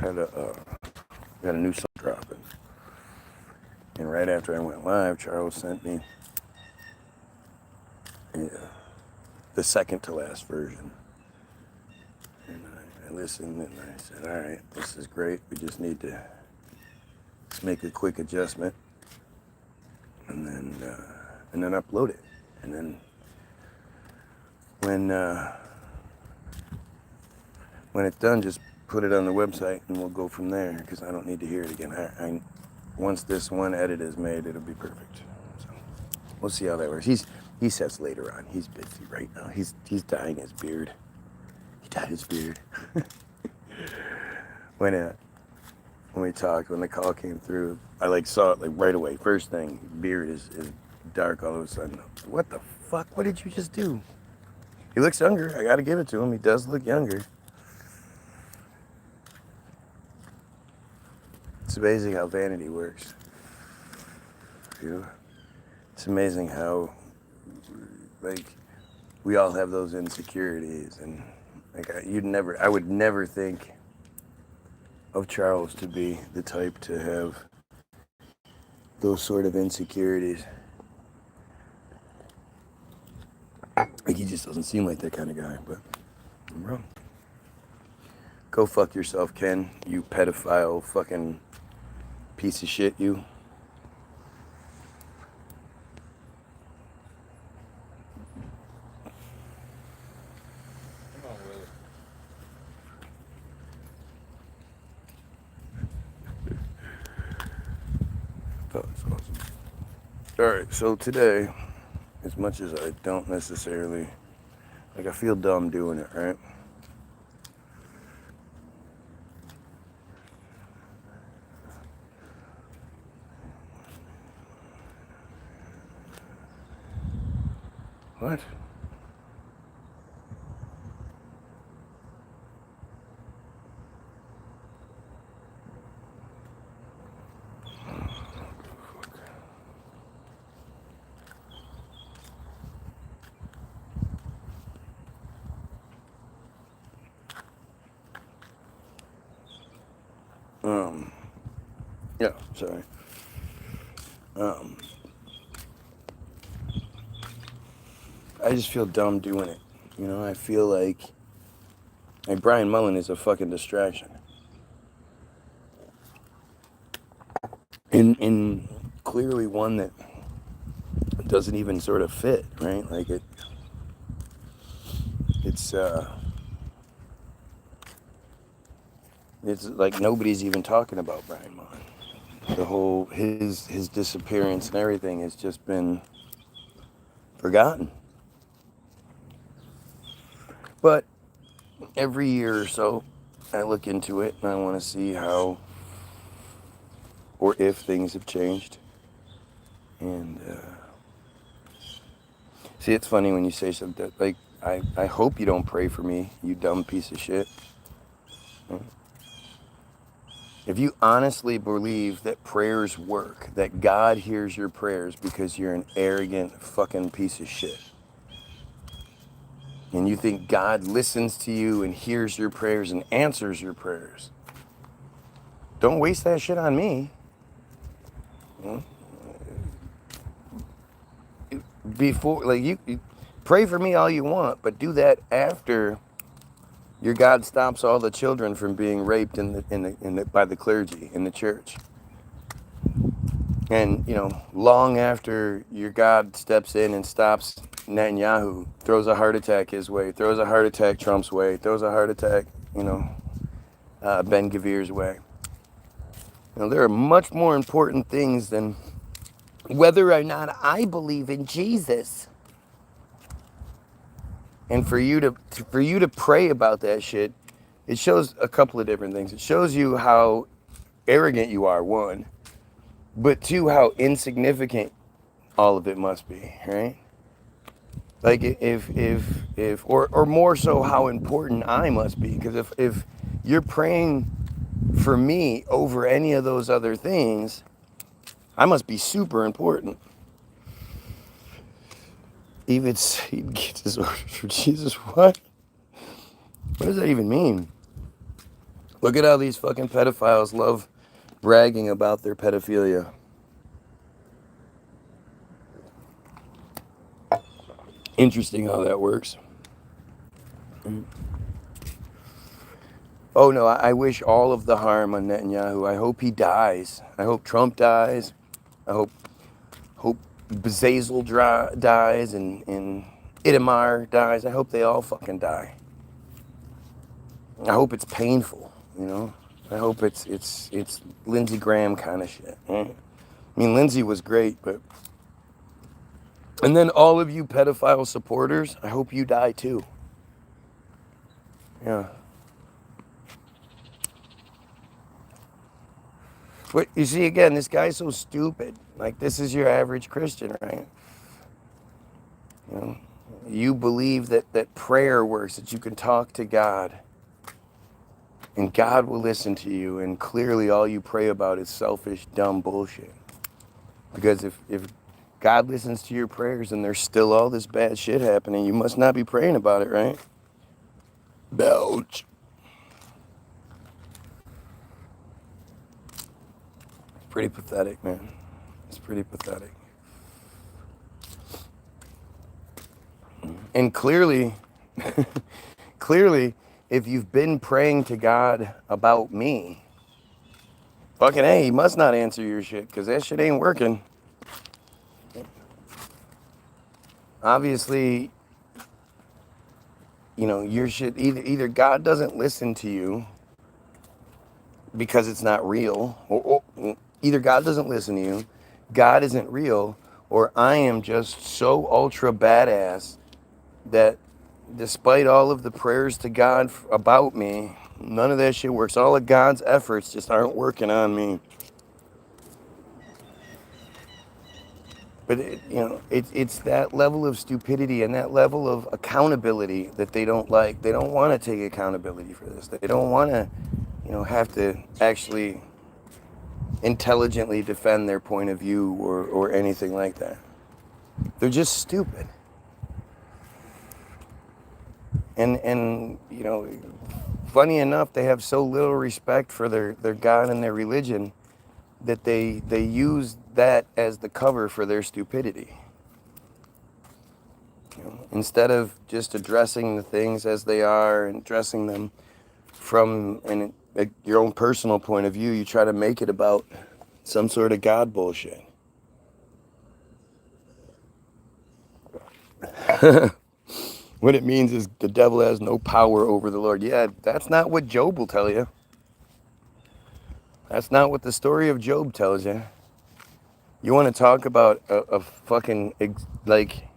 had got a new song dropping, and right after I went live, Charles sent me the second to last version, and I listened and I said, all right, this is great. We just need to make a quick adjustment, and then upload it, and then when it's done, just put it on the website and we'll go from there, because I don't need to hear it again. Once this one edit is made, it'll be perfect. So we'll see how that works. He says later on. He's busy right now. He's dyeing his beard. He dyed his beard. when we talked, when the call came through, I saw it right away. First thing, beard is dark all of a sudden. What the fuck? What did you just do? He looks younger. I gotta give it to him. He does look younger. It's amazing how vanity works. It's amazing how, we all have those insecurities, and I would never think of Charles to be the type to have those sort of insecurities. He just doesn't seem like that kind of guy, but I'm wrong. Go fuck yourself, Ken, you pedophile fucking piece of shit, you. Come on, Willie. That was awesome. Alright, so today, as much as I don't necessarily, I feel dumb doing it, right? What? Yeah, sorry. I just feel dumb doing it. I feel like Brian Mullin is a fucking distraction. And clearly one that doesn't even sort of fit, right? It's like nobody's even talking about Brian Mullin. The whole, his disappearance and everything has just been forgotten. But every year or so, I look into it and I want to see how or if things have changed. And see, it's funny when you say something like, I hope you don't pray for me, you dumb piece of shit. If you honestly believe that prayers work, that God hears your prayers because you're an arrogant fucking piece of shit, and you think God listens to you and hears your prayers and answers your prayers, don't waste that shit on me. Before, you pray for me all you want, but do that after your God stops all the children from being raped by the clergy in the church. And, long after your God steps in and stops Netanyahu, throws a heart attack his way, throws a heart attack Trump's way, throws a heart attack, Ben Gavir's way. There are much more important things than whether or not I believe in Jesus. And for you to pray about that shit, it shows a couple of different things. It shows you how arrogant you are, one, but two, how insignificant all of it must be, right? Or more so, how important I must be. Because if you're praying for me over any of those other things, I must be super important. He gets his orders for Jesus. What? What does that even mean? Look at how these fucking pedophiles love bragging about their pedophilia. Interesting how that works. Oh no, I wish all of the harm on Netanyahu. I hope he dies. I hope Trump dies. I hope Bezalel dies and Itamar dies. I hope they all fucking die. I hope it's painful, you know. I hope it's Lindsey Graham kind of shit. I mean, Lindsey was great, but... And then all of you pedophile supporters, I hope you die too. Yeah. But you see, again, this guy's so stupid. Like, this is your average Christian, right? You know, you believe that prayer works, that you can talk to God, and God will listen to you, and clearly all you pray about is selfish, dumb bullshit. Because if God listens to your prayers and there's still all this bad shit happening, you must not be praying about it, right? Belch. Pretty pathetic, man. It's pretty pathetic. And clearly, if you've been praying to God about me, fucking hey, he must not answer your shit, because that shit ain't working. Obviously, you know, your shit, either God doesn't listen to you because it's not real, or either God doesn't listen to you, God isn't real, or I am just so ultra badass that despite all of the prayers to God about me, none of that shit works. All of God's efforts just aren't working on me. But it's that level of stupidity and that level of accountability that they don't like. They don't want to take accountability for this. They don't want to, have to actually intelligently defend their point of view or anything like that. They're just stupid. And funny enough, they have so little respect for their God and their religion that they use that as the cover for their stupidity. Instead of just addressing the things as they are and addressing them from your own personal point of view, you try to make it about some sort of God bullshit. What it means is the devil has no power over the Lord. Yeah, that's not what Job will tell you. That's not what the story of Job tells you. You want to talk about a fucking, like,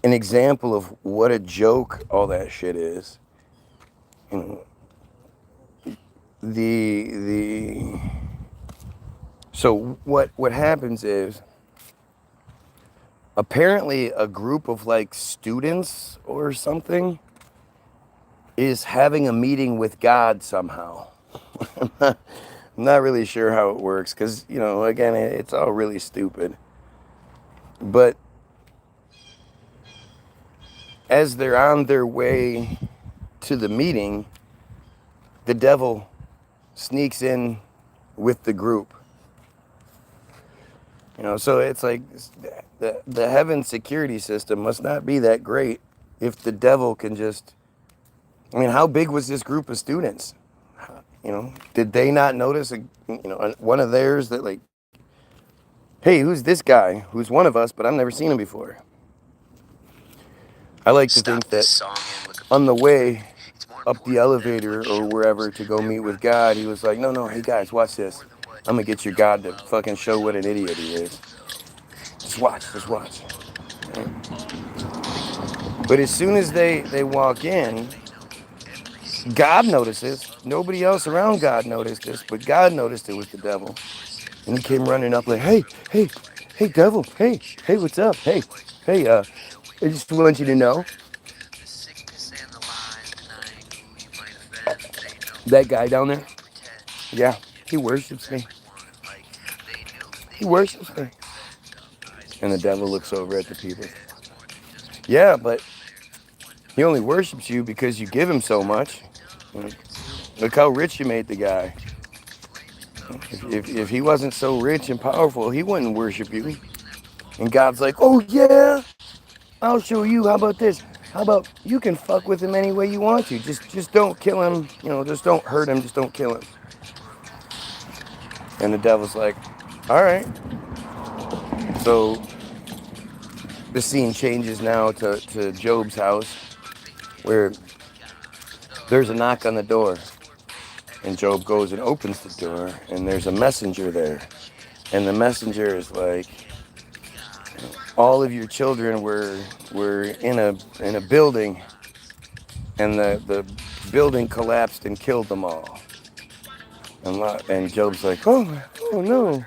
an example of what a joke all that shit is. So what happens is, apparently a group of like students or something is having a meeting with God somehow. I'm not really sure how it works because, again, it's all really stupid. But as they're on their way to the meeting, the devil sneaks in with the group. So it's like the heaven security system must not be that great if the devil can just... I mean, how big was this group of students? Did they not notice, one of theirs that, like, hey, who's this guy? Who's one of us, but I've never seen him before. I like to think that on the way up the elevator or wherever to go meet with God, he was like, no, hey guys, watch this. I'm gonna get your God to fucking show what an idiot he is. Just watch. Right? But as soon as they walk in, God notices. Nobody else around God noticed this, but God noticed it was the devil. And he came running up like, hey, devil, hey, what's up? Hey, I just want you to know. That guy down there, yeah, he worships me. He worships me. And the devil looks over at the people. Yeah, but he only worships you because you give him so much. Look how rich you made the guy. If he wasn't so rich and powerful, he wouldn't worship you. And God's like, oh yeah, I'll show you. How about this? How about you can fuck with him any way you want to. Just don't kill him. You know, just don't hurt him. Just don't kill him. And the devil's like, all right. So the scene changes now to Job's house, where there's a knock on the door. And Job goes and opens the door, and there's a messenger there. And the messenger is like, all of your children were in a building, and the building collapsed and killed them all. And Job's like, oh no.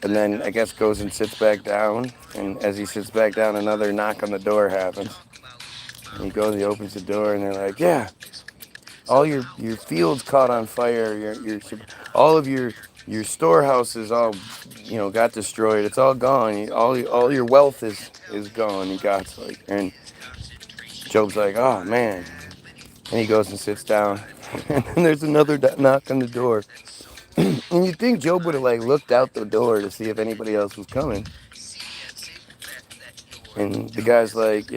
And then I guess goes and sits back down, and as he sits back down, another knock on the door happens. And he goes, he opens the door, and they're like, yeah, all your fields caught on fire, all of your storehouses all got destroyed. It's all gone. All your wealth is gone. And God's like, and Job's like, oh man. And he goes and sits down, and then there's another knock on the door. And you'd think Job would have like looked out the door to see if anybody else was coming. And the guy's like,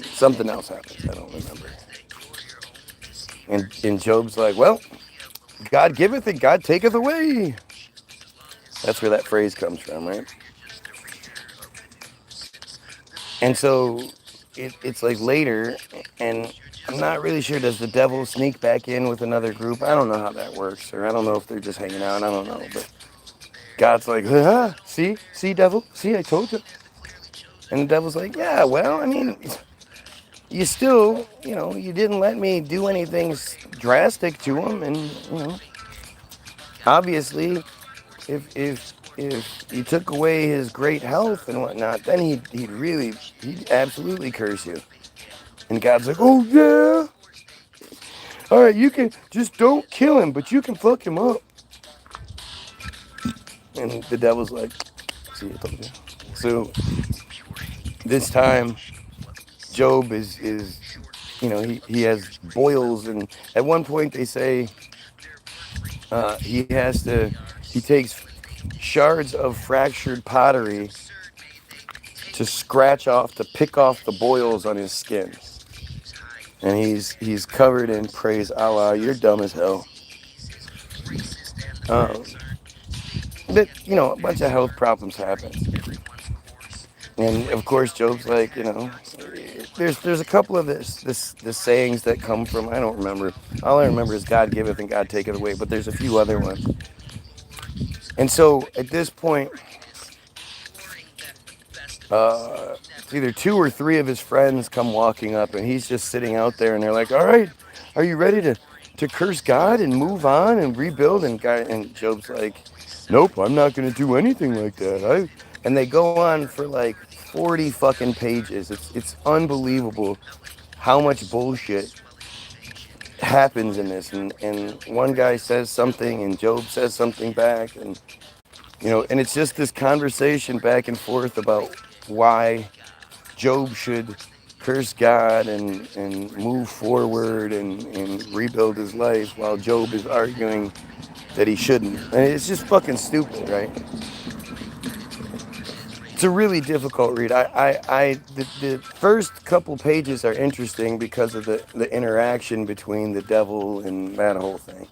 something else happens. I don't remember. And Job's like, well, God giveth and God taketh away. That's where that phrase comes from, right? And so it's like later, and I'm not really sure, does the devil sneak back in with another group? I don't know how that works, or I don't know if they're just hanging out. I don't know, but God's like, see, devil, see, I told you. And the devil's like, yeah, well, I mean, you still, you didn't let me do anything drastic to him, and obviously, if you took away his great health and whatnot, then he'd absolutely curse you. And God's like, oh yeah, all right, you can just don't kill him, but you can fuck him up. And the devil's like, see, I told you. So this time, Job is he has boils, and at one point they say he takes shards of fractured pottery to pick off the boils on his skin. And he's covered in, praise Allah, you're dumb as hell. But a bunch of health problems happen. And of course Job's like, there's a couple of the sayings that come from, I don't remember. All I remember is God giveth and God taketh away, but there's a few other ones. And so at this point, it's either 2 or 3 of his friends come walking up, and he's just sitting out there, and they're like, all right, are you ready to curse God and move on and rebuild? And Job's like, nope, I'm not going to do anything like that. And they go on for like 40 fucking pages. It's unbelievable how much bullshit happens in this. And one guy says something, and Job says something back, and and it's just this conversation back and forth about why Job should curse God and move forward and rebuild his life, while Job is arguing that he shouldn't. And it's just fucking stupid, right? It's a really difficult read. The first couple pages are interesting because of the interaction between the devil and that whole thing.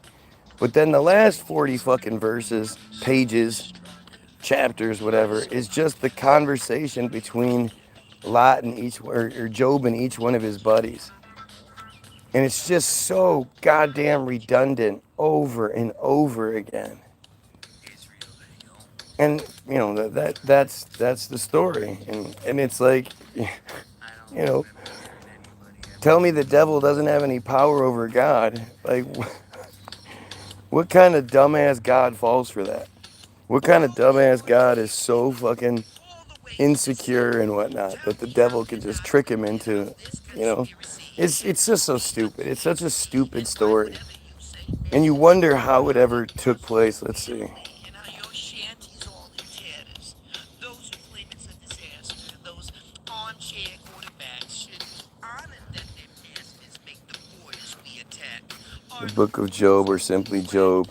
But then the last 40 fucking verses, pages, chapters, whatever, is just the conversation between Lot and or Job and each one of his buddies. And it's just so goddamn redundant over and over again. And that's the story. And it's like, tell me the devil doesn't have any power over God. Like, what kind of dumbass God falls for that? What kind of dumbass God is so fucking insecure and whatnot that the devil can just trick him into, it's just so stupid. It's such a stupid story, and you wonder how it ever took place. Let's see. The book of Job, or simply Job,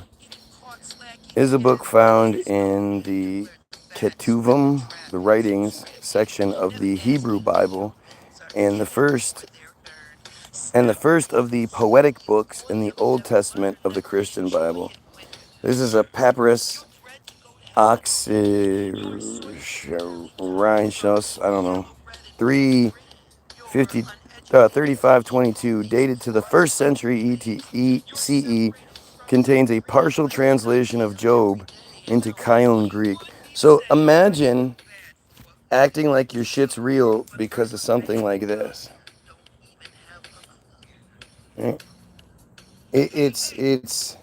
is a book found in the Ketuvim, the writings section of the Hebrew Bible, and the first of the poetic books in the Old Testament of the Christian Bible. This is a papyrus oxyrhynchos, I don't know, 3522, dated to the 1st century CE, contains a partial translation of Job into Koine Greek. So imagine acting like your shit's real because of something like this. Right? It's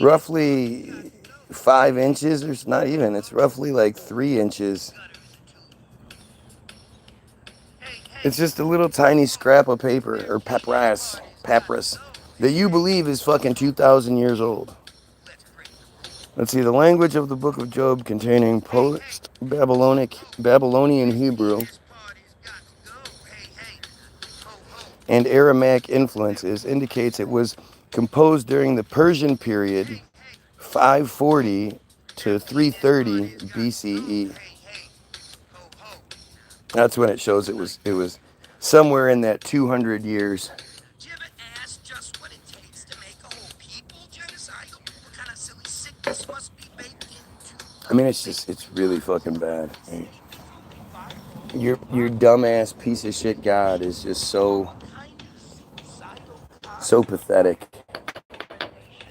roughly 5 inches, or not even, it's roughly like 3 inches. It's just a little tiny scrap of paper, or papyrus, that you believe is fucking 2,000 years old. Let's see, the language of the book of Job, containing Babylonian Hebrew and Aramaic influences, indicates it was composed during the Persian period, 540 to 330 BCE. That's when it shows it was somewhere in that 200 years. I mean, it's really fucking bad. Your dumbass piece of shit God is just so pathetic.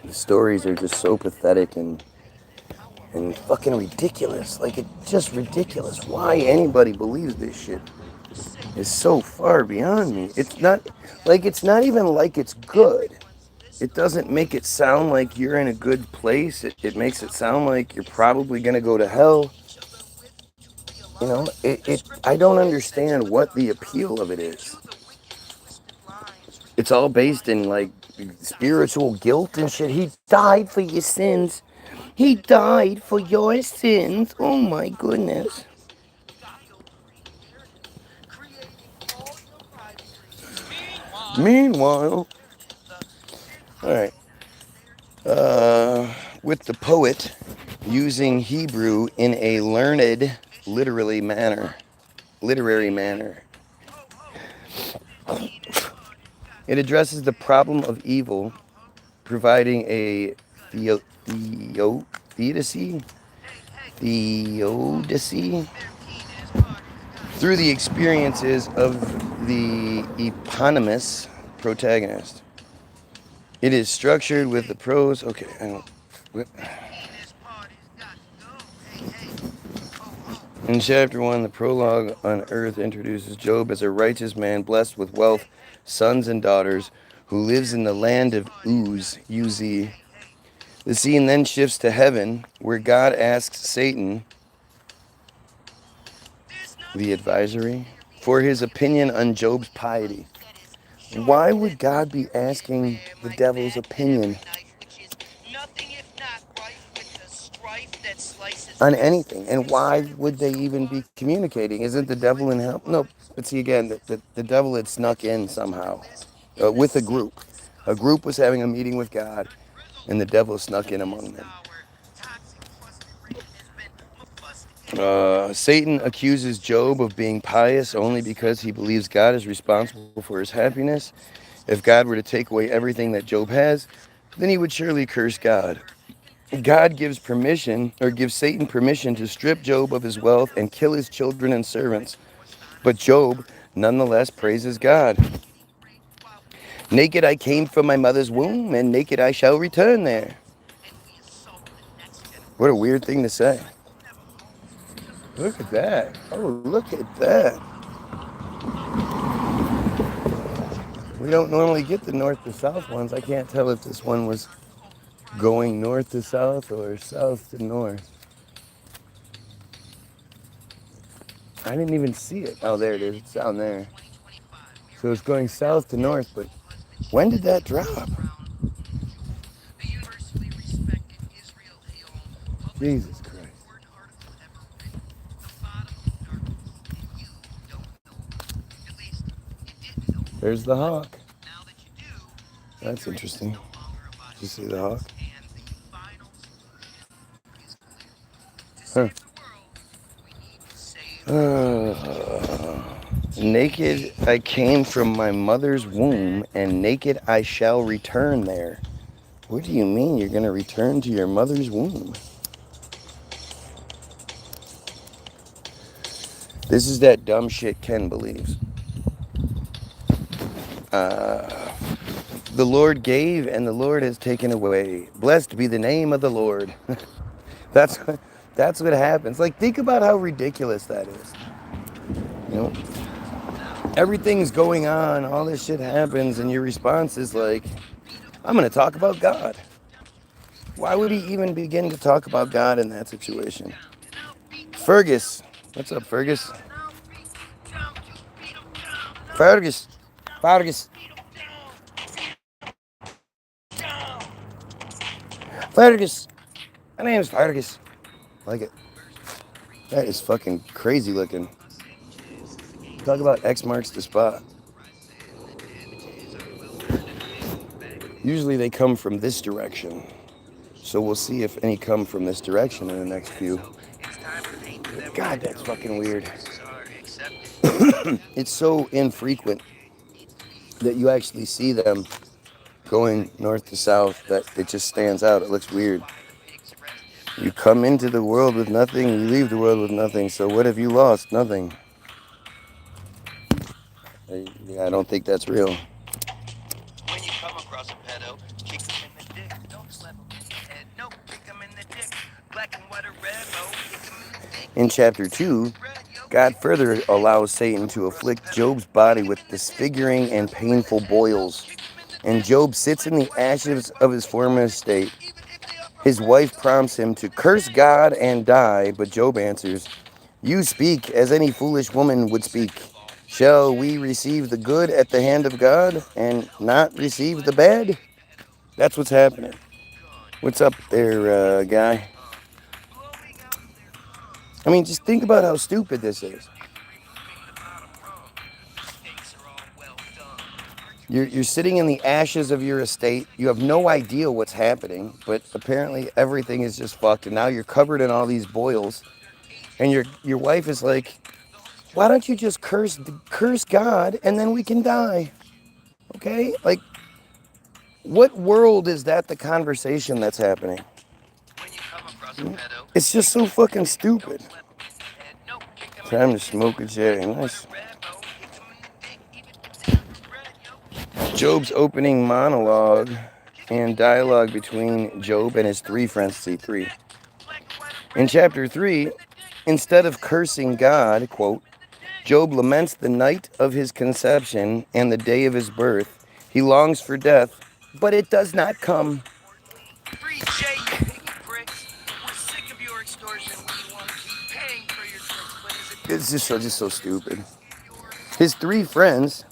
The stories are just so pathetic and fucking ridiculous. Like, it's just ridiculous. Why anybody believes this shit is so far beyond me. It's not even like it's good. It doesn't make it sound like you're in a good place. It makes it sound like you're probably gonna go to hell. You know, I don't understand what the appeal of it is. It's all based in, like, spiritual guilt and shit. He died for your sins. He died for your sins. Oh my goodness. Meanwhile, all right. With the poet using Hebrew in a learned, literary manner. It addresses the problem of evil, providing a theodicy through the experiences of the eponymous protagonist. It is structured with the prose. Okay, I don't. In chapter 1, the prologue on earth introduces Job as a righteous man blessed with wealth, sons and daughters, who lives in the land of Uz. The scene then shifts to heaven, where God asks Satan, the advisory, for his opinion on Job's piety. Why would God be asking the devil's opinion on anything? And why would they even be communicating? Isn't the devil in hell? No, but see, again, the devil had snuck in somehow with a group. A group was having a meeting with God, and the devil snuck in among them. Satan accuses Job of being pious only because he believes God is responsible for his happiness. If God were to take away everything that Job has, then he would surely curse God. God gives Satan permission to strip Job of his wealth and kill his children and servants. But Job nonetheless praises God. Naked I came from my mother's womb, and naked I shall return there. What a weird thing to say. Look at that. Oh, look at that. We don't normally get the north to south ones. I can't tell if this one was going north to south or south to north. I didn't even see it. Oh, there it is. It's down there. So it's going south to north, but when did that drop? Jesus Christ. There's the hawk. That's interesting. Did you see the hawk? Huh. Naked I came from my mother's womb, and naked I shall return there. What do you mean you're going to return to your mother's womb? This is that dumb shit Ken believes. The Lord gave and the Lord has taken away. Blessed be the name of the Lord. that's that's what happens. Like, think about how ridiculous that is. You know, everything's going on, all this shit happens, and your response is like, I'm going to talk about God. Why would he even begin to talk about God in that situation? Fergus. What's up, Fergus? Fergus. Fergus. Fergus. My name is Fergus. Like it. That is fucking crazy looking. Talk about X marks the spot. Usually they come from this direction. So we'll see if any come from this direction in the next few. God, that's fucking weird. It's so infrequent that you actually see them going north to south that it just stands out. It looks weird. You come into the world with nothing, you leave the world with nothing. So what have you lost? Nothing. I don't think that's real. When you come across a pedo, kick him in the dick. Don't slap him in the head. No, kick him in the dick. Black and white or red, kick him in the dick. In chapter 2, God further allows Satan to afflict Job's body with disfiguring and painful boils. And Job sits in the ashes of his former state. His wife prompts him to curse God and die, but Job answers, You speak as any foolish woman would speak. Shall we receive the good at the hand of God and not receive the bad? That's what's happening. What's up there, guy? I mean, just think about how stupid this is. You're sitting in the ashes of your estate. You have no idea what's happening, but apparently everything is just fucked. And now you're covered in all these boils. And your wife is like, why don't you just curse God and then we can die? Okay? Like, what world is that the conversation that's happening? It's just so fucking stupid. Time to smoke a J. Nice. Job's opening monologue and dialogue between Job and his three friends, C3. In chapter 3, instead of cursing God, quote, Job laments the night of his conception and the day of his birth. He longs for death, but it does not come. It's just so stupid. His three friends,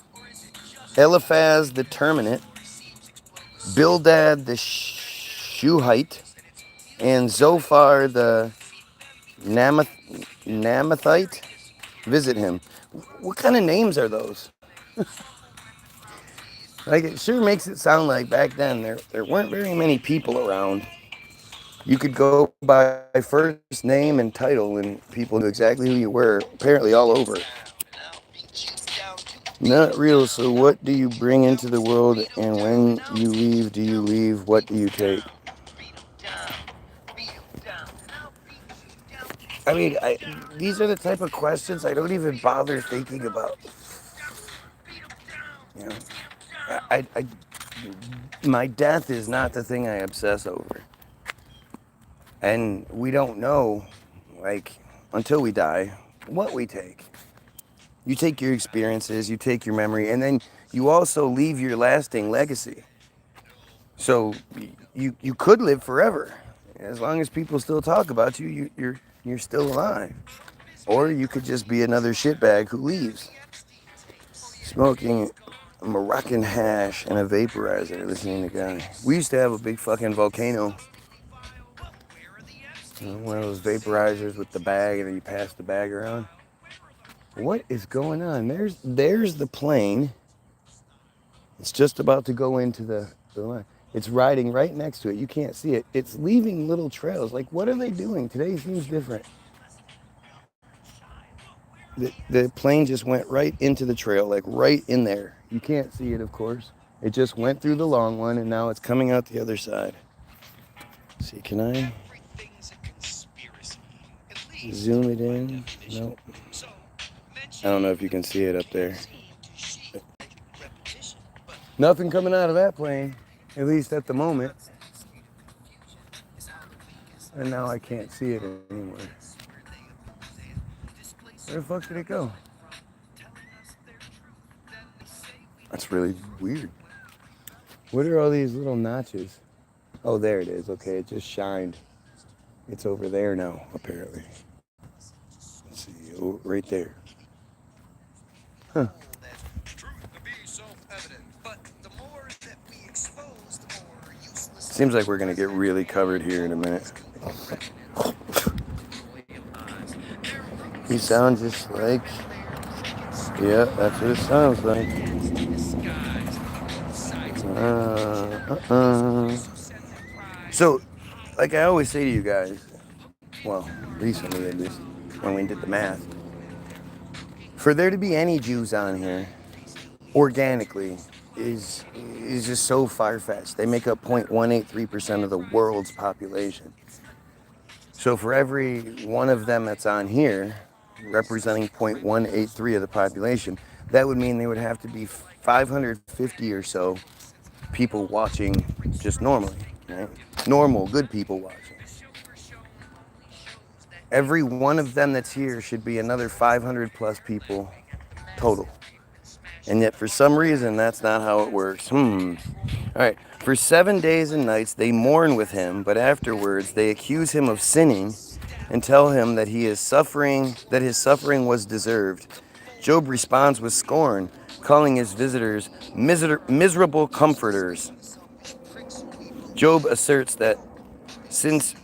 Eliphaz the Terminate, Bildad the Shuhite, and Zophar the Namathite, visit him. What kind of names are those? Like, it sure makes it sound like back then there weren't very many people around. You could go by first name and title, and people knew exactly who you were, apparently all over. Not real, so what do you bring into the world, and when you leave, do you leave? What do you take? I mean, these are the type of questions I don't even bother thinking about. You know, my death is not the thing I obsess over. And we don't know, like, until we die, what we take. You take your experiences, you take your memory, and then you also leave your lasting legacy. So you could live forever. As long as people still talk about you, you're still alive. Or you could just be another shitbag who leaves. Smoking Moroccan hash and a vaporizer, listening to guys. We used to have a big fucking volcano. One of those vaporizers with the bag, and then you pass the bag around. What is going on? There's the plane. It's just about to go into the the line. It's riding right next to it. You can't see it. It's leaving little trails. Like, what are they doing? Today seems different. The plane just went right into the trail, like right in there. You can't see it, of course. It just went through the long one, and now it's coming out the other side. Let's see, can I zoom it in? Nope. I don't know if you can see it up there. Nothing coming out of that plane, at least at the moment. And now I can't see it anymore. Where the fuck did it go? That's really weird. What are all these little notches? Oh, there it is. Okay, it just shined. It's over there now, apparently. Let's see, oh, right there. Huh. Seems like we're gonna get really covered here in a minute. You sound just like, yeah, that's what it sounds like. So, like I always say to you guys, well, recently at least, when we did the math, for there to be any Jews on here, organically, is just so far-fetched. They make up 0.183% of the world's population. So for every one of them that's on here, representing 0.183 of the population, that would mean there would have to be 550 or so people watching just normally, right? Normal, good people watching. Every one of them that's here should be another 500 plus people total. And yet for some reason, that's not how it works. All right. For 7 days and nights, they mourn with him, but afterwards they accuse him of sinning and tell him that he is suffering, that his suffering was deserved. Job responds with scorn, calling his visitors miserable comforters. Job asserts that since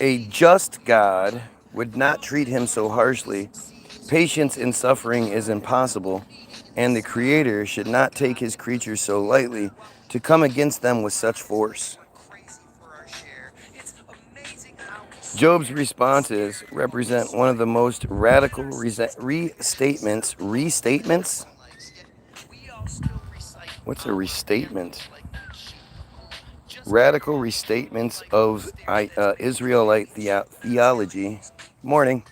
a just God would not treat him so harshly, patience in suffering is impossible, and the Creator should not take his creatures so lightly to come against them with such force. Job's responses represent one of the most radical restatements? What's a restatement? Radical restatements of Israelite theology. Morning.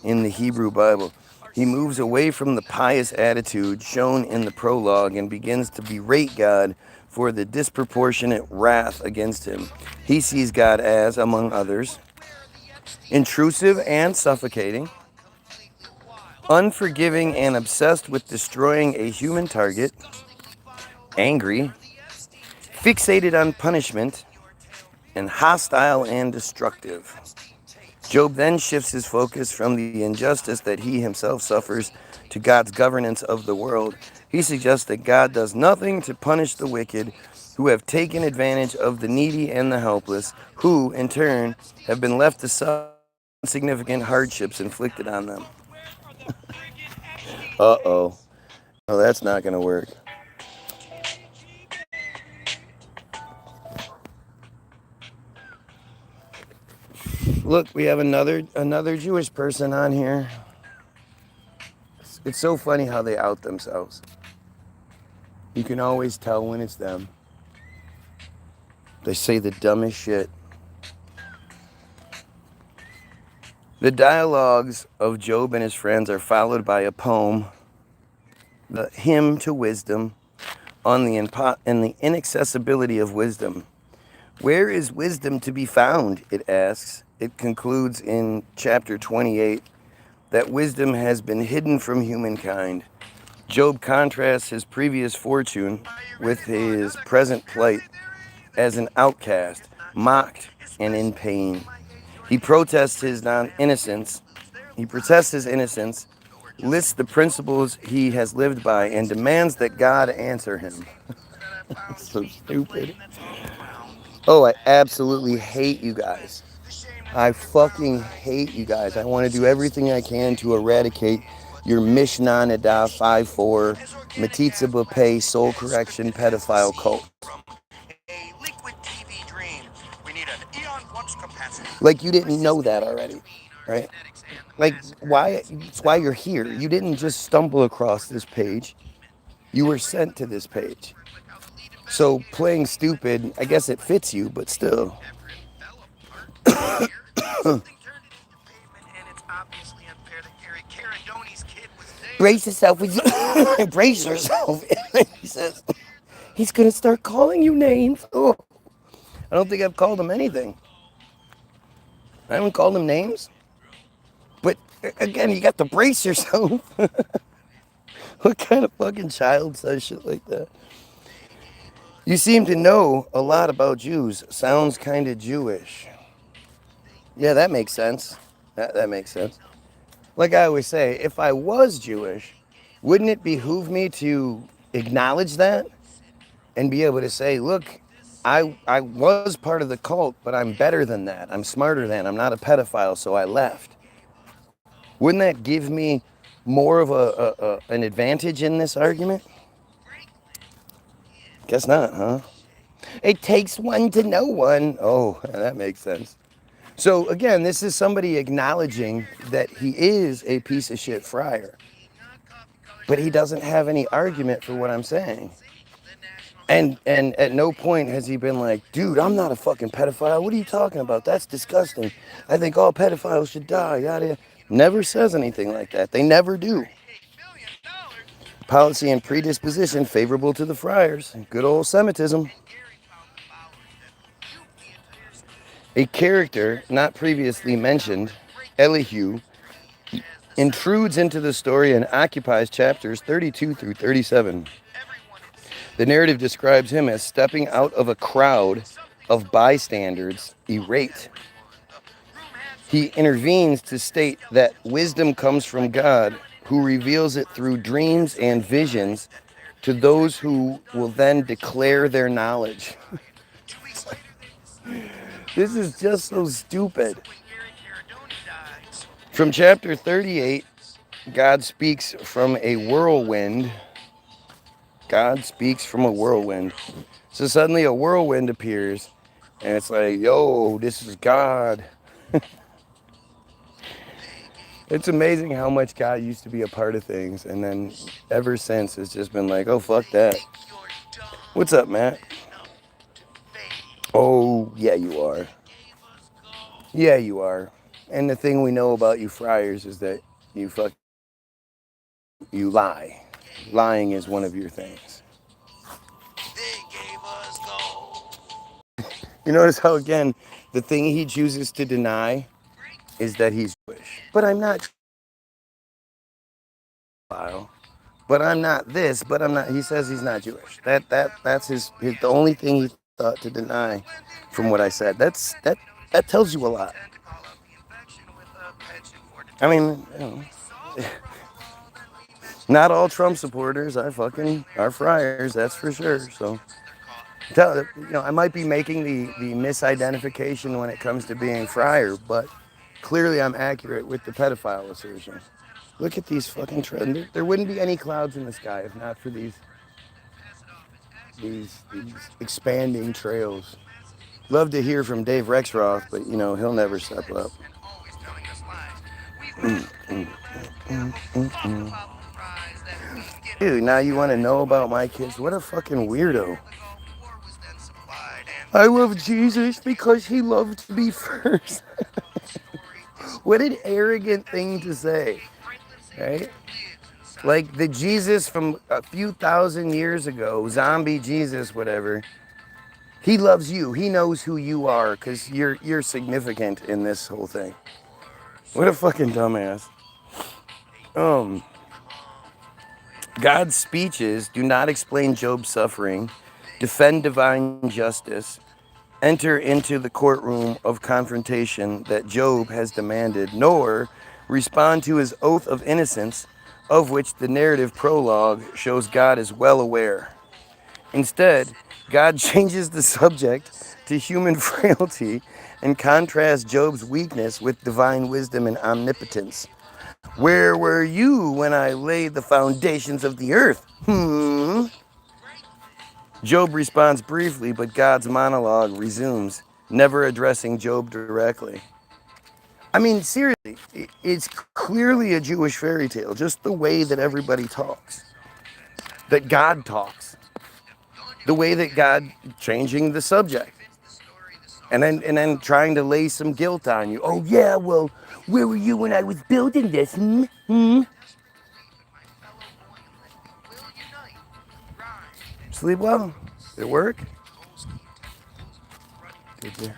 In the Hebrew Bible. He moves away from the pious attitude shown in the prologue and begins to berate God for the disproportionate wrath against him. He sees God as, among others, intrusive and suffocating, unforgiving and obsessed with destroying a human target, angry, fixated on punishment, and hostile and destructive. Job then shifts his focus from the injustice that he himself suffers to God's governance of the world. He suggests that God does nothing to punish the wicked who have taken advantage of the needy and the helpless, who, in turn, have been left to suffer significant hardships inflicted on them. Uh-oh. Oh, that's not going to work. Look, we have another Jewish person on here. It's so funny how they out themselves. You can always tell when it's them. They say the dumbest shit. The dialogues of Job and his friends are followed by a poem, the Hymn to Wisdom, on the inaccessibility of wisdom. Where is wisdom to be found, it asks. It concludes in chapter 28 that wisdom has been hidden from humankind. Job contrasts his previous fortune with his present plight as an outcast, mocked and in pain. He protests his innocence, lists the principles he has lived by, and demands that God answer him. So stupid. Oh, I absolutely hate you guys. I fucking hate you guys. I want to do everything I can to eradicate your Mishnah Nada 5-4 metzitzia soul correction pedophile cult. Like you didn't know that already, right? Like why? It's why you're here. You didn't just stumble across this page. You were sent to this page. So playing stupid, I guess it fits you, but still. Brace yourself. Brace yourself. He says he's gonna start calling you names. Oh, I don't think I've called him anything. I haven't called him names. But again, you got to brace yourself. What kind of fucking child says shit like that? You seem to know a lot about Jews. Sounds kind of Jewish. Yeah, that makes sense. That makes sense. Like I always say, if I was Jewish, wouldn't it behoove me to acknowledge that and be able to say, look, I was part of the cult, but I'm better than that. I'm smarter than. I'm not a pedophile, so I left. Wouldn't that give me more of an advantage in this argument? Guess not, huh? It takes one to know one. Oh, that makes sense. So again, this is somebody acknowledging that he is a piece of shit friar, but he doesn't have any argument for what I'm saying. And at no point has he been like, dude, I'm not a fucking pedophile. What are you talking about? That's disgusting. I think all pedophiles should die. Yada. Never says anything like that. They never do. Policy and predisposition favorable to the friars. Good old Semitism. A character not previously mentioned, Elihu, intrudes into the story and occupies chapters 32 through 37. The narrative describes him as stepping out of a crowd of bystanders, irate. He intervenes to state that wisdom comes from God, who reveals it through dreams and visions to those who will then declare their knowledge. This is just so stupid. From chapter 38, God speaks from a whirlwind. God speaks from a whirlwind. So suddenly a whirlwind appears, and it's like, yo, this is God. It's amazing how much God used to be a part of things, and then ever since it's just been like, oh, fuck that. What's up, Matt? Oh, yeah, you are. Yeah, you are. And the thing we know about you friars is that you lie. Lying is one of your things. You notice how, again, the thing he chooses to deny is that he's Jewish. But I'm not. But I'm not this. But I'm not. He says he's not Jewish. That's the only thing he thought to deny from what I said. That tells you a lot. I mean, you know, not all Trump supporters are friars. That's for sure. So. I might be making the misidentification when it comes to being friar, but clearly I'm accurate with the pedophile assertion. Look at these fucking trails. There wouldn't be any clouds in the sky if not for these expanding trails. Love to hear from Dave Rexroth, but he'll never step up. Dude, now you want to know about my kids? What a fucking weirdo. I love Jesus because he loved me first. What an arrogant thing to say, right? Like the Jesus from a few thousand years ago, zombie Jesus, whatever. He loves you. He knows who you are because you're significant in this whole thing. What a fucking dumbass. God's speeches do not explain Job's suffering, defend divine justice, enter into the courtroom of confrontation that Job has demanded, nor respond to his oath of innocence, of which the narrative prologue shows God is well aware. Instead, God changes the subject to human frailty and contrasts Job's weakness with divine wisdom and omnipotence. Where were you when I laid the foundations of the earth? Job responds briefly, but God's monologue resumes. never addressing Job directly. I mean, seriously, it's clearly a Jewish fairy tale, just the way that everybody talks, that God talks, the way that God changing the subject, and then trying to lay some guilt on you. Oh yeah, well, where were you when I was building this? Sleep well? Did it work? Did you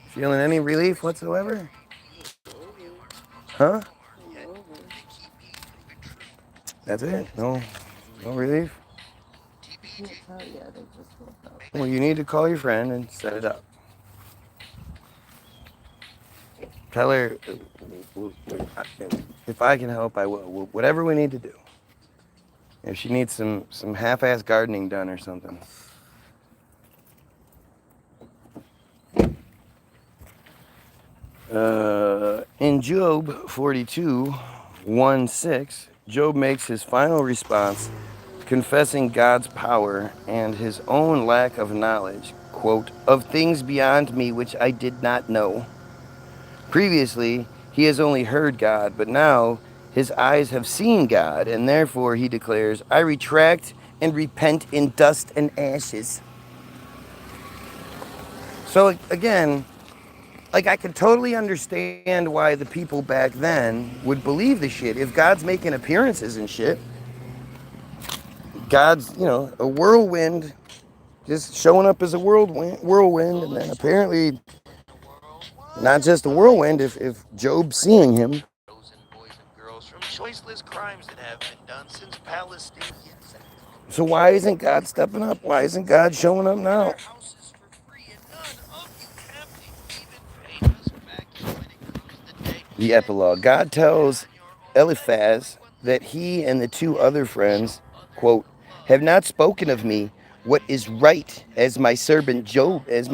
feeling any relief whatsoever? Huh? That's it? No relief? Well, you need to call your friend and set it up. Tell her if I can help, I will. Whatever we need to do. If she needs some half-ass gardening done or something. In Job 42, 1-6, Job makes his final response, confessing God's power and his own lack of knowledge, quote, of things beyond me which I did not know. Previously, he has only heard God, but now his eyes have seen God, and therefore he declares, I retract and repent in dust and ashes. So again, like, I could totally understand why the people back then would believe the shit. If God's making appearances and shit, God's, a whirlwind, just showing up as a whirlwind, and then apparently not just a whirlwind, if Job's seeing him. Boys and girls from choiceless crimes that have been done since Palestine. So why isn't God stepping up? Why isn't God showing up now? The epilogue. God tells Eliphaz that he and the two other friends, quote, have not spoken of me what is right as my servant Job has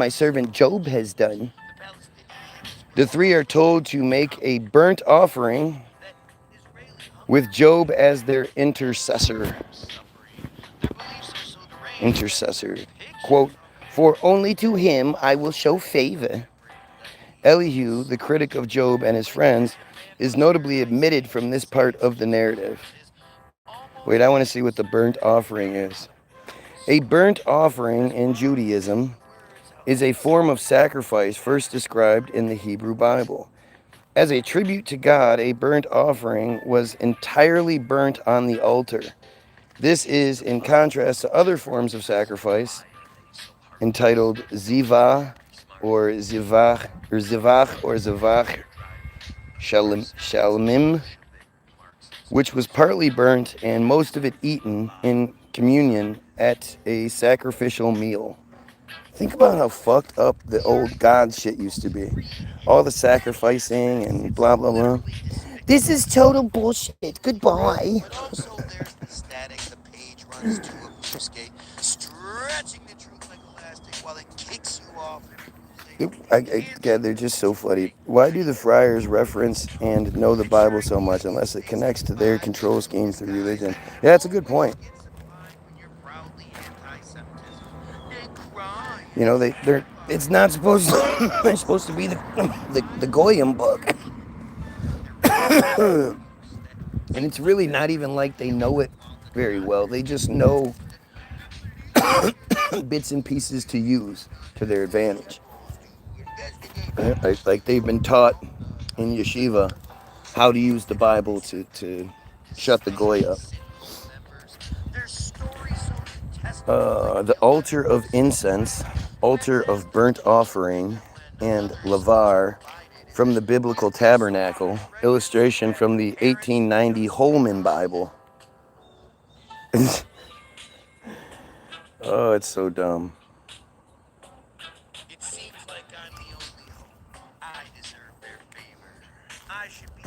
done. The three are told to make a burnt offering with Job as their intercessor. Quote, for only to him I will show favor. Elihu, the critic of Job and his friends, is notably omitted from this part of the narrative. Wait, I want to see what the burnt offering is. A burnt offering in Judaism is a form of sacrifice first described in the Hebrew Bible. As a tribute to God, a burnt offering was entirely burnt on the altar. This is in contrast to other forms of sacrifice entitled zivah or zivach shalomim, which was partly burnt and most of it eaten in communion at a sacrificial meal. Think about how fucked up the old God shit used to be. All the sacrificing and blah, blah, blah. This is total bullshit. Goodbye. Also, there's the static. The page runs to obfuscate, stretching the truth like elastic while it kicks you off. God, they're just so funny. Why do the friars reference and know the Bible so much unless it connects to their control scheme through religion? Yeah, that's a good point. It's not supposed to, they're supposed to be the Goyim book. And it's really not even like they know it very well. They just know bits and pieces to use to their advantage. Like they've been taught in yeshiva how to use the Bible to shut the goy up. The altar of incense, altar of burnt offering, and lavar from the biblical tabernacle, illustration from the 1890 Holman Bible. Oh, it's so dumb.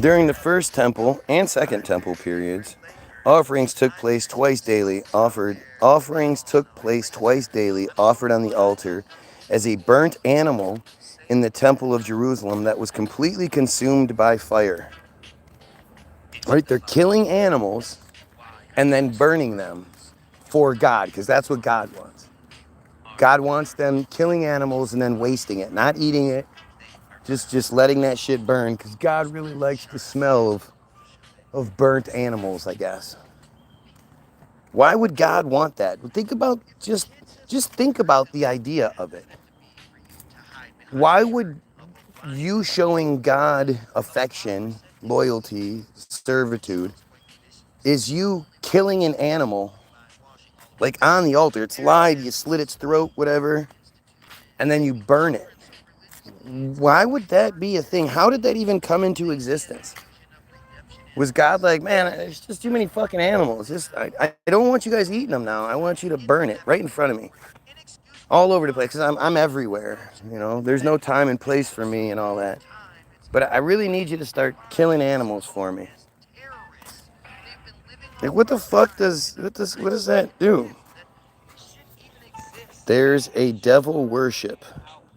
During the First Temple and Second Temple periods, offerings took place twice daily, offered on the altar as a burnt animal in the Temple of Jerusalem that was completely consumed by fire. Right? They're killing animals and then burning them for God, because that's what God wants. God wants them killing animals and then wasting it, not eating it, just letting that shit burn, because God really likes the smell of burnt animals, I guess. Why would God want that? Think about, just think about the idea of it. Why would you showing God affection, loyalty, servitude, is you killing an animal, like on the altar? It's live, you slit its throat, whatever, and then you burn it. Why would that be a thing? How did that even come into existence? Was God like, man, there's just too many fucking animals. I don't want you guys eating them now. I want you to burn it right in front of me, all over the place, because I'm everywhere. You know, there's no time and place for me and all that. But I really need you to start killing animals for me. Like, what the fuck what does that do? There's a devil worship.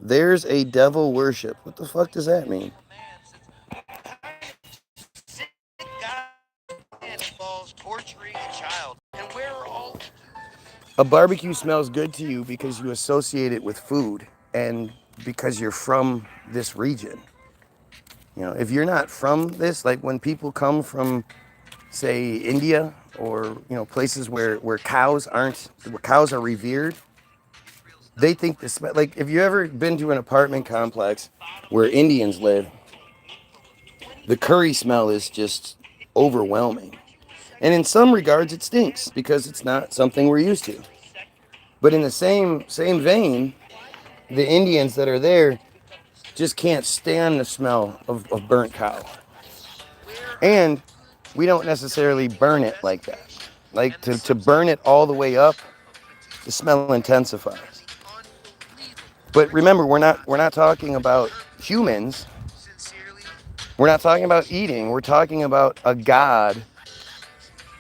There's a devil worship. What the fuck does that mean? A barbecue smells good to you because you associate it with food and because you're from this region. You know, if you're not from this, like when people come from, say, India or, you know, places where cows are revered, they think the smell, like if you ever been to an apartment complex where Indians live, the curry smell is just overwhelming. And in some regards it stinks because it's not something we're used to. But in the same vein, the Indians that are there just can't stand the smell of burnt cow. And we don't necessarily burn it like that. Like to burn it all the way up, the smell intensifies. But remember, we're not talking about humans. We're not talking about eating. We're talking about a God,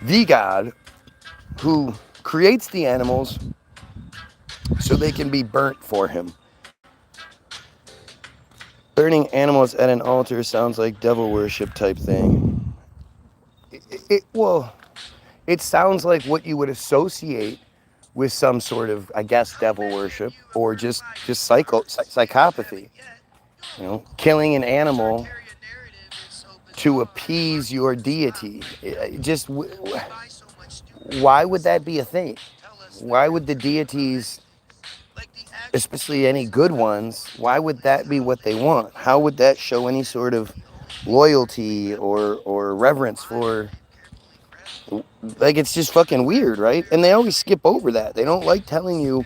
the God, who creates the animals so they can be burnt for him. Burning animals at an altar sounds like devil worship type thing. Well, it sounds like what you would associate with some sort of, I guess, devil worship or just psychopathy. You know, killing an animal to appease your deity. Just why would that be a thing? Why would the deities, especially any good ones, why would that be what they want? How would that show any sort of loyalty or reverence for, like, it's just fucking weird, right? And they always skip over that. They don't like telling you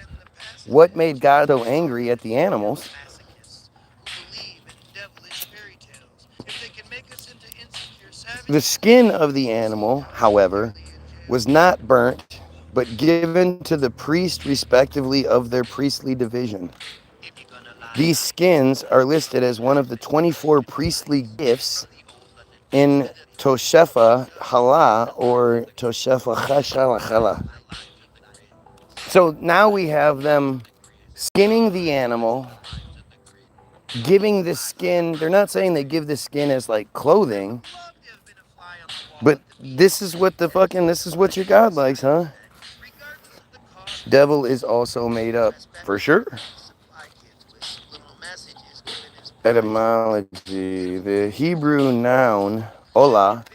what made God so angry at the animals. The skin of the animal, however, was not burnt, but given to the priest respectively of their priestly division. These skins are listed as one of the 24 priestly gifts in Toshefa Hala or Toshefa Chashalachala. So now we have them skinning the animal, giving the skin. They're not saying they give the skin as like clothing, but this is what your God likes, huh? Devil is also made up, for sure. Etymology. The Hebrew noun, olah,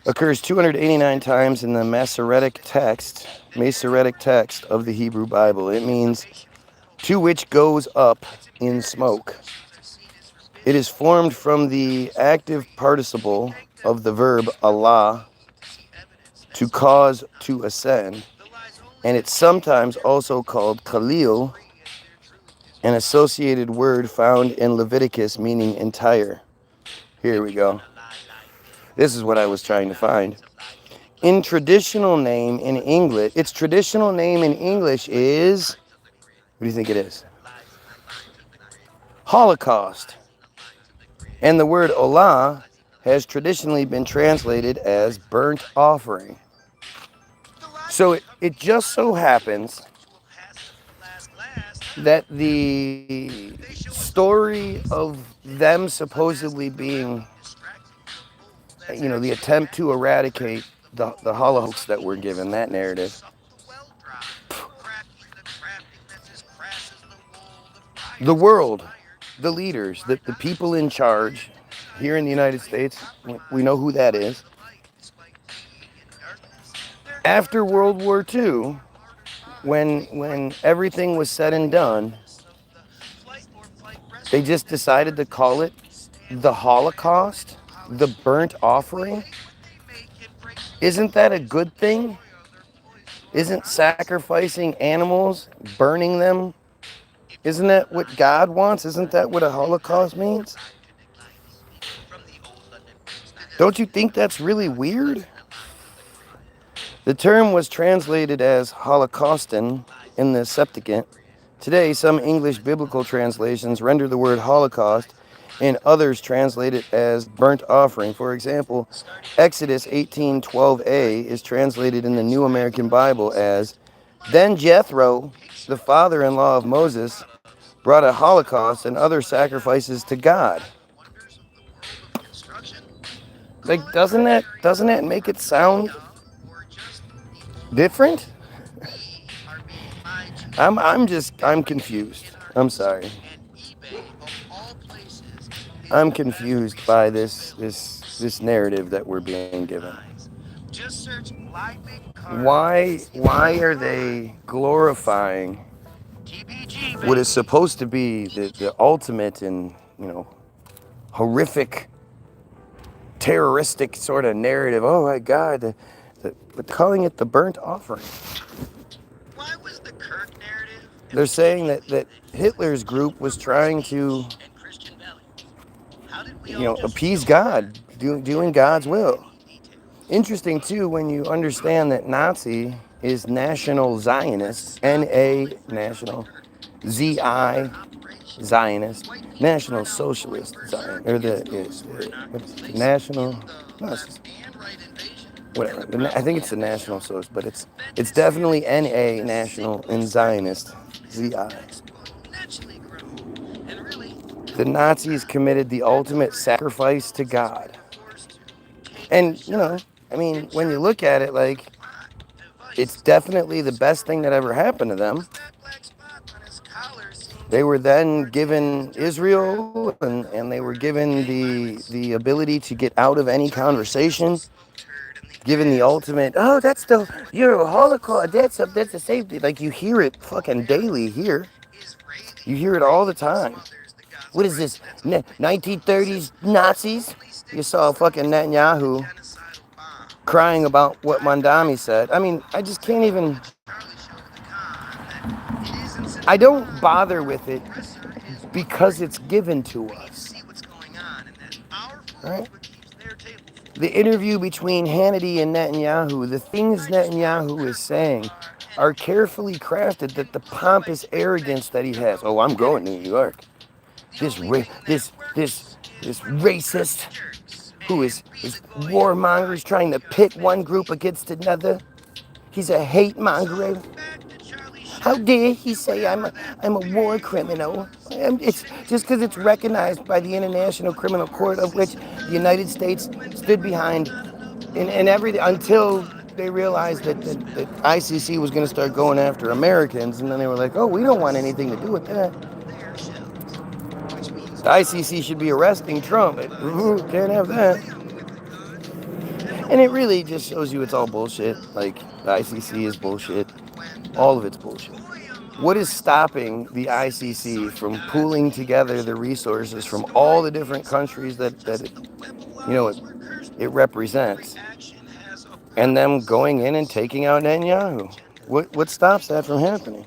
occurs 289 times in the Masoretic text of the Hebrew Bible. It means to which goes up in smoke. It is formed from the active participle of the verb Allah, to cause to ascend, and it's sometimes also called Khalil, an associated word found in Leviticus meaning entire. Here we go. This is what I was trying to find. Its traditional name in English is, what do you think it is? Holocaust. And the word olah has traditionally been translated as burnt offering. So it just so happens that the story of them supposedly being, you know, the attempt to eradicate the Holocaust that we're given, that narrative, The world, the leaders, the people in charge here in the United States, we know who that is. After World War II, when everything was said and done, they just decided to call it the Holocaust, the burnt offering. Isn't that a good thing? Isn't sacrificing animals, burning them, isn't that what God wants? Isn't that what a Holocaust means? Don't you think that's really weird? The term was translated as Holocauston in the Septuagint. Today, some English biblical translations render the word Holocaust, and others translate it as burnt offering. For example, Exodus 18:12a is translated in the New American Bible as, "Then Jethro, the father-in-law of Moses, brought a holocaust and other sacrifices to God." Like, doesn't that make it sound different? I'm confused. I'm sorry. I'm confused by this narrative that we're being given. Why are they glorifying what is supposed to be the ultimate and, horrific, terroristic sort of narrative? Oh my God, but calling it the burnt offering. They're saying that Hitler's group was trying to, appease God, doing God's will. Interesting too when you understand that Nazi is National Zionist, N-A, National, Z-I, Zionist, National Socialist Zionist, or what is it, National, no, whatever. I think it's the National Socialist, but it's definitely N-A, National, and Zionist, Z-I. The Nazis committed the ultimate sacrifice to God. And, when you look at it, like, it's definitely the best thing that ever happened to them. They were then given Israel, and they were given the ability to get out of any conversation, given the ultimate, oh, you're a Holocaust, that's a safety. Like, you hear it fucking daily here. You hear it all the time. What is this, 1930s Nazis? You saw fucking Netanyahu crying about what Mandami said. I mean, I just can't even, I don't bother with it because it's given to us. Right? The interview between Hannity and Netanyahu, the things Netanyahu is saying are carefully crafted, that the pompous arrogance that he has. Oh, I'm going to New York. This racist who is warmonger is trying to pit one group against another. He's a hate monger. How dare he say I'm a war criminal? It's just because it's recognized by the International Criminal Court, of which the United States stood behind, and everything until they realized that ICC was going to start going after Americans, and then they were like, oh, we don't want anything to do with that. The ICC should be arresting Trump. Can't have that. And it really just shows you it's all bullshit. Like, the ICC is bullshit. All of it's bullshit. What is stopping the ICC from pooling together the resources from all the different countries that it represents, and them going in and taking out Netanyahu? What stops that from happening?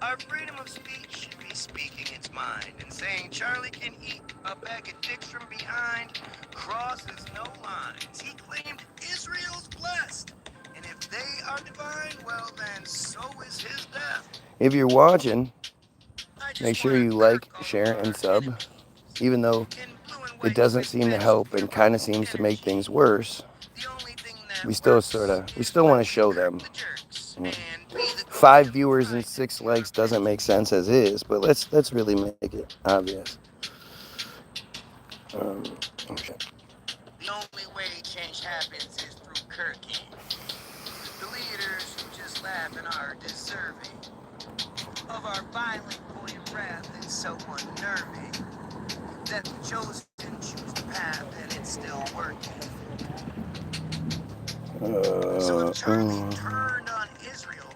Our freedom of speech should be speaking its mind and saying Charlie can eat a bag of dicks from behind crosses no lines. He claimed Israel's blessed, and if they are divine, well then so is his death. If you're watching, make sure you like, share, and sub. Even though it doesn't seem to help and kind of seems to make things worse, we still want to show them. 5 viewers and 6 likes doesn't make sense as is, but let's really make it obvious. Oh shit. The only way change happens is through Kirkin. The leaders who just laugh and are deserving of our violent Goyim wrath and so unnerving that the chosen choose the path and it's still working. So if Charlie turned on Israel,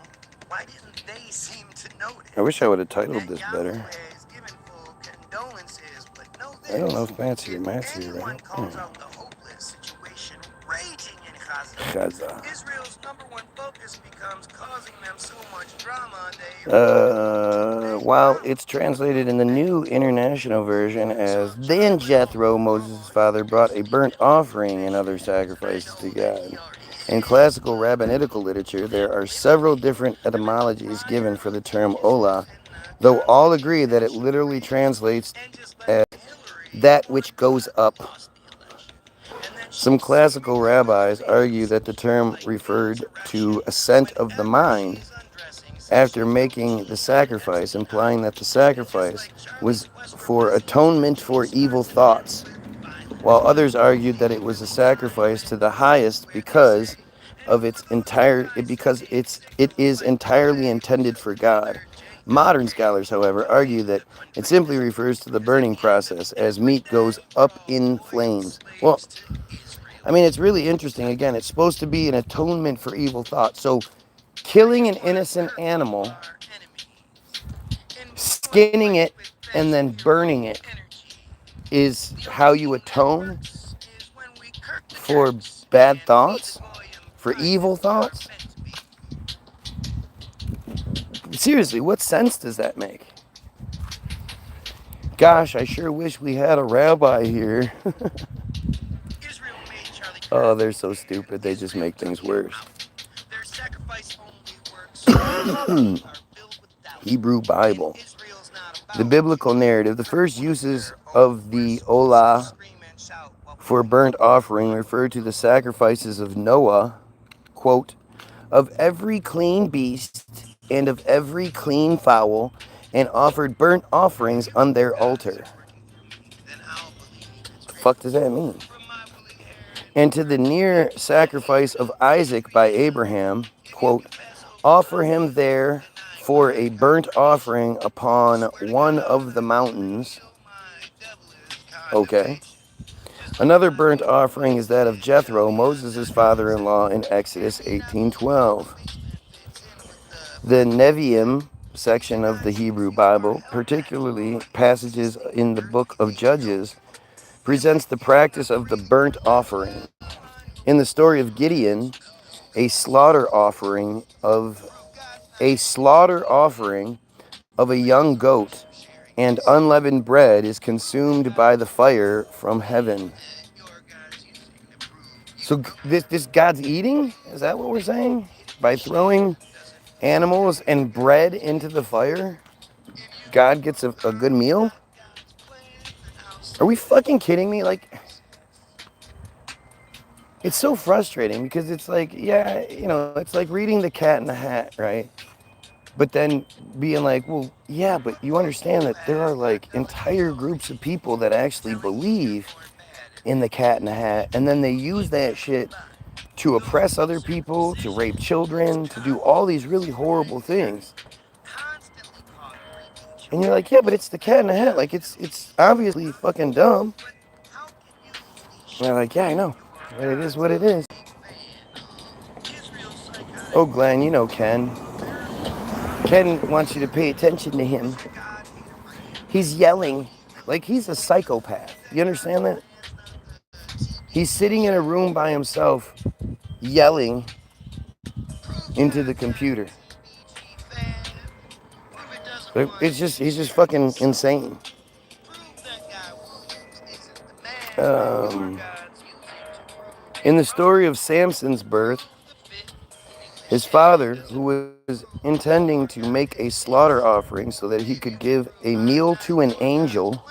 why didn't they seem to notice? I wish I would have titled That this better. Yahweh is giving full condolences, but know I don't know this. if Matt's here. If Matt's here, anyone right? calls out the hopeless situation raging in Gaza, Gaza. Israel's #1 focus becomes causing them so much drama While it's translated in the New International Version as, then Jethro, Moses' father, brought a burnt offering and other sacrifices to God. In classical rabbinical literature, there are several different etymologies given for the term olah, though all agree that it literally translates as that which goes up. Some classical rabbis argue that the term referred to ascent of the mind after making the sacrifice, implying that the sacrifice was for atonement for evil thoughts, while others argued that it was a sacrifice to the highest because it is entirely intended for God. Modern scholars, however, argue that it simply refers to the burning process as meat goes up in flames. Well, I mean, it's really interesting. Again, it's supposed to be an atonement for evil thoughts. So killing an innocent animal, skinning it, and then burning it is how you atone for bad thoughts, for evil thoughts. Seriously, what sense does that make? Gosh, I sure wish we had a rabbi here. Oh, they're so stupid. They just make things worse. Hebrew Bible. The biblical narrative, the first uses of the olah for burnt offering refer to the sacrifices of Noah, quote, of every clean beast and of every clean fowl, and offered burnt offerings on their altar. What the fuck does that mean? And to the near sacrifice of Isaac by Abraham, quote, offer him there for a burnt offering upon one of the mountains. Okay. Another burnt offering is that of Jethro, Moses' father-in-law, in Exodus 18:12. The Nevi'im section of the Hebrew Bible, particularly passages in the book of Judges, presents the practice of the burnt offering. In the story of Gideon, a slaughter offering of a young goat and unleavened bread is consumed by the fire from heaven. So this God's eating? Is that what we're saying? By throwing animals and bread into the fire, God gets a good meal? Are we fucking kidding me? Like, it's so frustrating because it's like, yeah, it's like reading The Cat in the Hat, right? But then being like, well, yeah, but you understand that there are like entire groups of people that actually believe in the Cat in the Hat, and then they use that shit to oppress other people, to rape children, to do all these really horrible things. And you're like, yeah, but it's the Cat in the Hat. Like, it's obviously fucking dumb. And they're like, yeah, I know. But it is what it is. Oh, Glenn, you know Ken. Ken wants you to pay attention to him. He's yelling like he's a psychopath. You understand that? He's sitting in a room by himself, yelling into the computer. He's just fucking insane. In the story of Samson's birth, his father, who was intending to make a slaughter offering so that he could give a meal to an angel,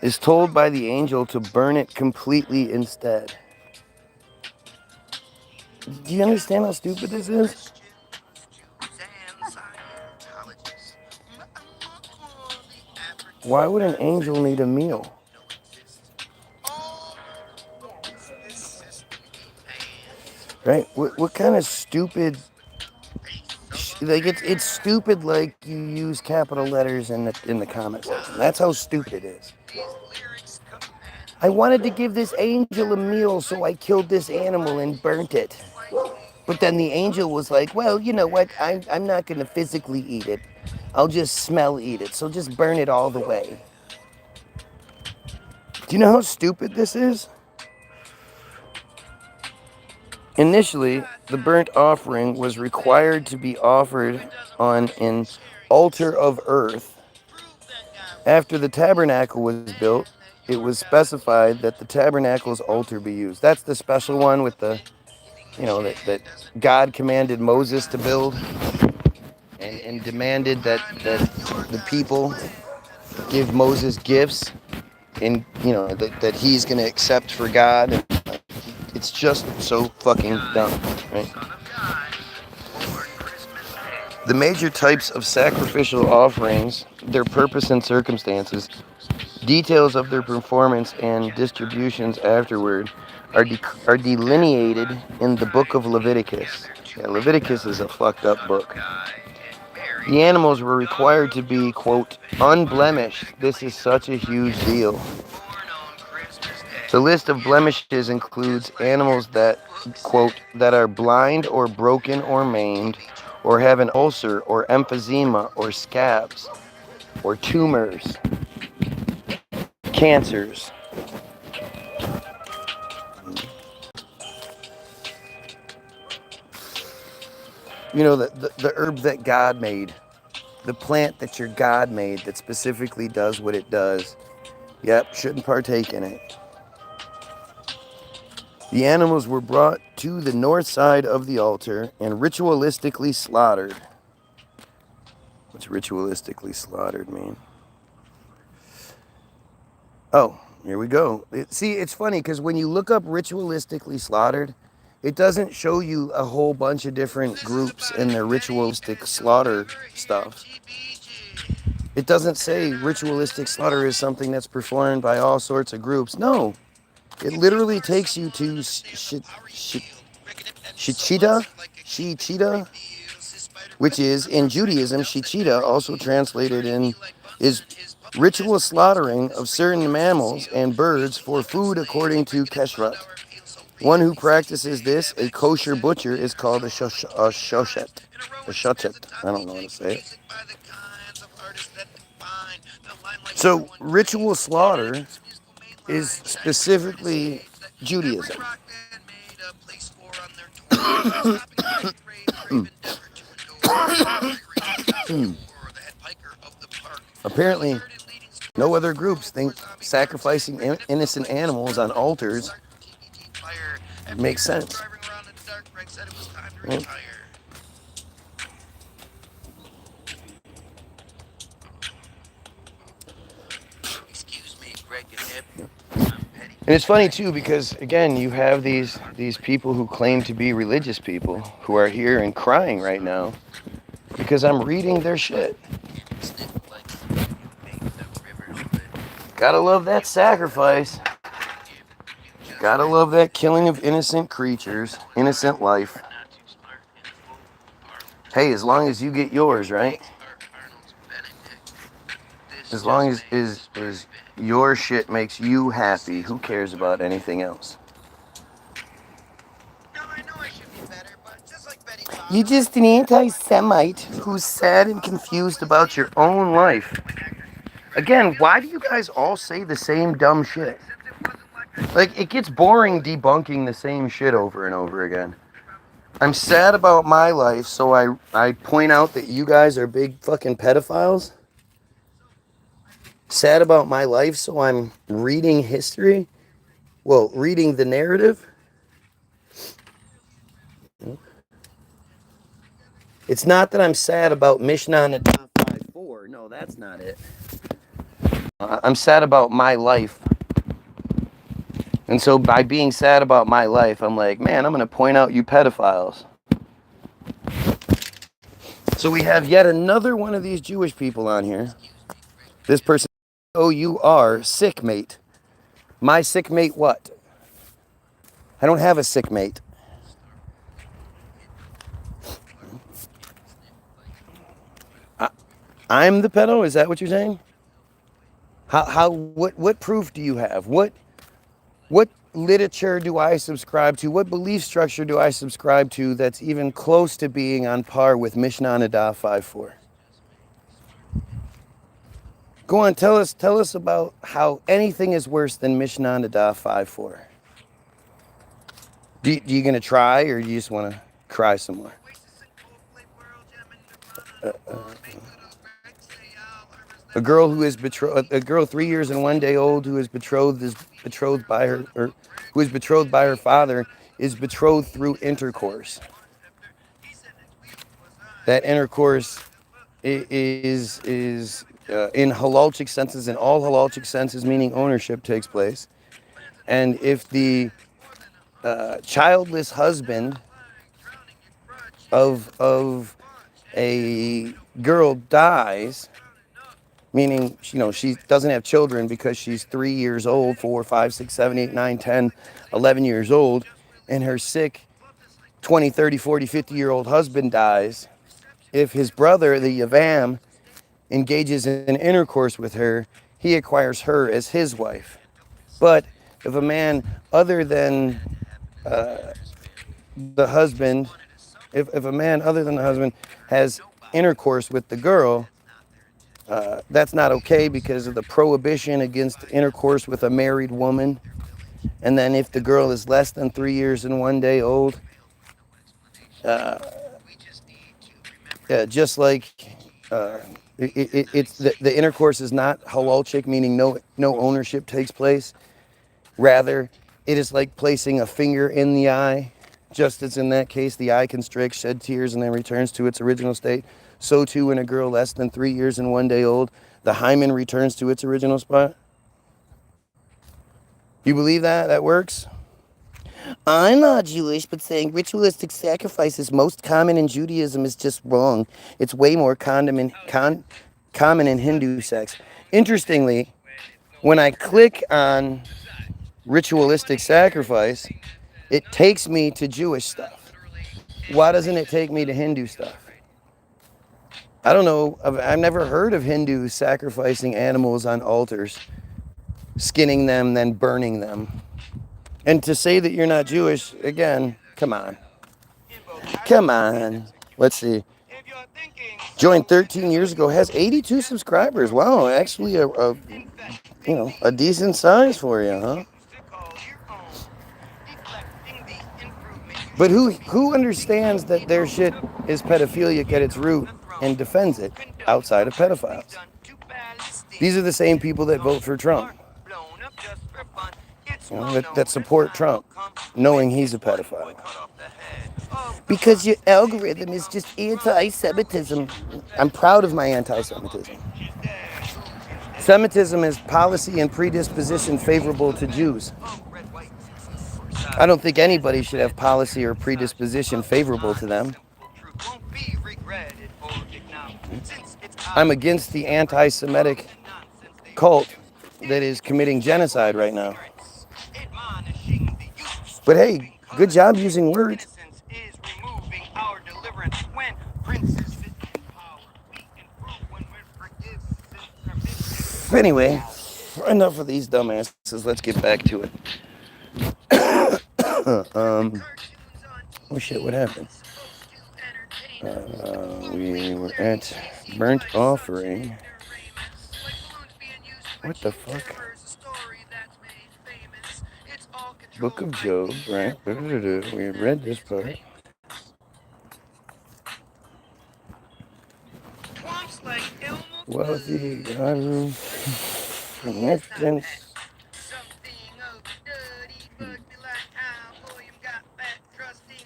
is told by the angel to burn it completely instead. Do you understand how stupid this is? Why would an angel need a meal? right? What kind of stupid, like it's stupid like you use capital letters in the comment section. That's how stupid it is. I wanted to give this angel a meal, so I killed this animal and burnt it. But then the angel was like, well, you know what? I'm not going to physically eat it. I'll just smell eat it. So just burn it all the way. Do you know how stupid this is? Initially, the burnt offering was required to be offered on an altar of earth. After the tabernacle was built, it was specified that the tabernacle's altar be used. That's the special one with the, that God commanded Moses to build and demanded that the people give Moses gifts and, that he's going to accept for God. And it's just so fucking dumb, right? The major types of sacrificial offerings, their purpose and circumstances, details of their performance and distributions afterward are delineated in the book of Leviticus. Yeah, Leviticus is a fucked up book. The animals were required to be, quote, unblemished. This is such a huge deal. The list of blemishes includes animals that, quote, that are blind or broken or maimed, or have an ulcer or emphysema or scabs or tumors, cancers. You know, the herb that God made, the plant that your God made that specifically does what it does. Yep, shouldn't partake in it. The animals were brought to the north side of the altar and ritualistically slaughtered. What's ritualistically slaughtered mean? Oh, here we go. See, it's funny because when you look up ritualistically slaughtered, it doesn't show you a whole bunch of different groups and their ritualistic slaughter stuff. It doesn't say ritualistic slaughter is something that's performed by all sorts of groups. No, it literally takes you to Shichita, which is in Judaism, Shichita, also translated in, is ritual slaughtering of certain mammals and birds for food according to Keshrut. One who practices this, a kosher butcher, is called a shochet. A shochet. I don't know how to say it. So ritual slaughter is specifically Judaism. Apparently, no other groups think sacrificing innocent animals on altars makes sense. Right? And it's funny too because again you have these people who claim to be religious people who are here and crying right now because I'm reading their shit. Gotta love that sacrifice. Gotta love that killing of innocent creatures, innocent life. Hey, as long as you get yours, right? As long as your shit makes you happy, who cares about anything else? You're just an anti-Semite who's sad and confused about your own life. Again, why do you guys all say the same dumb shit? Like, it gets boring debunking the same shit over and over again. I'm sad about my life, so I point out that you guys are big fucking pedophiles. Sad about my life, so I'm reading history. Well, reading the narrative. It's not that I'm sad about Mishnah and the top 5-4. No, that's not it. I'm sad about my life. And so by being sad about my life, I'm like, man, I'm going to point out you pedophiles. So we have yet another one of these Jewish people on here. This person, oh, you are sick mate. My sick mate what? I don't have a sick mate. I'm the pedo? Is that what you're saying? What proof do you have? What literature do I subscribe to? What belief structure do I subscribe to that's even close to being on par with Mishnah Nadav 5:4? Go on, tell us about how anything is worse than Mishnah Nadav 5:4. You gonna try, or you just want to cry some more? A girl who is betrothed, a girl 3 years and 1 day old who is betrothed by her, or who is betrothed by her father, is betrothed through intercourse. That intercourse is in halakhic senses, in all halakhic senses, meaning ownership takes place. And if the childless husband of a girl dies, meaning she doesn't have children because she's 3 years old, 4, 5, 6, 7, 8, 9, 10, 11 years old, and her sick 20, 30, 40, 50-year-old husband dies, if his brother, the Yavam, engages in intercourse with her, he acquires her as his wife. But if a man other than the husband, if a man other than the husband has intercourse with the girl, that's not okay because of the prohibition against intercourse with a married woman. And then if the girl is less than 3 years and 1 day old, just like it's the intercourse is not halal, meaning no ownership takes place. Rather, it is like placing a finger in the eye. Just as in that case, the eye constricts, shed tears, and then returns to its original state. So too, in a girl less than 3 years and 1 day old, the hymen returns to its original spot. You believe that? That works? I'm not Jewish, but saying ritualistic sacrifice is most common in Judaism is just wrong. It's way more common in Hindu sex. Interestingly, when I click on ritualistic sacrifice, it takes me to Jewish stuff. Why doesn't it take me to Hindu stuff? I don't know. I've never heard of Hindus sacrificing animals on altars, skinning them, then burning them. And to say that you're not Jewish, again, come on. Come on. Let's see. Joined 13 years ago, has 82 subscribers. Wow, actually a decent size for you, huh? But who understands that their shit is pedophilic at its root and defends it outside of pedophiles? These are the same people that vote for Trump, that support Trump, knowing he's a pedophile. Because your algorithm is just anti-Semitism. I'm proud of my anti-Semitism. Semitism is policy and predisposition favorable to Jews. I don't think anybody should have policy or predisposition favorable to them. I'm against the anti-Semitic cult that is committing genocide right now. But hey, good job using words. Anyway, enough of these dumbasses. Let's get back to it. Oh shit, what happened? We were at burnt offering. What the fuck? Book of Job, right? We read this part. Wealthy, connections.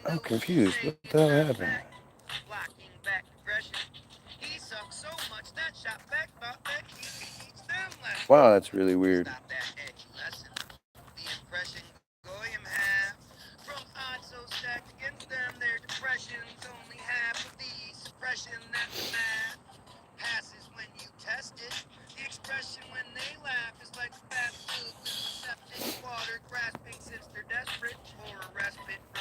I'm confused. What the hell happened? Wow, that's really weird.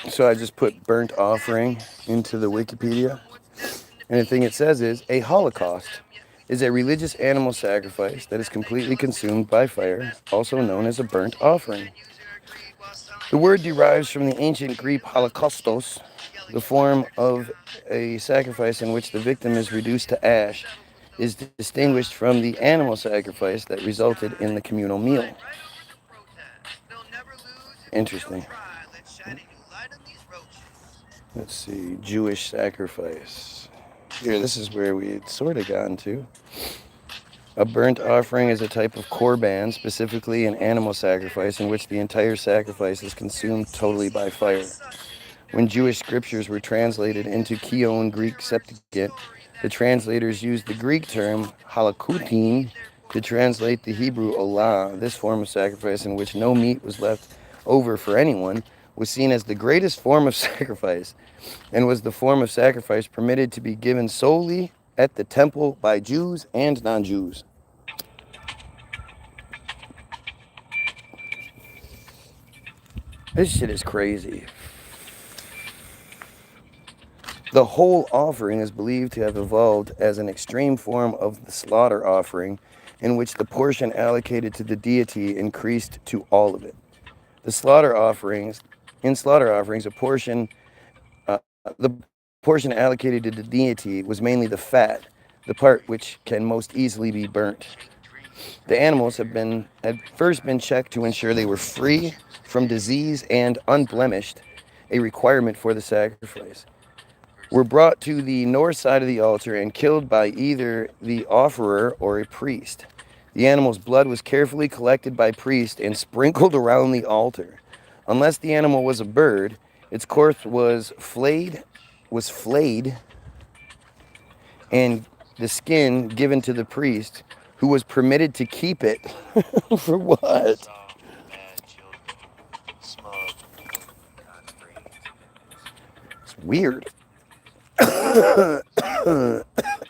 So I just put burnt offering into the Wikipedia, and the thing it says is a Holocaust. is a religious animal sacrifice that is completely consumed by fire, also known as a burnt offering. The word derives from the ancient Greek holocaustos, the form of a sacrifice in which the victim is reduced to ash, is distinguished from the animal sacrifice that resulted in the communal meal. Interesting. Let's see, Jewish sacrifice. Here, this is where we had sort of gotten to. A burnt offering is a type of korban, specifically an animal sacrifice, in which the entire sacrifice is consumed totally by fire. When Jewish scriptures were translated into Koine Greek Septuagint, the translators used the Greek term halakutin to translate the Hebrew olah. This form of sacrifice, in which no meat was left over for anyone, was seen as the greatest form of sacrifice, and was the form of sacrifice permitted to be given solely at the temple by Jews and non-Jews. This shit is crazy. The whole offering is believed to have evolved as an extreme form of the slaughter offering, in which the portion allocated to the deity increased to all of it. In slaughter offerings, the portion allocated to the deity was mainly the fat, the part which can most easily be burnt. The animals had first been checked to ensure they were free from disease and unblemished, a requirement for the sacrifice. Were brought to the north side of the altar and killed by either the offerer or a priest. The animal's blood was carefully collected by priest and sprinkled around the altar. Unless the animal was a bird, its corpse was flayed, and the skin given to the priest, who was permitted to keep it. For what? It's weird.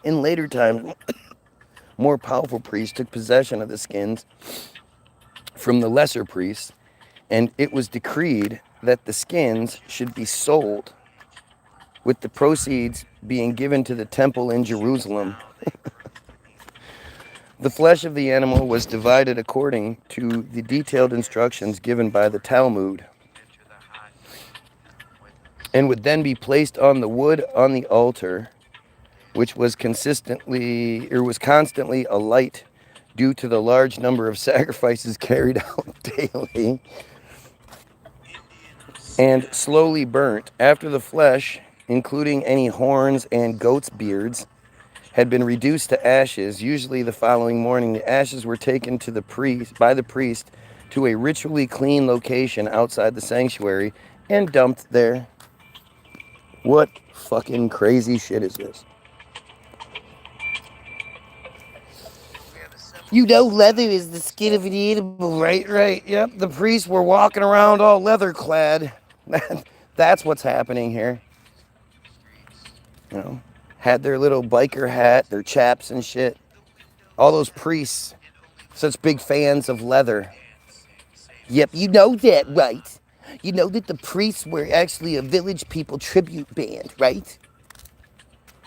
In later times, more powerful priests took possession of the skins from the lesser priests, and it was decreed that the skins should be sold, with the proceeds being given to the temple in Jerusalem. The flesh of the animal was divided according to the detailed instructions given by the Talmud, and would then be placed on the wood on the altar, which was constantly alight due to the large number of sacrifices carried out daily, and slowly burnt. After the flesh, including any horns and goat's beards, had been reduced to ashes, usually the following morning, the ashes were taken to the priest to a ritually clean location outside the sanctuary and dumped there. What fucking crazy shit is this? You know leather is the skin of an animal, right? Right, yep. The priests were walking around all leather clad. That's what's happening here. You know, had their little biker hat, their chaps and shit. All those priests, such big fans of leather. Yep, you know that, right? You know that the priests were actually a village people tribute band, right?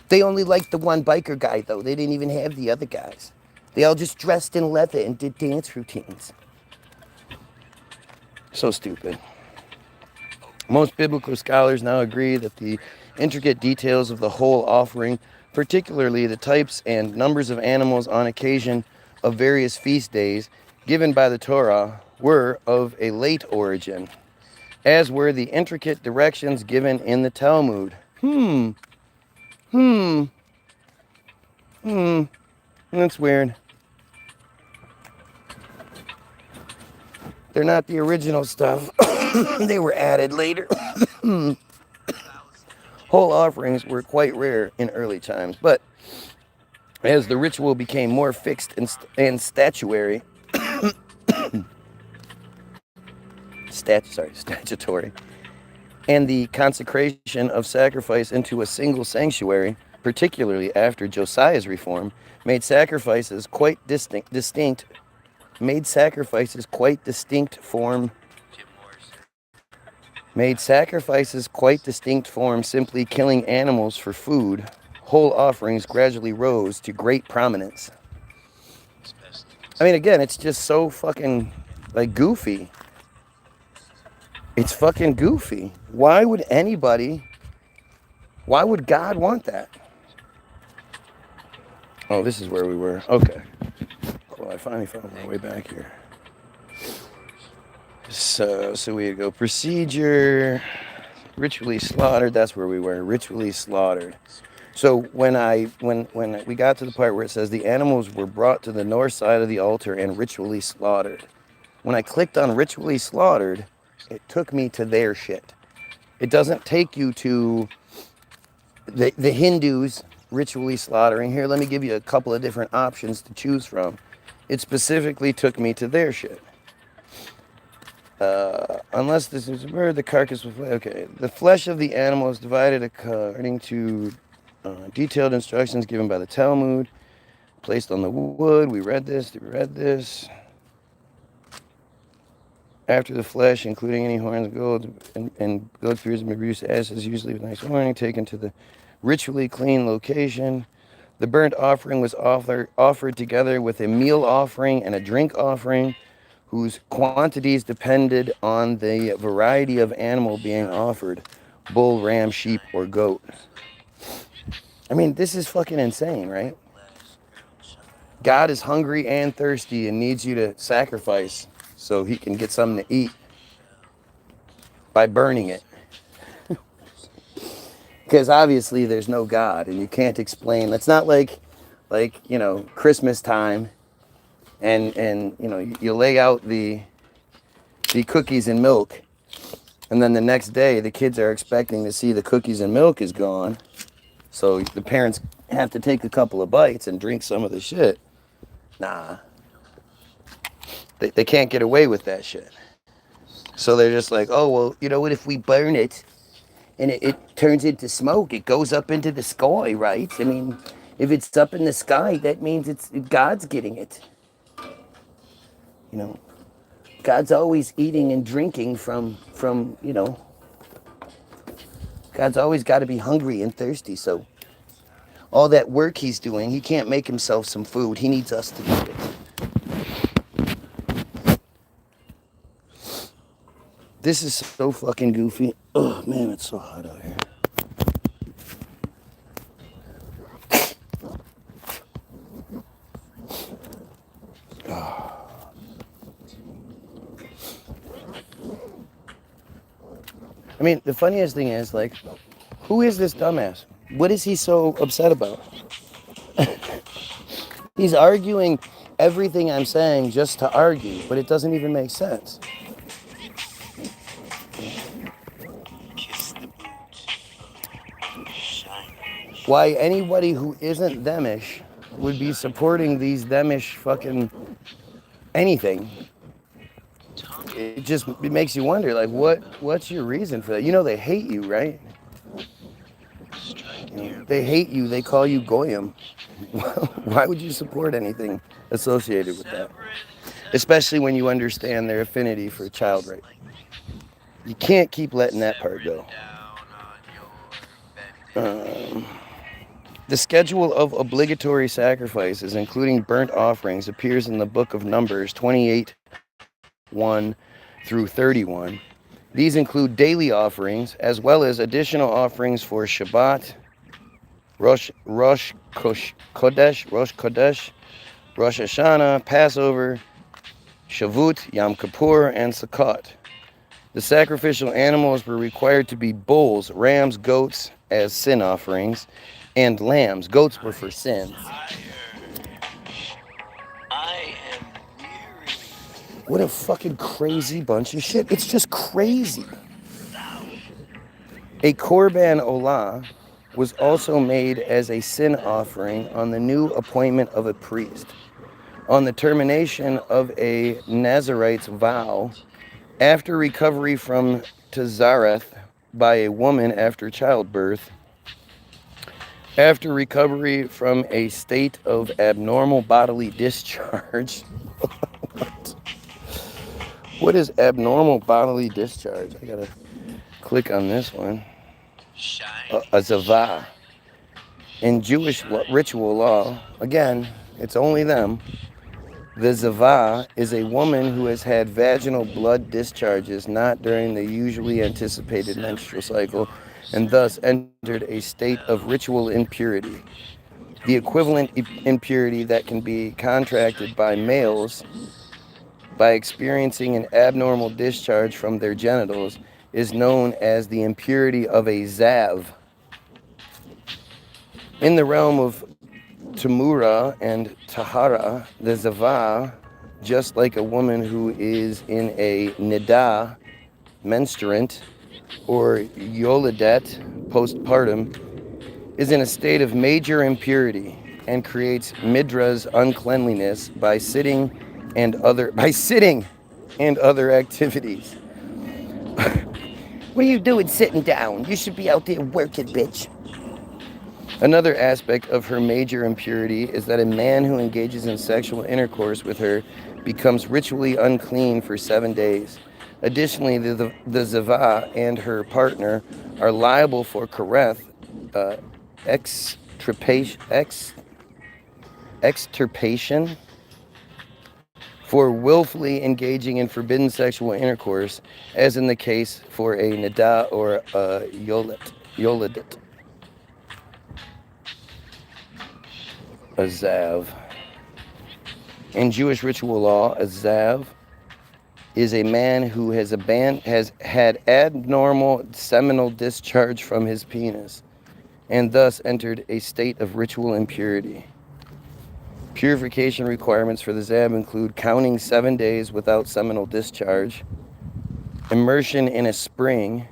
They only liked the one biker guy, though. They didn't even have the other guys. They all just dressed in leather and did dance routines. So stupid. Most biblical scholars now agree that the intricate details of the whole offering, particularly the types and numbers of animals on occasion of various feast days given by the Torah, were of a late origin, as were the intricate directions given in the Talmud. That's weird. They're not the original stuff. They were added later. Whole offerings were quite rare in early times, but as the ritual became more fixed and statutory, and the consecration of sacrifice into a single sanctuary, particularly after Josiah's reform, made sacrifices quite distinct form simply killing animals for food. whole offerings gradually rose to great prominence. I mean, again, it's just so fucking, like, goofy. It's fucking goofy. Why would God want that? Oh, this is where we were. Okay. Cool, I finally found my way back here. So we go procedure, ritually slaughtered. That's where we were, ritually slaughtered. So when we got to the part where it says the animals were brought to the north side of the altar and ritually slaughtered, when I clicked on ritually slaughtered, it took me to their shit. It doesn't take you to the Hindus ritually slaughtering. Here, let me give you a couple of different options to choose from. It specifically took me to their shit. Unless this is a bird, the carcass was... Okay. The flesh of the animal is divided according to detailed instructions given by the Talmud, placed on the wood. We read this. After the flesh, including any horns, gold, and goat fears and abuse as is usually with nice horning, taken to the ritually clean location. The burnt offering was offered together with a meal offering and a drink offering, whose quantities depended on the variety of animal being offered, bull, ram, sheep, or goat. I mean, this is fucking insane, right? God is hungry and thirsty and needs you to sacrifice so he can get something to eat by burning it. Because obviously there's no God and you can't explain. It's not like Christmas time and you lay out the cookies and milk, and then the next day the kids are expecting to see the cookies and milk is gone, so the parents have to take a couple of bites and drink some of the shit. Nah, they can't get away with that shit. So they're just like, oh well, you know what, if we burn it and it turns into smoke, it goes up into the sky, right? I mean, if it's up in the sky, that means it's God's getting it. God's always eating and drinking from God's always got to be hungry and thirsty. So all that work he's doing, he can't make himself some food. He needs us to do it. This is so fucking goofy. Oh man, it's so hot out here. I mean, the funniest thing is, like, who is this dumbass? What is he so upset about? He's arguing everything I'm saying just to argue, but it doesn't even make sense. Why anybody who isn't Themish would be supporting these Themish fucking anything. It makes you wonder, like, what's your reason for that? They hate you, right? They hate you. They call you Goyim. Why would you support anything associated with that? Especially when you understand their affinity for child rape. You can't keep letting that part go. The schedule of obligatory sacrifices, including burnt offerings, appears in the book of Numbers 28:1 through 31. These include daily offerings, as well as additional offerings for Shabbat, Rosh Chodesh, Rosh Hashanah, Passover, Shavuot, Yom Kippur, and Sukkot. The sacrificial animals were required to be bulls, rams, goats as sin offerings, and lambs. Goats were for sins. What a fucking crazy bunch of shit. It's just crazy. A Korban Olah was also made as a sin offering on the new appointment of a priest, on the termination of a Nazarite's vow, after recovery from Tazareth by a woman after childbirth, after recovery from a state of abnormal bodily discharge. What is abnormal bodily discharge? I gotta click on this one. A zavah. In Jewish ritual law, again, it's only them. The Zavah is a woman who has had vaginal blood discharges not during the usually anticipated menstrual cycle and thus entered a state of ritual impurity. The equivalent impurity that can be contracted by males by experiencing an abnormal discharge from their genitals is known as the impurity of a Zav. In the realm of Tamura and Tahara, the Zavah, just like a woman who is in a Nida, menstruant, or Yoladet, postpartum, is in a state of major impurity and creates midra's uncleanliness by sitting and other activities. What are you doing sitting down? You should be out there working, bitch. Another aspect of her major impurity is that a man who engages in sexual intercourse with her becomes ritually unclean for 7 days. Additionally, the Zavah and her partner are liable for kareth, extirpation for willfully engaging in forbidden sexual intercourse, as in the case for a nida or a yoledit. A zav. In Jewish ritual law, a zav is a man who has had abnormal seminal discharge from his penis and thus entered a state of ritual impurity. Purification requirements for the Zab include counting 7 days without seminal discharge, immersion in a spring,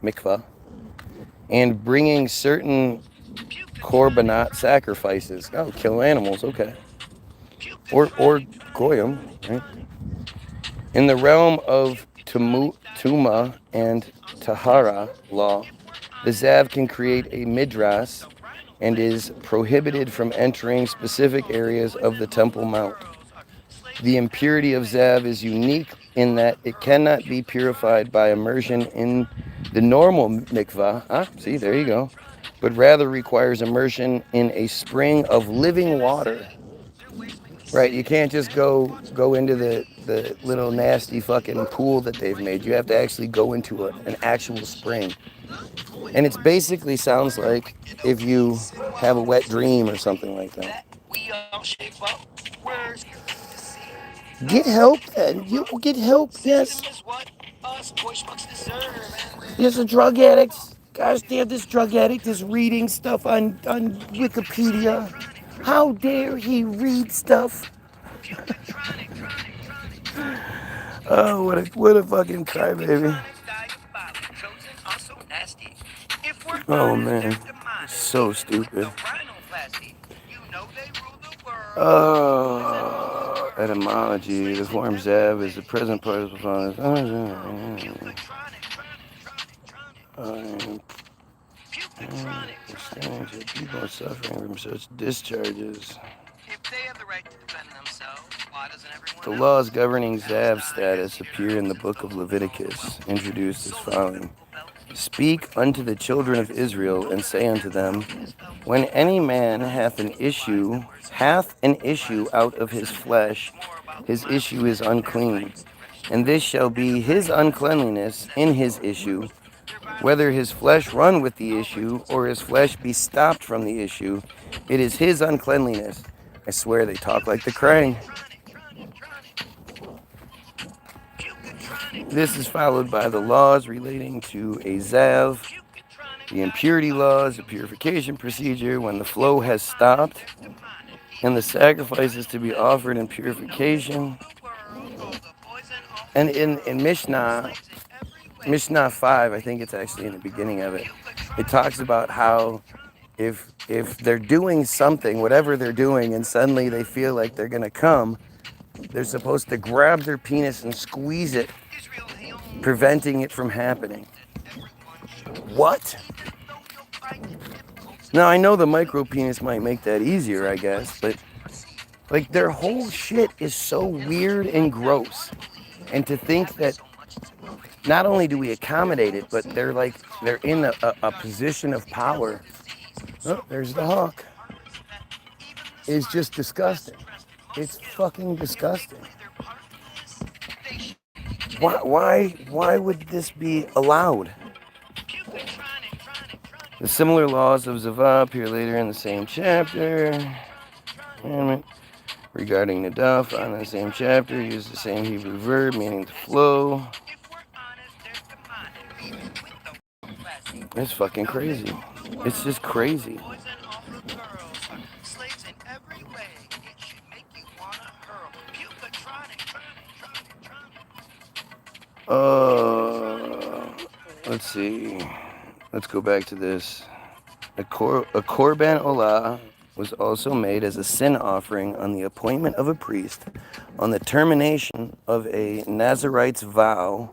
mikvah, and bringing certain korbanot sacrifices. Oh, kill animals, okay. Or Goyim, right? In the realm of Tuma and Tahara law, the Zav can create a midras and is prohibited from entering specific areas of the Temple Mount. The impurity of Zav is unique in that it cannot be purified by immersion in the normal mikvah. See, there you go. But rather requires immersion in a spring of living water. Right, you can't just go into the little nasty fucking pool that they've made. You have to actually go into an actual spring. And it basically sounds like if you have a wet dream or something like that. Get help then. You will get help, yes. Yes, a drug addict. Gosh damn, this drug addict is reading stuff on Wikipedia. How dare he read stuff? Oh, what a fucking crybaby. Oh man, so stupid. Etymology. The form Zav is the present participle. People suffering from such discharges. The laws governing Zav status appear in the book of Leviticus, introduced as following. Speak unto the children of Israel, and say unto them, when any man hath an issue out of his flesh, his issue is unclean. And this shall be his uncleanliness in his issue, whether his flesh run with the issue, or his flesh be stopped from the issue, it is his uncleanliness. I swear they talk like the Krang. This is followed by the laws relating to a Zav, the impurity laws, the purification procedure when the flow has stopped, and the sacrifices to be offered in purification. And in Mishnah 5, I think it's actually in the beginning of it, it talks about how if they're doing something, whatever they're doing, and suddenly they feel like they're going to come, they're supposed to grab their penis and squeeze it, preventing it from happening. What? Now, I know the micro penis might make that easier, I guess, but like their whole shit is so weird and gross. And to think that not only do we accommodate it, but they're in a position of power Oh, there's the hawk. It's just disgusting. It's fucking disgusting. Why would this be allowed? The similar laws of Zava appear later in the same chapter. Regarding Nadaf, on the same chapter, use the same Hebrew verb meaning to flow. It's fucking crazy. It's just crazy. Let's see. Let's go back to this. A korban olah was also made as a sin offering on the appointment of a priest, on the termination of a Nazarite's vow,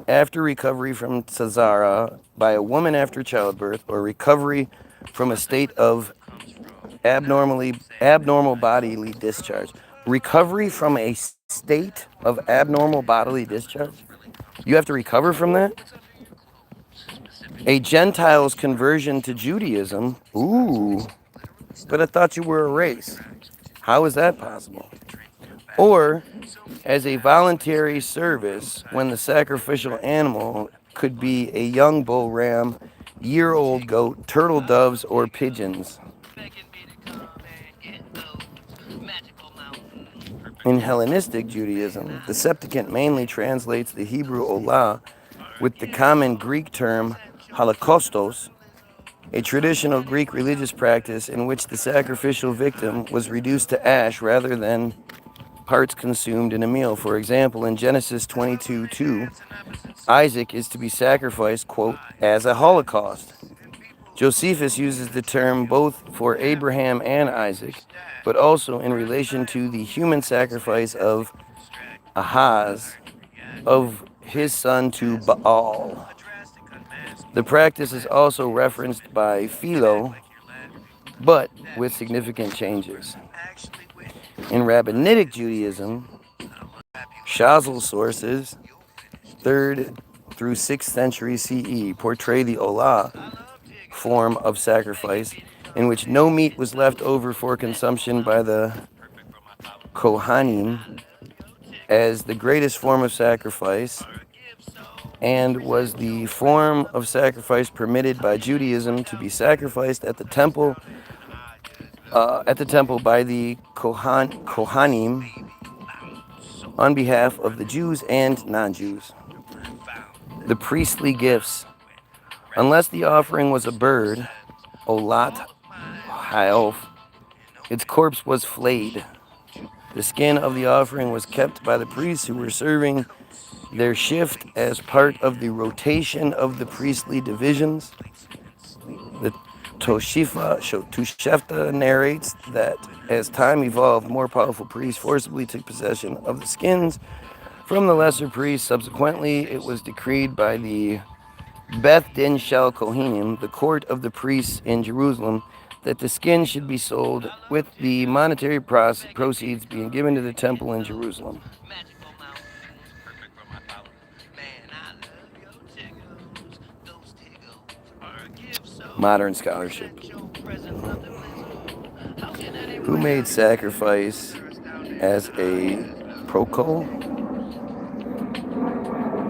after recovery from tzara by a woman after childbirth, or recovery from a state of abnormal bodily discharge. Recovery from a state of abnormal bodily discharge? You have to recover from that? A Gentile's conversion to Judaism? Ooh. But I thought you were a race. How is that possible? Or as a voluntary service when the sacrificial animal could be a young bull ram, year-old goat, turtle doves, or pigeons. In Hellenistic Judaism, the Septuagint mainly translates the Hebrew olah with the common Greek term holocaustos, a traditional Greek religious practice in which the sacrificial victim was reduced to ash rather than parts consumed in a meal. For example, in Genesis 22:2, Isaac is to be sacrificed, quote, as a holocaust. Josephus uses the term both for Abraham and Isaac, but also in relation to the human sacrifice of Ahaz, of his son to Baal. The practice is also referenced by Philo, but with significant changes. In Rabbinic Judaism, Chazal sources, 3rd through 6th century CE, portray the olah form of sacrifice in which no meat was left over for consumption by the Kohanim as the greatest form of sacrifice, and was the form of sacrifice permitted by Judaism to be sacrificed at the temple by the Kohanim on behalf of the Jews and non-Jews. The priestly gifts. Unless the offering was a bird, olat haof, its corpse was flayed. The skin of the offering was kept by the priests who were serving their shift as part of the rotation of the priestly divisions. The Toshefta narrates that as time evolved, more powerful priests forcibly took possession of the skins from the lesser priests. Subsequently, it was decreed by the Beth Din Shel Kohanim, the court of the priests in Jerusalem, that the skin should be sold, with the monetary proceeds being given to the temple in Jerusalem. Modern scholarship. Who made sacrifice as a procol?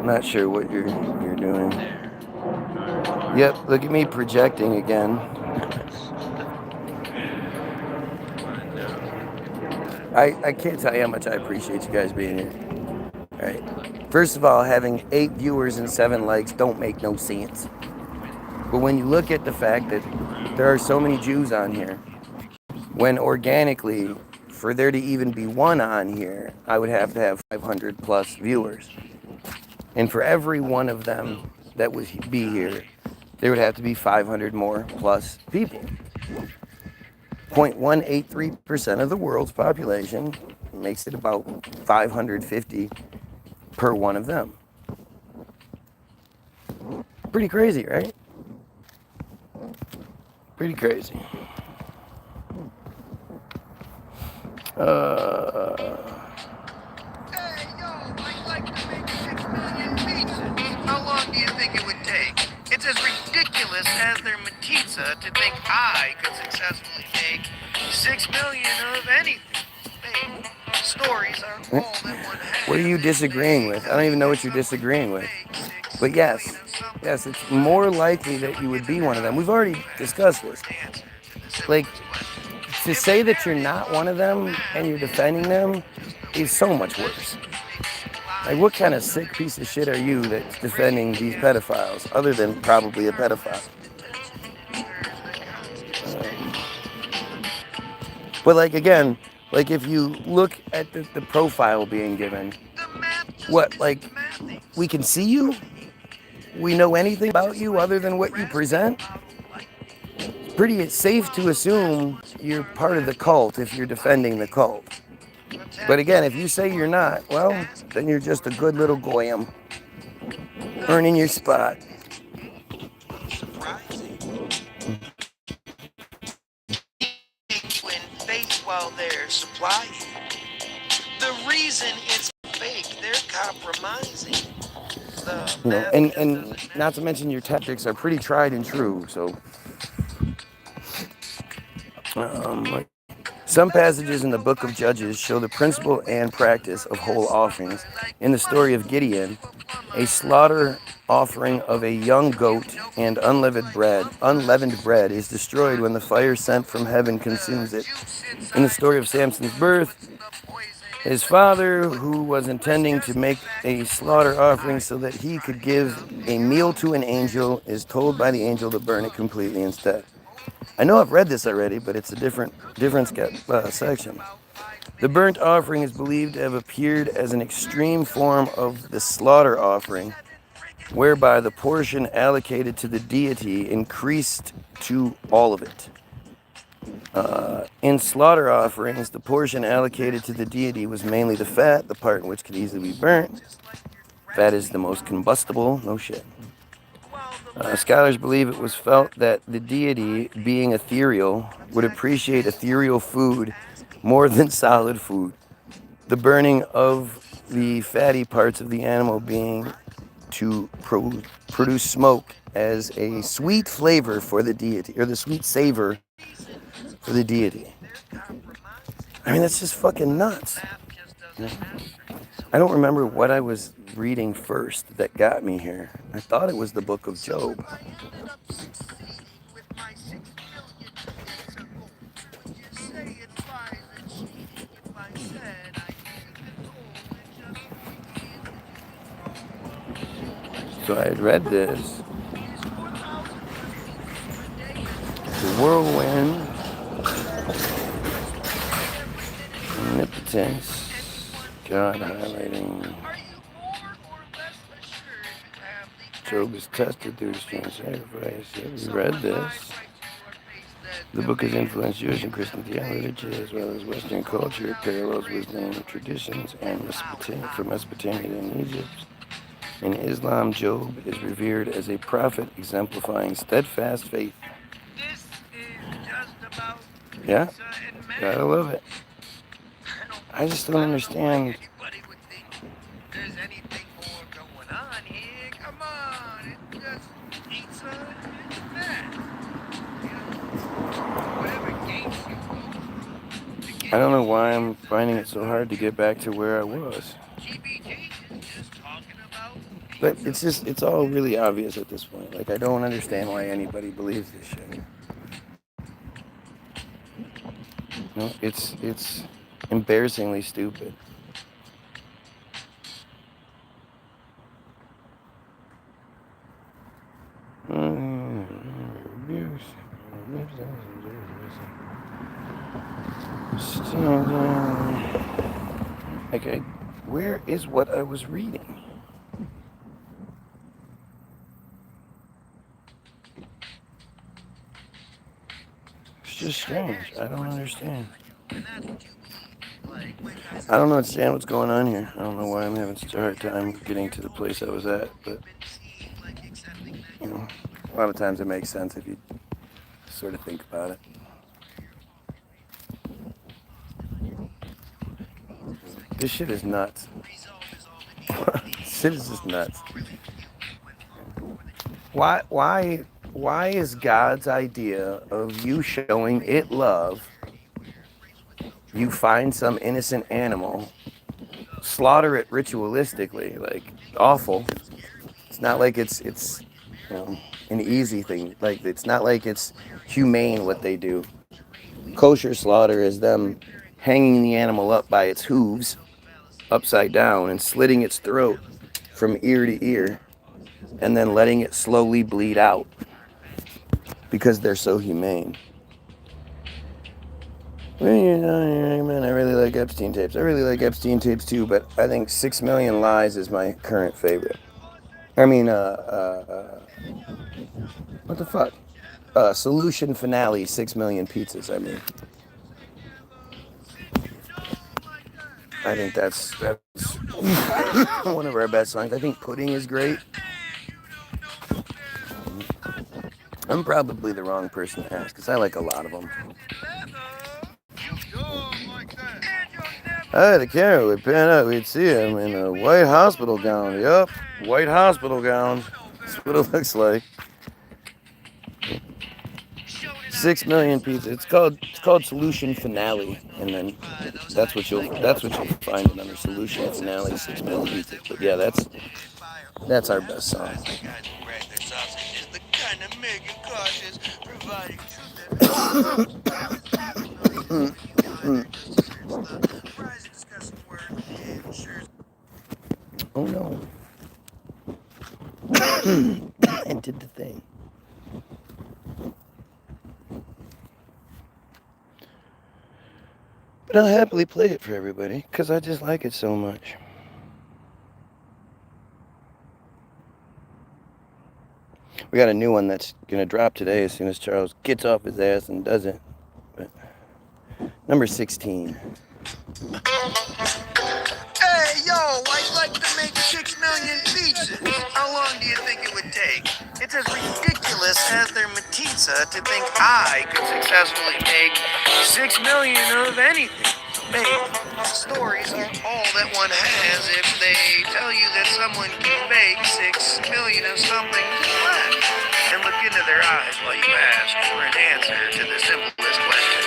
Not sure what you're doing. Yep, look at me projecting again. I can't tell you how much I appreciate you guys being here. All right. First of all, having 8 viewers and 7 likes don't make no sense. But when you look at the fact that there are so many Jews on here, when organically, for there to even be one on here, I would have to have 500 plus viewers. And for every one of them that would be here, there would have to be 500 more plus people. 0.183% of the world's population makes it about 550 per one of them. Pretty crazy, right? Pretty crazy. Hey, yo, I'd like to make 6 million pizzas. How long do you think it would take? It's It's as ridiculous as their metzitzia to think I could successfully make 6 million of anything. Fake stories are all that one has. What are you disagreeing with? I don't even know what you're disagreeing with. But yes, it's more likely that you would be one of them. We've already discussed this. Like, to say that you're not one of them and you're defending them is so much worse. Like, what kind of sick piece of shit are you that's defending these pedophiles, other than probably a pedophile? But like, again, like if you look at the profile being given, what, like, we can see you? We know anything about you other than what you present? It's pretty safe to assume you're part of the cult if you're defending the cult. But again, if you say you're not, well, then you're just a good little Goyim, earning your spot. When faith while they're supplying. The reason it's fake, they're compromising. And not to mention your tactics are pretty tried and true. So, like, some passages in the book of Judges show the principle and practice of whole offerings. In the story of Gideon, a slaughter offering of a young goat and unleavened bread is destroyed when the fire sent from heaven consumes it. In the story of Samson's birth, his father, who was intending to make a slaughter offering so that he could give a meal to an angel, is told by the angel to burn it completely instead. I know I've read this already, but it's a different section. The burnt offering is believed to have appeared as an extreme form of the slaughter offering, whereby the portion allocated to the deity increased to all of it. In slaughter offerings, the portion allocated to the deity was mainly the fat, the part in which could easily be burnt. Fat is the most combustible, no shit. Scholars believe it was felt that the deity, being ethereal, would appreciate ethereal food more than solid food. The burning of the fatty parts of the animal being to produce smoke as a sweet flavor for the deity, or the sweet savor for the deity. I mean, that's just fucking nuts. I don't remember what I was reading first that got me here. I thought it was the book of Job. So I had read this. The whirlwind, omnipotence, God highlighting. Job is tested through extreme sacrifice. Yeah, we read this. The book has influenced Jewish and Christian theology as well as Western culture. It parallels wisdom traditions and from Mesopotamia and Egypt. In Islam, Job is revered as a prophet exemplifying steadfast faith. This is just about Yeah, gotta love it. I just don't understand. anybody would think there's anything more going on here. Come on, it's just pizza and that. Whatever gates you go. I don't know why I'm finding it so hard to get back to where I was. But it's all really obvious at this point. Like, I don't understand why anybody believes this shit. No, it's embarrassingly stupid. Okay, where is what I was reading? It's just strange. I don't understand. I don't understand what's going on here. I don't know why I'm having such a hard time getting to the place I was at, but you know, a lot of times it makes sense if you sort of think about it. This shit is nuts. This shit is just nuts. Why is God's idea of you showing it love, you find some innocent animal, slaughter it ritualistically, like awful. It's not like it's you know an easy thing. Like it's not like it's humane what they do. Kosher slaughter is them hanging the animal up by its hooves upside down and slitting its throat from ear to ear and then letting it slowly bleed out because they're so humane. Man, I really like Epstein tapes. I really like Epstein tapes too, but I think 6 Million Lies is my current favorite. I mean, what the fuck? Solution Finale, 6 Million Pizzas, I mean. I think that's one of our best songs. I think Pudding is great. I'm probably the wrong person to ask because I like a lot of them. Hi, the camera would pan up. We'd see him in a white hospital gown. Yup, white hospital gown. That's what it looks like. 6 Million Pizzas. It's called Solution Finale, and then that's what you'll find it under Solution Finale 6 Million Pizzas. But yeah, that's our best song. Oh no. And did the thing. But I'll happily play it for everybody because I just like it so much. We got a new one that's going to drop today as soon as Charles gets off his ass and does it. But number 16. Hey, yo, I'd like to make 6 million pizzas. How long do you think it would take? It's as ridiculous as their metzitzia to think I could successfully make 6 million of anything. Hey, stories are all that one has if they tell you that someone can make 6 million of something flat. And look into their eyes while you ask for an answer to the simplest question.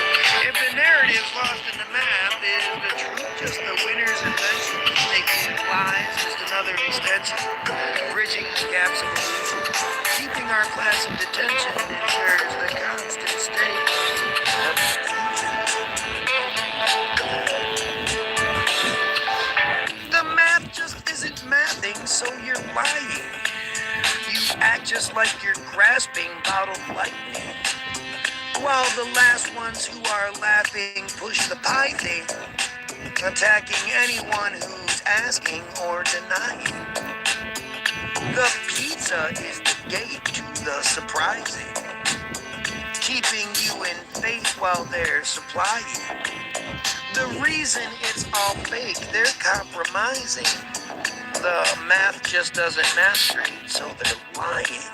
If the narrative lost in the math is the truth just the winner's invention, making lies just another extension, bridging the gaps of illusion, keeping our class in detention ensures the constant state of confusion. The math just isn't mathing, so you're lying. You act just like you're grasping bottled lightning, while the last ones who are laughing push the pie thing, attacking anyone who's asking or denying. The pizza is the gate to the surprising, keeping you in faith while they're supplying. The reason it's all fake, they're compromising. The math just doesn't match straight, so they're lying.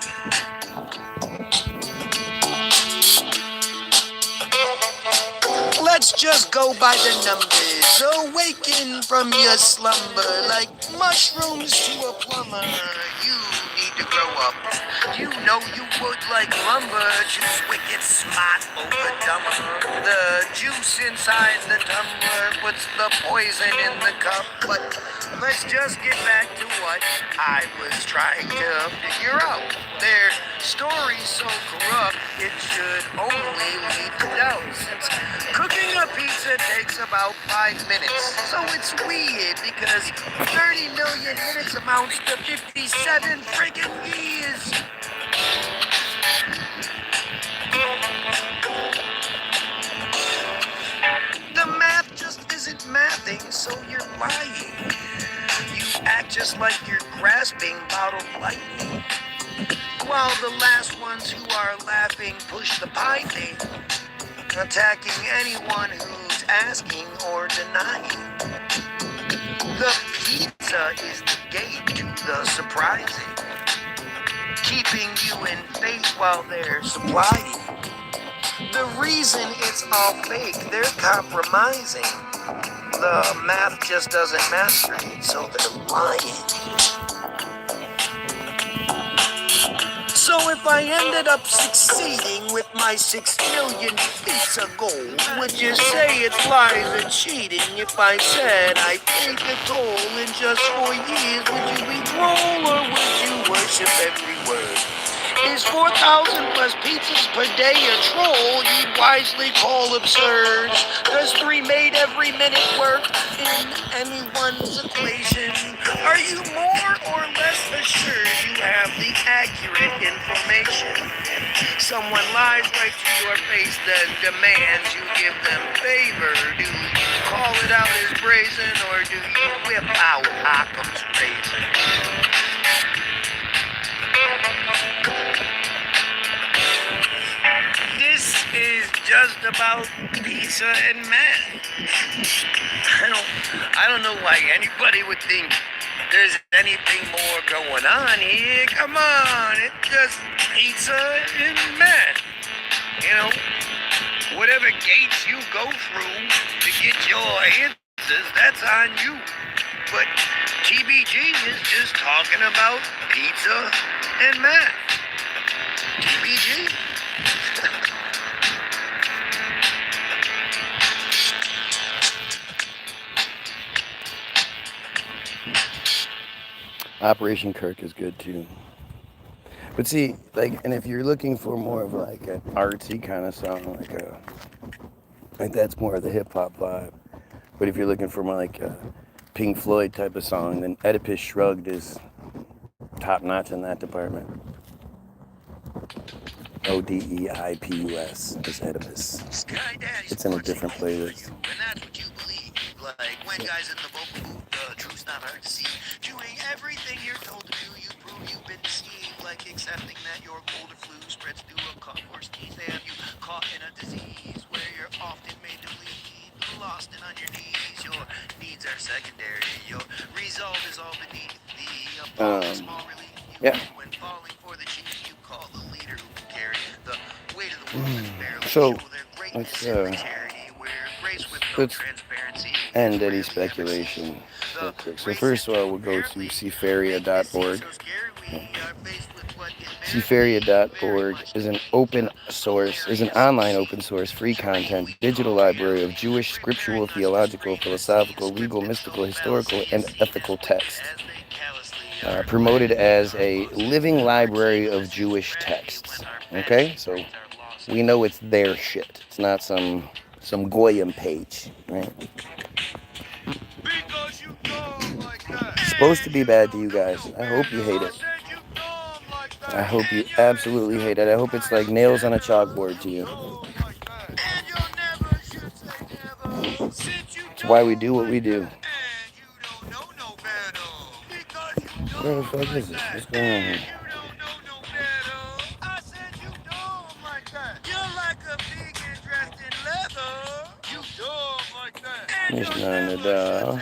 Let's just go by the numbers. Awaken from your slumber like mushrooms to a plumber. You need to grow up. You know you would like lumber. Juice wicked smart over dumber. The juice inside the tumbler puts the poison in the cup. But let's just get back to what I was trying to figure out. Their story's so corrupt, it should only lead to doubt. Since cooking a pizza takes about 5 minutes. So it's weird because 30 million minutes amounts to 57 friggin' years. The math just isn't mathing, so you're lying. You act just like you're grasping bottled lightning, while the last ones who are laughing push the pie thing, attacking anyone who's asking or denying. The pizza is the gate to the surprising, keeping you in faith while they're supplying. The reason it's all fake, they're compromising. The math just doesn't match straight, so they're lying. So So if I ended up succeeding with my 6 million pizza goal, would you say it's lies and cheating? If I said I paid the toll in just 4 years, would you be troll or would you worship every word? Is 4,000 plus pizzas per day a troll you'd wisely call absurd? Does 3 made every minute work in anyone's equation? Are you more or less assured you have the accurate information? Someone lies right to your face, then demands you give them favor. Do you call it out as brazen, or do you whip out Occam's razor? This is just about pizza and math. I don't know why anybody would think there's anything more going on here. Come on, it's just pizza and math. You know, whatever gates you go through to get your answers, that's on you. But TBG is just talking about pizza and math. TBG. Operation Kirk is good too. But see, like, and if you're looking for more of like an artsy kind of song, like that's more of the hip hop vibe. But if you're looking for more like a Pink Floyd type of song, then Oedipus Shrugged is top notch in that department. Odeipus is Oedipus. It's in a different playlist. And that's what you believe. Like when guys in the vocal booth, the truth's not hard to see. Doing everything you're told to do, you prove you've been deceived. Like accepting that your cold or flu spreads through a cough or sneeze. They have you caught in a disease where you're often made to bleed, lost and on your knees. Your needs are secondary. Your result is all beneath the small relief. Yeah. When falling for the chief, you call the leader who can carry the weight of the world. So let's end any speculation real quick. So first of all, we'll go to cfaria.org. Cfaria.org is an online open source free content digital library of Jewish scriptural, theological, philosophical, legal, mystical, historical, and ethical texts. Promoted as a living library of Jewish texts. Okay, so we know it's their shit. It's not some Goyim page, right? It's supposed to be bad to you guys. I hope you hate it. I hope you absolutely hate it. I hope it's like nails on a chalkboard to you. It's why we do what we do. Where the fuck is this? What's going on here? Mishnah.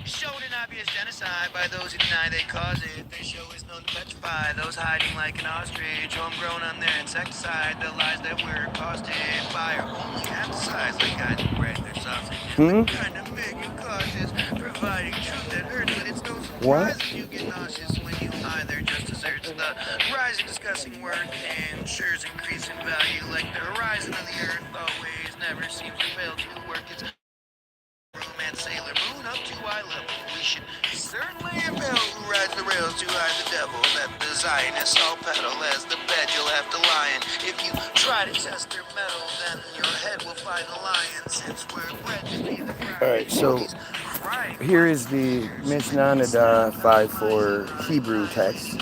Showed an obvious genocide by those who deny they caused it. Their show is known to petrify those hiding like an ostrich, homegrown on their insecticide. The lies that were accosted by are only emphasized like guys who break their sausage. Kind of big and cautious, providing truth that hurts, but it's no surprise if you get nauseous when you either just asserts the rise in discussing work ensures increase in value, like the horizon of the earth always never seems to fail to work its room and Sailor Moon up to eye level. We should certainly impel who rides the rails to hide the devil. Let the Zionists all pedal as the bed you'll have to lie in. If you try to test their metal, then your head will find a lion, since we're bred to be the crowd. Alright, so here is the Mishnah 5:4 Hebrew text.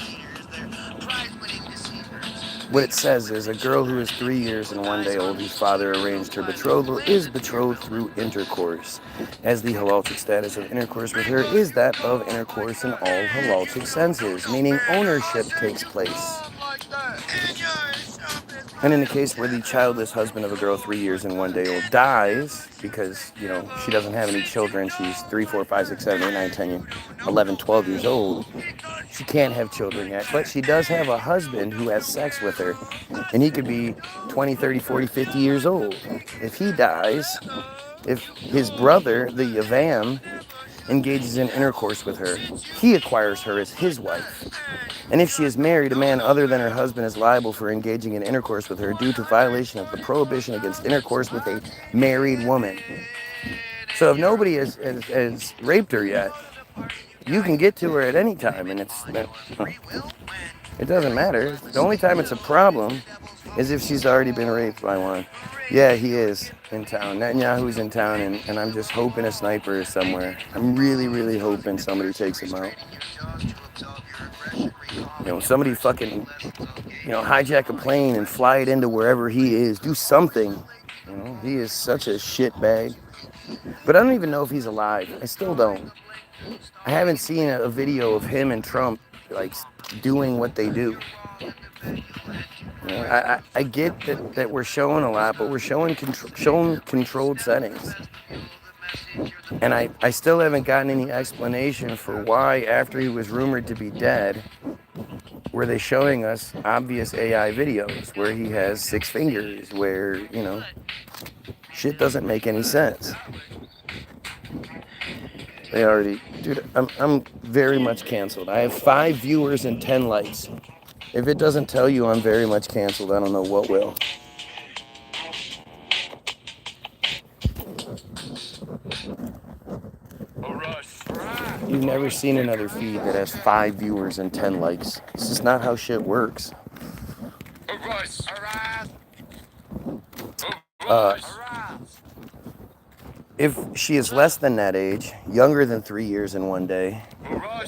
What it says is, a girl who is 3 years and 1 day old whose father arranged her betrothal is betrothed through intercourse, as the halachtic status of intercourse with her is that of intercourse in all halachtic senses, meaning ownership takes place. And in the case where the childless husband of a girl 3 years and 1 day old dies, because, you know, she doesn't have any children, she's 3, 4, 5, 6, 7, 8, 9, 10, 11, 12 years old, she can't have children yet, but she does have a husband who has sex with her, and he could be 20, 30, 40, 50 years old. If he dies, if his brother, the Yavam, engages in intercourse with her, he acquires her as his wife. And if she is married, a man other than her husband is liable for engaging in intercourse with her due to violation of the prohibition against intercourse with a married woman. So if nobody has raped her yet, you can get to her at any time, and it doesn't matter. The only time it's a problem is if she's already been raped by one. Yeah, he is in town. Netanyahu's in town, and I'm just hoping a sniper is somewhere. I'm really, really hoping somebody takes him out. Somebody fucking, hijack a plane and fly it into wherever he is. Do something. He is such a shitbag. But I don't even know if he's alive. I still don't. I haven't seen a video of him and Trump, like, doing what they do. I get that we're showing a lot, but we're showing controlled settings. And I still haven't gotten any explanation for why, after he was rumored to be dead, were they showing us obvious AI videos where he has 6 fingers, where, shit doesn't make any sense. They already, dude, I'm very much canceled. I have 5 viewers and 10 likes. If it doesn't tell you I'm very much canceled, I don't know what will. You've never seen another feed that has 5 viewers and 10 likes. This is not how shit works. If she is less than that age, younger than 3 years and 1 day,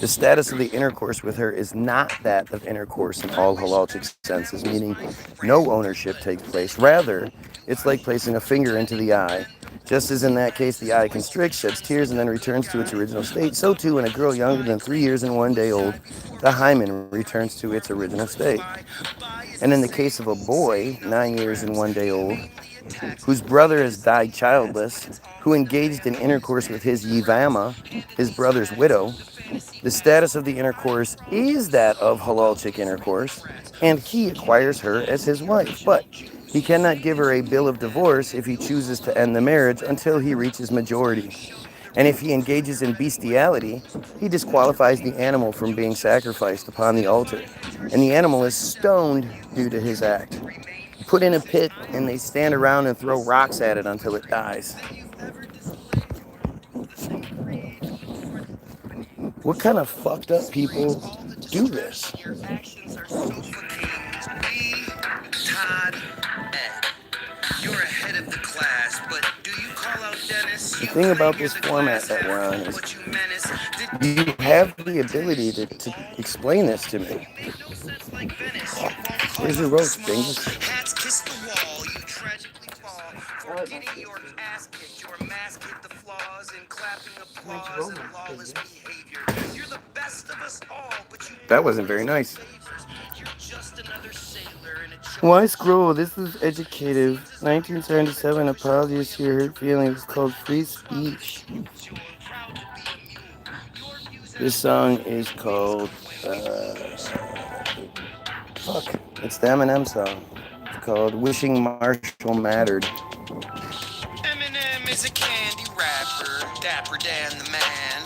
the status of the intercourse with her is not that of intercourse in all halachic senses, meaning no ownership takes place. Rather, it's like placing a finger into the eye. Just as in that case the eye constricts, sheds tears, and then returns to its original state, so too in a girl younger than 3 years and 1 day old, the hymen returns to its original state. And in the case of a boy, 9 years and 1 day old, whose brother has died childless, who engaged in intercourse with his yivama, his brother's widow, the status of the intercourse is that of halachic intercourse, and he acquires her as his wife. But he cannot give her a bill of divorce if he chooses to end the marriage until he reaches majority. And if he engages in bestiality, he disqualifies the animal from being sacrificed upon the altar, and the animal is stoned due to his act. Put in a pit, and they stand around and throw rocks at it until it dies. What kind of fucked up people do this? The thing about this format that we're on is you have the ability to explain this to me. Here's your roast, Bingus. Hats kiss the wall, you tragically fall. Forgetting your ass kicked, your mask hit the flaws in clapping applause and lawless behavior. You're the best of us all, but you That wasn't very nice. You're just another sailor in a Why scroll? This is educative. 1977, apologies to your hurt feelings, called Free Speech. This song is called, it's the Eminem song. It's called Wishing Marshall Mattered. Eminem is a candy rapper, dapper Dan the man,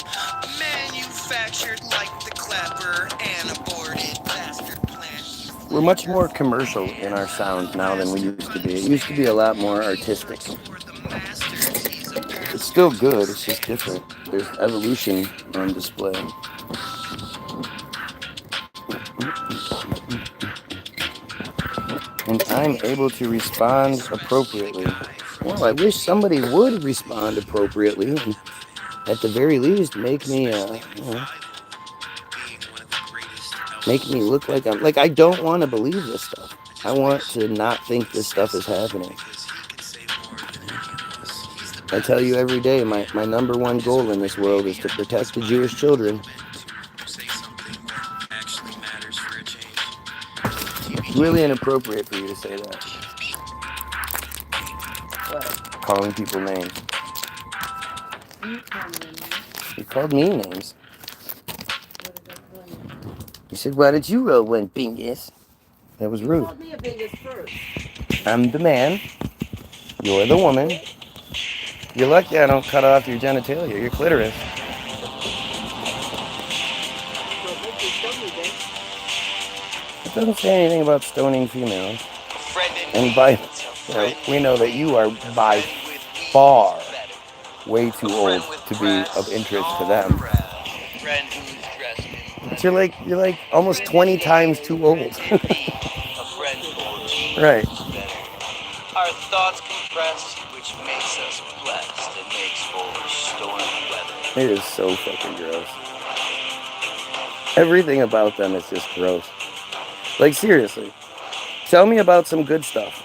manufactured like the clapper, and aborted bastard plant. We're much more commercial in our sound now than we used to be. It used to be a lot more artistic. It's still good, it's just different. There's evolution on display. And I'm able to respond appropriately. Well, I wish somebody would respond appropriately, and at the very least make me look like I don't want to believe this stuff. I want to not think this stuff is happening. I tell you every day, my number one goal in this world is to protect the Jewish children. It's really inappropriate for you to say that. Calling people names. You called me names. He said, why did you roll one, Bingus? That was rude. You called me a Bingus first. I'm the man. You're the woman. You're lucky I don't cut off your genitalia, your clitoris. It doesn't say anything about stoning females. And by, we know that you are by far way too old to be of interest to them. But you're like almost 20 times too old. Right. Our thoughts compressed, which makes us blessed and makes for stormy weather. It is so fucking gross. Everything about them is just gross. Like, seriously. Tell me about some good stuff.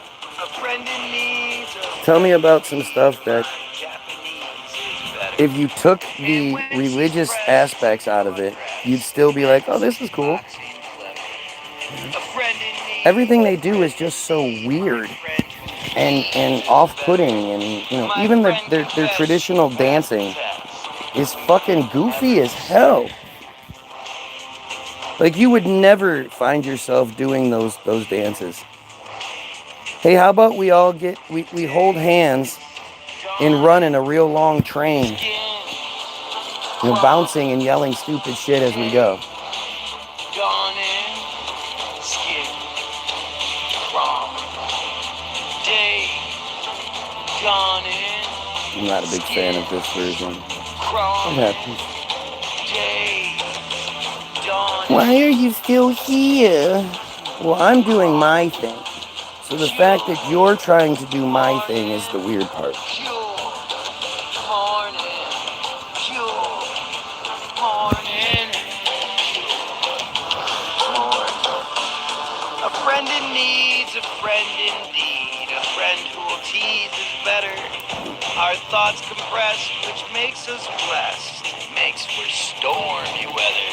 Tell me about some stuff that, if you took the religious aspects out of it, you'd still be like, oh, this is cool. Everything they do is just so weird and off-putting, and even their traditional dancing is fucking goofy as hell. Like, you would never find yourself doing those dances. Hey, how about we all we hold hands and run in a real long train, bouncing and yelling stupid shit as we go. I'm not a big fan of this version. What happens? Why are you still here? Well, I'm doing my thing. So the fact that you're trying to do my thing is the weird part. A friend in need's a friend indeed. A friend who will tease is better. Our thoughts compressed, which makes us blessed. Makes for stormy weather.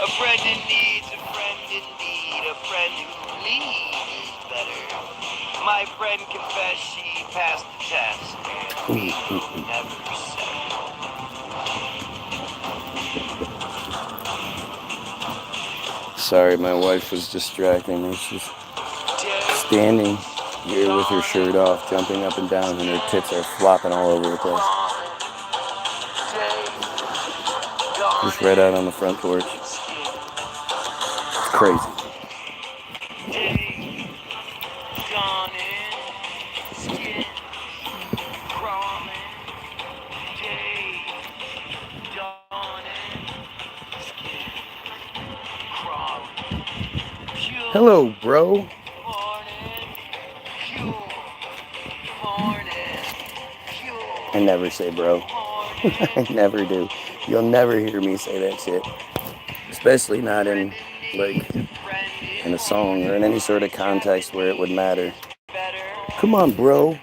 A friend in need's a friend indeed. A friend who leads is better. My friend confessed she passed the test. And never said. Sorry, my wife was distracting me. She's standing here with her shirt off, jumping up and down, and her tits are flopping all over the place. Just right out on the front porch. It's crazy. Hello, bro. I never say bro. I never do. You'll never hear me say that shit. Especially not in, in a song or in any sort of context where it would matter. Come on, bro.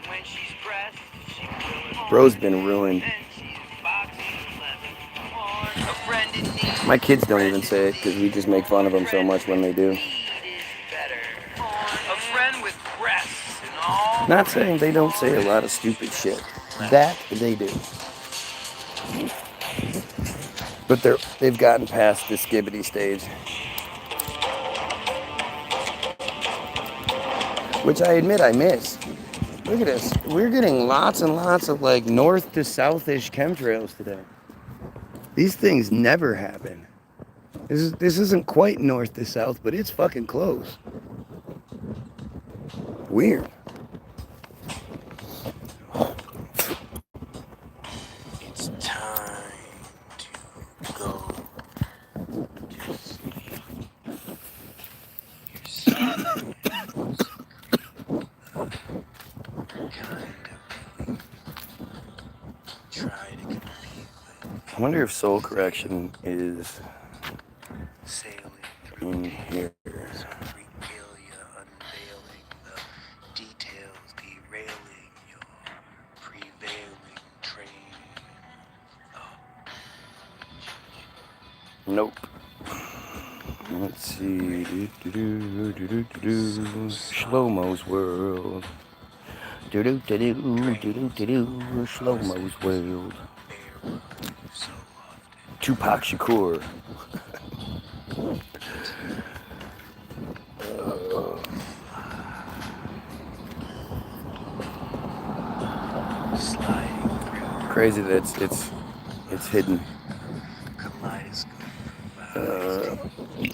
Bro's been ruined. My kids don't even say it because we just make fun of them so much when they do. Not saying they don't say a lot of stupid shit. That they do. But they've gotten past the skibbity stage. Which I admit I miss. Look at this. We're getting lots and lots of north to south-ish chemtrails today. These things never happen. This isn't quite north to south, but it's fucking close. Weird. It's time to go to sleep. Try to compete with. I wonder if soul correction is Sailing in here. regalia, unveiling the details, derailing your prevailing train. Nope. Let's see. Shlomo's World. Shlomo's World. Tupac Shakur. Crazy that it's hidden.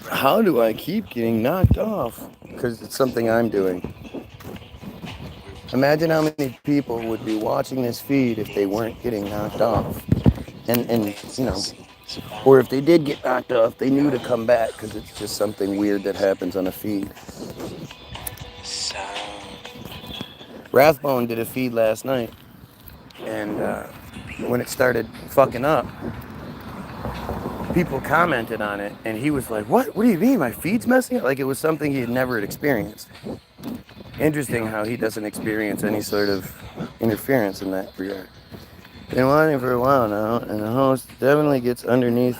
How do I keep getting knocked off? Because it's something I'm doing. Imagine how many people would be watching this feed if they weren't getting knocked off. And you know, or if they did get knocked off, they knew to come back because it's just something weird that happens on a feed. Rathbone did a feed last night, and when it started fucking up, people commented on it, and he was like, What do you mean, my feed's messing up? Like it was something he had never experienced. Interesting how he doesn't experience any sort of interference in that regard. Been watching for a while now, and the host definitely gets underneath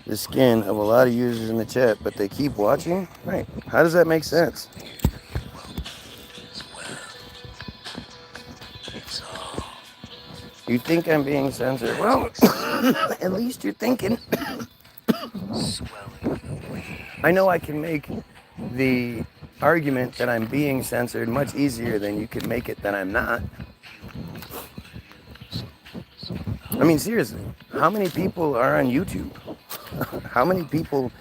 the skin of a lot of users in the chat, but they keep watching? Right. How does that make sense? You think I'm being censored? Well, at least you're thinking. I know I can make the argument that I'm being censored much easier than you could make it that I'm not. I mean, seriously, how many people are on YouTube? How many people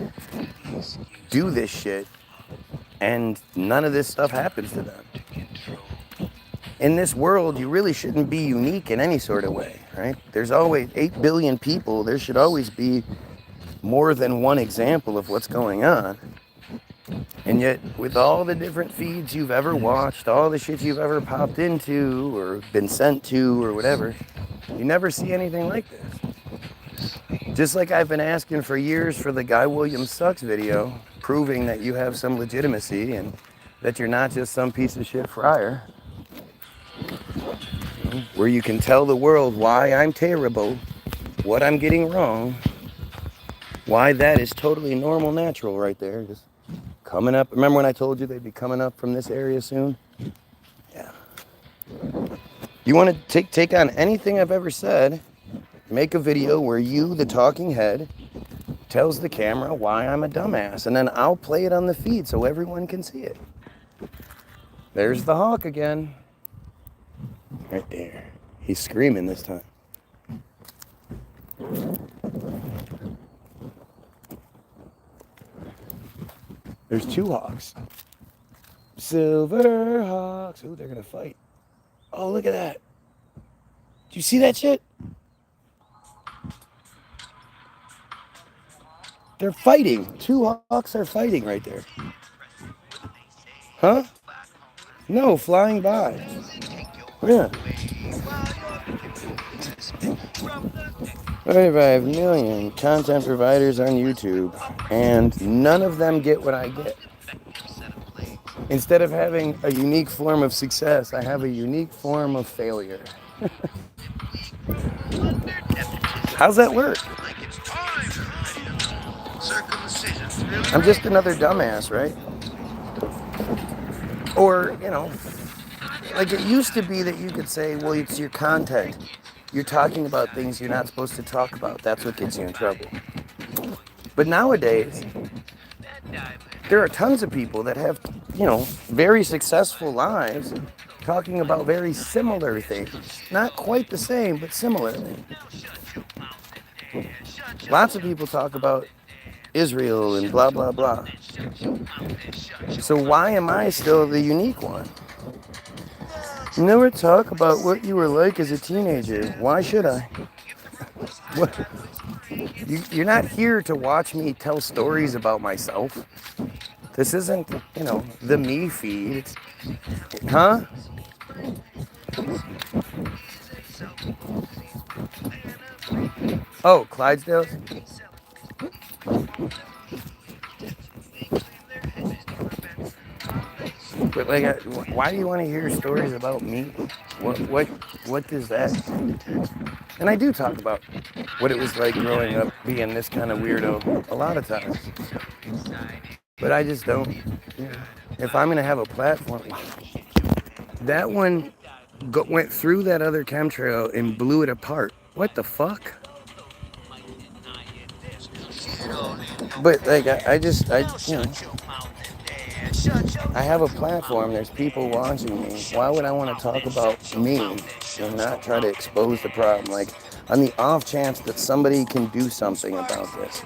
do this shit and none of this stuff happens to them? In this world, you really shouldn't be unique in any sort of way, right? There's always 8 billion people. There should always be more than one example of what's going on. And yet, with all the different feeds you've ever watched, all the shit you've ever popped into or been sent to or whatever, you never see anything like this. Just like I've been asking for years for the Guy Williams Sucks video, proving that you have some legitimacy and that you're not just some piece of shit friar, where you can tell the world why I'm terrible, what I'm getting wrong, why that is totally normal, natural right there. Just coming up. Remember when I told you they'd be coming up from this area soon? Yeah. You want to take on anything I've ever said, make a video where you, the talking head, tells the camera why I'm a dumbass, and then I'll play it on the feed so everyone can see it. There's the hawk again. Right there. He's screaming this time. There's 2 hawks. Silver hawks. Ooh, they're gonna fight. Oh, look at that. Did you see that shit? They're fighting. 2 hawks are fighting right there. Huh? No, flying by. Yeah. 35 million content providers on YouTube, and none of them get what I get. Instead of having a unique form of success, I have a unique form of failure. How's that work? I'm just another dumbass, right? Or, you know, like it used to be that you could say, well, it's your content. You're talking about things you're not supposed to talk about. That's what gets you in trouble. But nowadays, there are tons of people that have, you know, very successful lives talking about very similar things. Not quite the same, but similar things. Lots of people talk about Israel and blah, blah, blah. So why am I still the unique one? You never talk about what you were like as a teenager. Why should I? What? You're not here to watch me tell stories about myself. This isn't, you know, the me feed. Huh? Oh, Clydesdale's? But like, why do you want to hear stories about me? What does that? And I do talk about what it was like growing up being this kind of weirdo a lot of times. But I just don't. You know, if I'm gonna have a platform, that one went through that other chemtrail and blew it apart. What the fuck? But like, I you know, I have a platform. There's people watching me. Why would I want to talk about me and not try to expose the problem? Like, on the off chance that somebody can do something about this,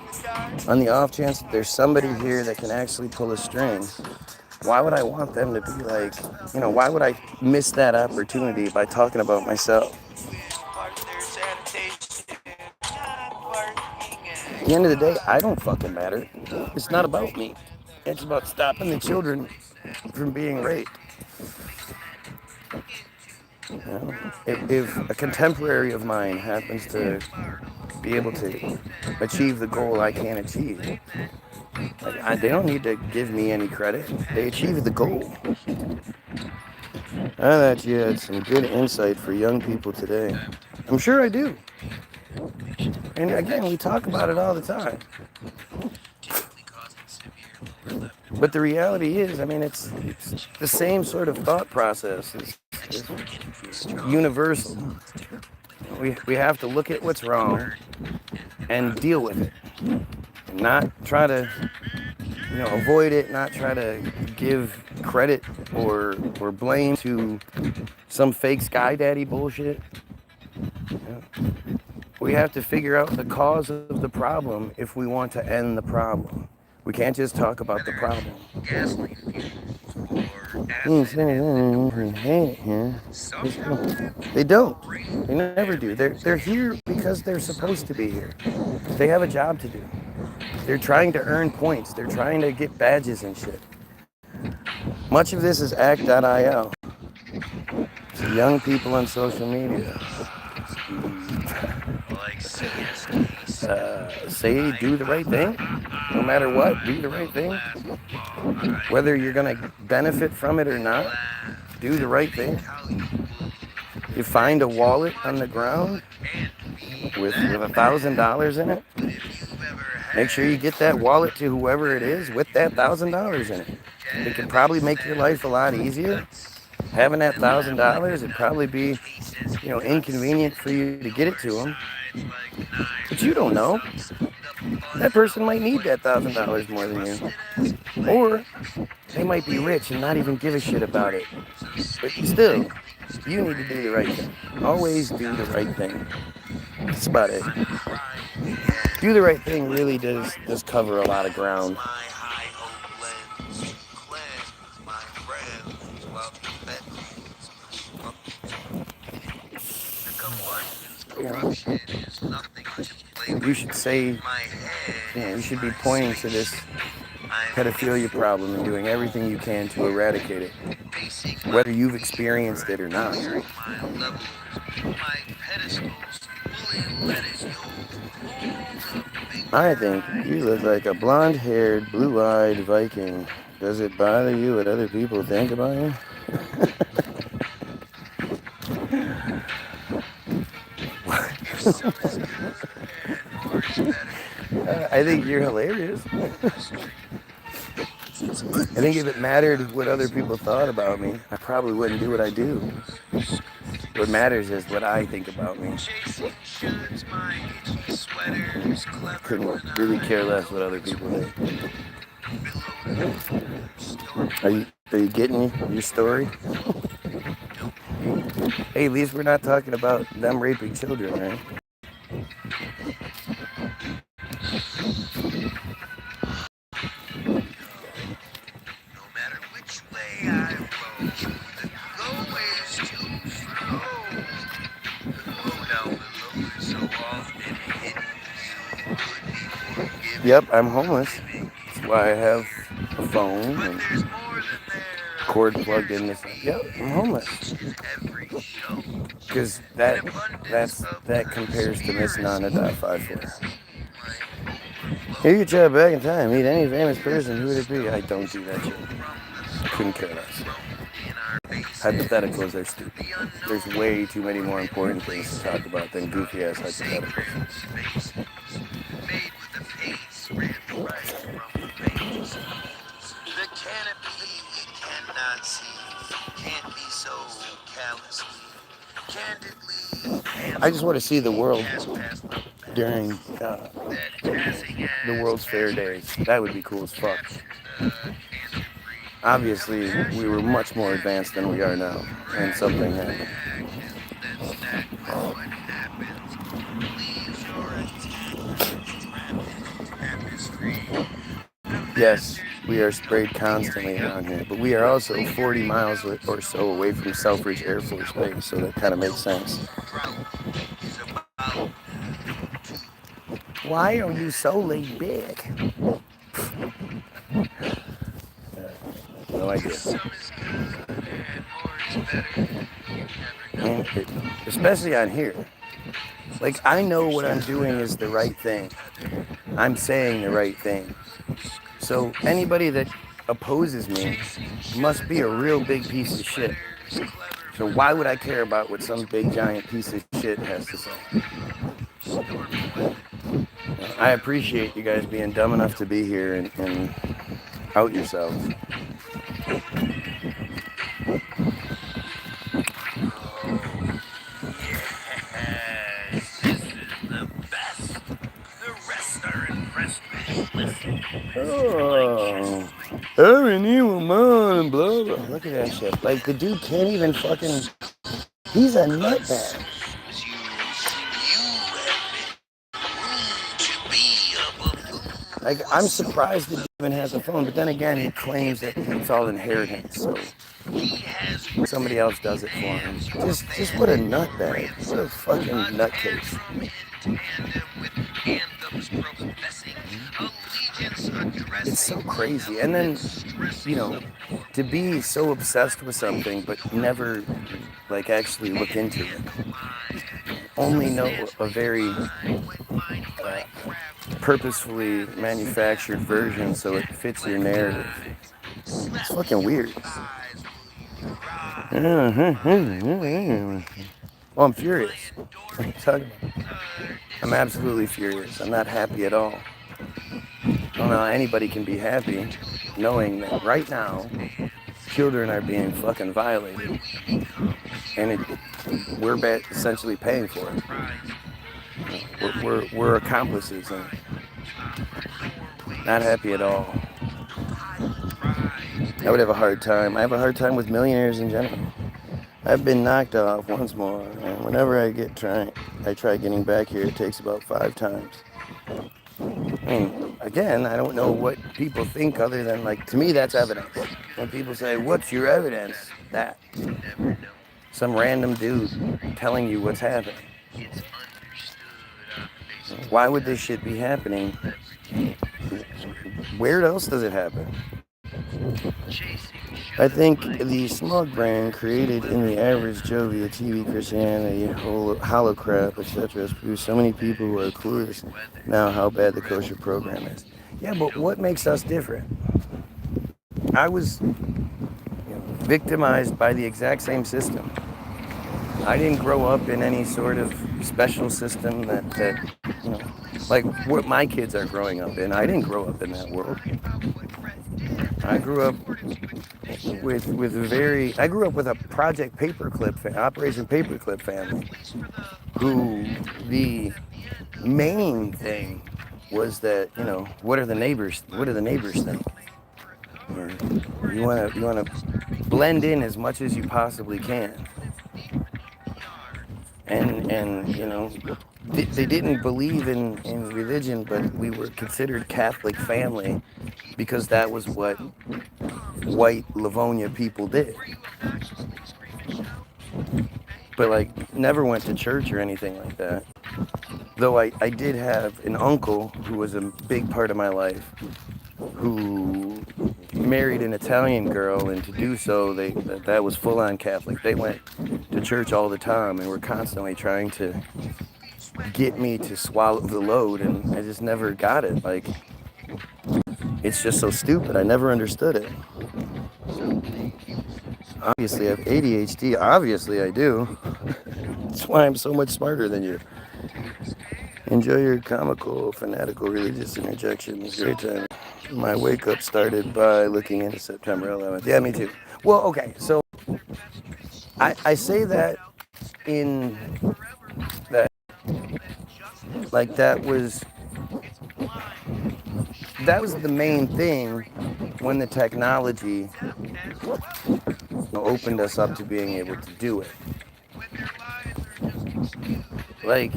on the off chance that there's somebody here that can actually pull a string, why would I want them to be like, why would I miss that opportunity by talking about myself? At the end of the day, I don't fucking matter. It's not about me. It's about stopping the children from being raped. If a contemporary of mine happens to be able to achieve the goal I can't achieve, they don't need to give me any credit. They achieved the goal. I thought you had some good insight for young people today. I'm sure I do. And again, we talk about it all the time. But the reality is, it's the same sort of thought process. It's universal. We have to look at what's wrong and deal with it. And not try to, avoid it, not try to give credit or blame to some fake sky daddy bullshit. We have to figure out the cause of the problem if we want to end the problem. We can't just talk about the problem. They don't. They never do. They're here because they're supposed to be here. They have a job to do. They're trying to earn points. They're trying to get badges and shit. Much of this is act.il. It's young people on social media. Say do the right thing. No matter what, do the right thing. Whether you're going to benefit from it or not, do the right thing. You find a wallet on the ground with $1,000 in it. Make sure you get that wallet to whoever it is with that $1,000 in it. It could probably make your life a lot easier. Having that $1,000, it'd probably be, inconvenient for you to get it to them. But you don't know. That person might need that $1,000 more than you. Or they might be rich and not even give a shit about it. But still, you need to do the right thing. Always do the right thing. That's about it. Do the right thing really does cover a lot of ground. You should say, you should be pointing to this pedophilia problem and doing everything you can to eradicate it, whether you've experienced it or not. I think you look like a blonde-haired, blue-eyed Viking. Does it bother you what other people think about you? I think you're hilarious. I think if it mattered what other people thought about me, I probably wouldn't do what I do. What matters is what I think about me. I couldn't really care less what other people think. Are you getting your story? Hey, at least we're not talking about them raping children, right? Yep, I'm homeless. That's why I have a phone and cord plugged in this. Yep, I'm homeless. Because that compares to Miss Nana.54. If you travel back in time, meet any famous person, who would it be? I don't do that shit. I couldn't care less. Hypotheticals are stupid. There's way too many more important things to talk about than goofy ass hypotheticals. I just want to see the world during the World's Fair days. That would be cool as fuck. obviously we were much more advanced than we are now, and something happened. Yes, we are sprayed constantly around here, but we are also 40 miles or so away from Selfridge Air Force Base, so that kind of makes sense. Why are you so laid back? No idea. And especially on here. Like, I know what I'm doing is the right thing. I'm saying the right thing. So anybody that opposes me must be a real big piece of shit. So why would I care about what some big giant piece of shit has to say? I appreciate you guys being dumb enough to be here and out yourselves. Oh, I'm an evil man, blah, blah. Look at that shit. Like, the dude can't even fucking... He's a nutbag. Like, I'm surprised the dude even has a phone, but then again, he claims that it's all inheritance, so somebody else does it for him. Just what a nutbag. What a fucking nutcase. It's so crazy. And then, you know, to be so obsessed with something but never, like, actually look into it. Only know a very purposefully manufactured version so it fits your narrative. It's fucking weird. Well, I'm furious. What are you talking about? I'm absolutely furious. I'm not happy at all. I don't know how anybody can be happy knowing that right now children are being fucking violated, and we're essentially paying for it. We're accomplices, and not happy at all. I would have a hard time. I have a hard time with millionaires in general. I've been knocked off once more, and whenever I try getting back here, it takes about 5 times. And again, I don't know what people think other than, like, to me that's evidence. When people say, what's your evidence? That. Some random dude telling you what's happening. Why would this shit be happening? Where else does it happen? I think the smug brand created in the average Joe via TV, Christianity, hollow crap, etc. has produced so many people who are clueless now how bad the kosher program is. Yeah, but what makes us different? I was victimized by the exact same system. I didn't grow up in any sort of special system that like what my kids are growing up in. I didn't grow up in that world. I grew up with a Project Paperclip, Operation Paperclip family, who the main thing was that, what do the neighbors think? You want to blend in as much as you possibly can. And they didn't believe in religion, but we were considered Catholic family because that was what white Livonia people did. But, like, never went to church or anything like that. Though I did have an uncle who was a big part of my life who married an Italian girl, and to do so, that was full-on Catholic. They went to church all the time and were constantly trying to get me to swallow the load, and I just never got it. Like, it's just so stupid. I never understood it. Obviously, I have ADHD. Obviously, I do. That's why I'm so much smarter than you. Enjoy your comical, fanatical, religious interjections. Great time. My wake-up started by looking into September 11th. Yeah, me too. Well, okay, so I say that in that, like, that was the main thing when the technology opened us up to being able to do it. Like,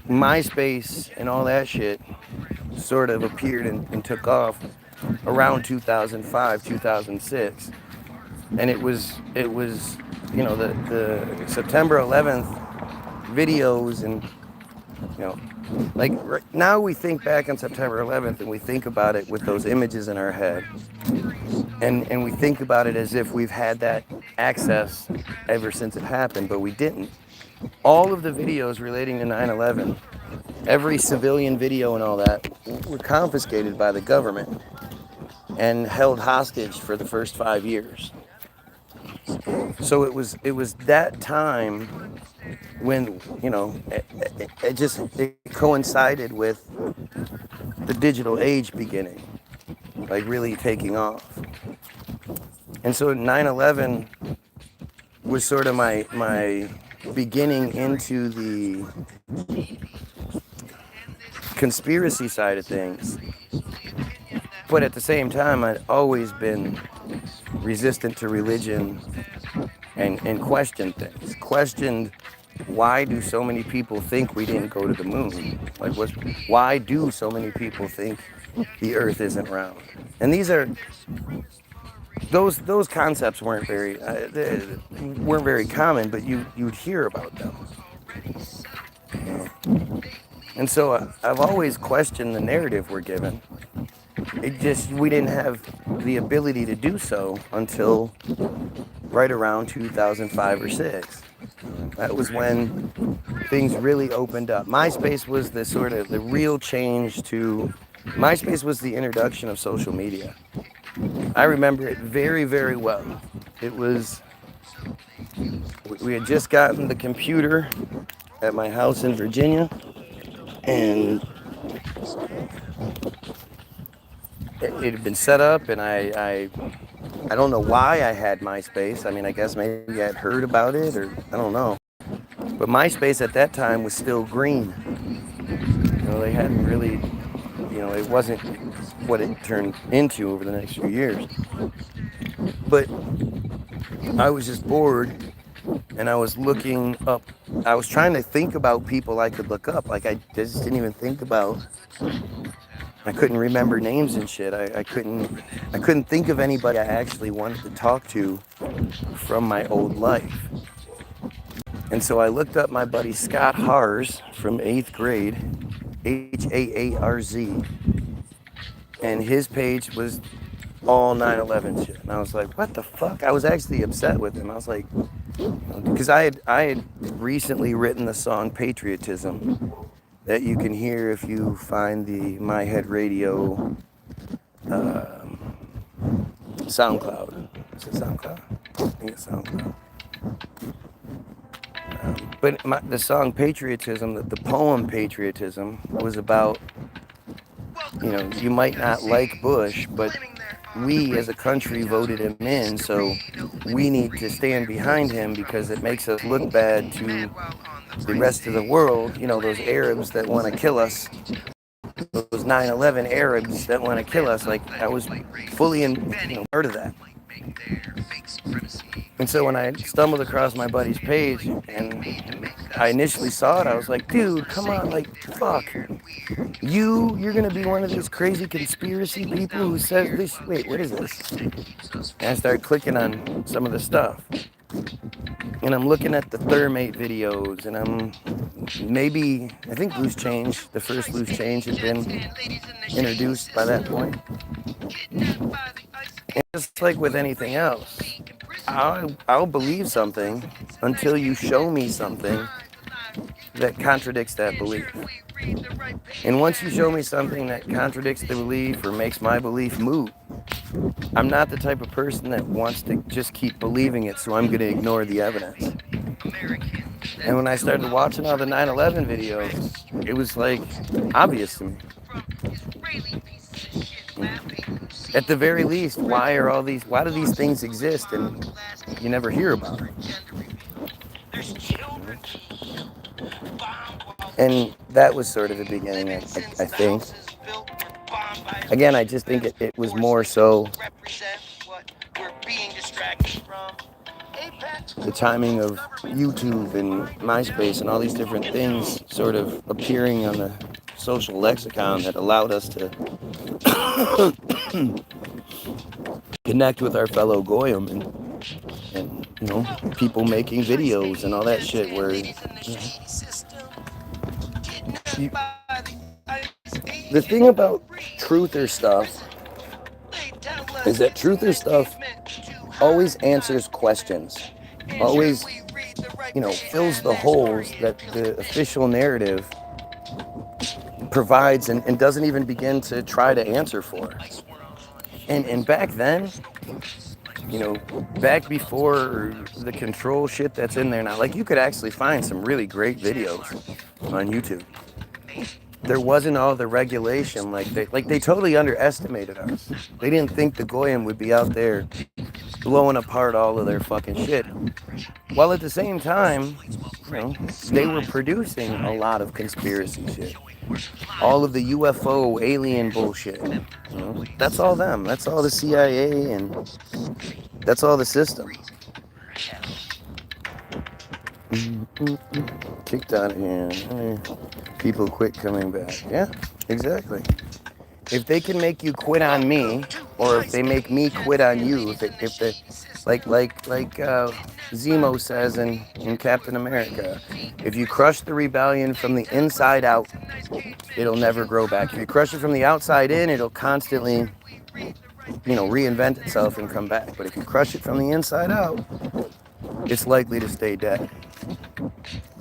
MySpace and all that shit sort of appeared and took off around 2005, 2006. And it was the September 11th videos, and like now we think back on September 11th and we think about it with those images in our head, and we think about it as if we've had that access ever since it happened, but we didn't. All of the videos relating to 9/11, every civilian video and all that, were confiscated by the government and held hostage for the first 5 years. So it was that time when it coincided with the digital age beginning, like really taking off. And so 9/11 was sort of my beginning into the conspiracy side of things. But at the same time, I'd always been resistant to religion and questioned things. Questioned, why do so many people think we didn't go to the moon? Like, why do so many people think the earth isn't round? And these are, those concepts weren't very common, but you'd hear about them. And so I've always questioned the narrative we're given. We didn't have the ability to do so until right around 2005 or 6. That was when things really opened up. MySpace was the real change to, MySpace was the introduction of social media. I remember it very, very well. It was, we had just gotten the computer at my house in Virginia, and it had been set up, and I don't know why I had MySpace. I mean, I guess maybe I'd heard about it, or I don't know. But MySpace at that time was still green. They hadn't really, it wasn't what it turned into over the next few years. But I was just bored, and I was looking up. I was trying to think about people I could look up. Like, I just didn't even think about. I couldn't remember names and shit. I couldn't think of anybody I actually wanted to talk to from my old life. And so I looked up my buddy Scott Harz from 8th grade, Haarz, and his page was all 9/11 shit. And I was like, what the fuck? I was actually upset with him. I was like, because I had recently written the song Patriotism that you can hear if you find the My Head Radio SoundCloud. Is it SoundCloud? I think it's SoundCloud. But the song Patriotism, the poem Patriotism, was about, you might not like Bush, but we as a country voted him in, so we need to stand behind him because it makes us look bad to the rest of the world, those Arabs that want to kill us, those 9/11 Arabs that want to kill us. Like, I was fully part of that. And so when I stumbled across my buddy's page and I initially saw it, I was like, dude, come on, like, fuck. You're gonna be one of these crazy conspiracy people who says this. Wait, what is this? And I started clicking on some of the stuff. And I'm looking at the Thermate videos, and I think Loose Change, the first Loose Change had been introduced by that point. And just like with anything else, I'll believe something until you show me something that contradicts that belief. And once you show me something that contradicts the belief or makes my belief moot, I'm not the type of person that wants to just keep believing it, so I'm going to ignore the evidence. And when I started watching all the 9/11 videos, it was like obvious to me. At the very least, why do these things exist and you never hear about them? And that was sort of the beginning, I think. Again, I just think it was more so the timing of YouTube and MySpace and all these different things sort of appearing on the social lexicon that allowed us to connect with our fellow Goyim and you know, people making videos and all that shit where the thing about truther stuff is that truther stuff always answers questions, always, you know, fills the holes that the official narrative provides and doesn't even begin to try to answer for. And back then, you know, back before the control shit that's in there now, like you could actually find some really great videos on YouTube. There wasn't all the regulation, like they totally underestimated us. They didn't think the Goyim would be out there blowing apart all of their fucking shit. While at the same time, you know, they were producing a lot of conspiracy shit. All of the UFO alien bullshit. You know, that's all them. That's all the CIA and that's all the system. Kicked out of here. People quit coming back. Yeah, exactly. If they can make you quit on me, or if they make me quit on you, if they like Zemo says in Captain America, if you crush the rebellion from the inside out, it'll never grow back. If you crush it from the outside in, it'll constantly, you know, reinvent itself and come back. But if you crush it from the inside out, it's likely to stay dead.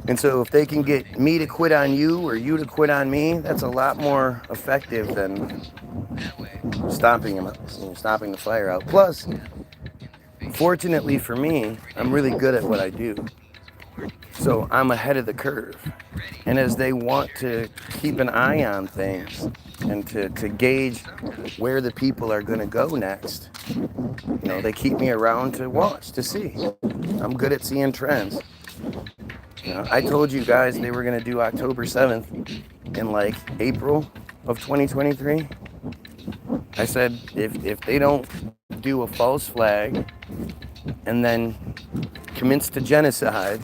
And so if they can get me to quit on you or you to quit on me, that's a lot more effective than stopping the fire out. Plus, fortunately for me, I'm really good at what I do. So I'm ahead of the curve. And as they want to keep an eye on things and to gauge where the people are going to go next, you know, they keep me around to watch, to see. I'm good at seeing trends. You know, I told you guys they were going to do October 7th in like April of 2023. I said if they don't do a false flag and then commence to genocide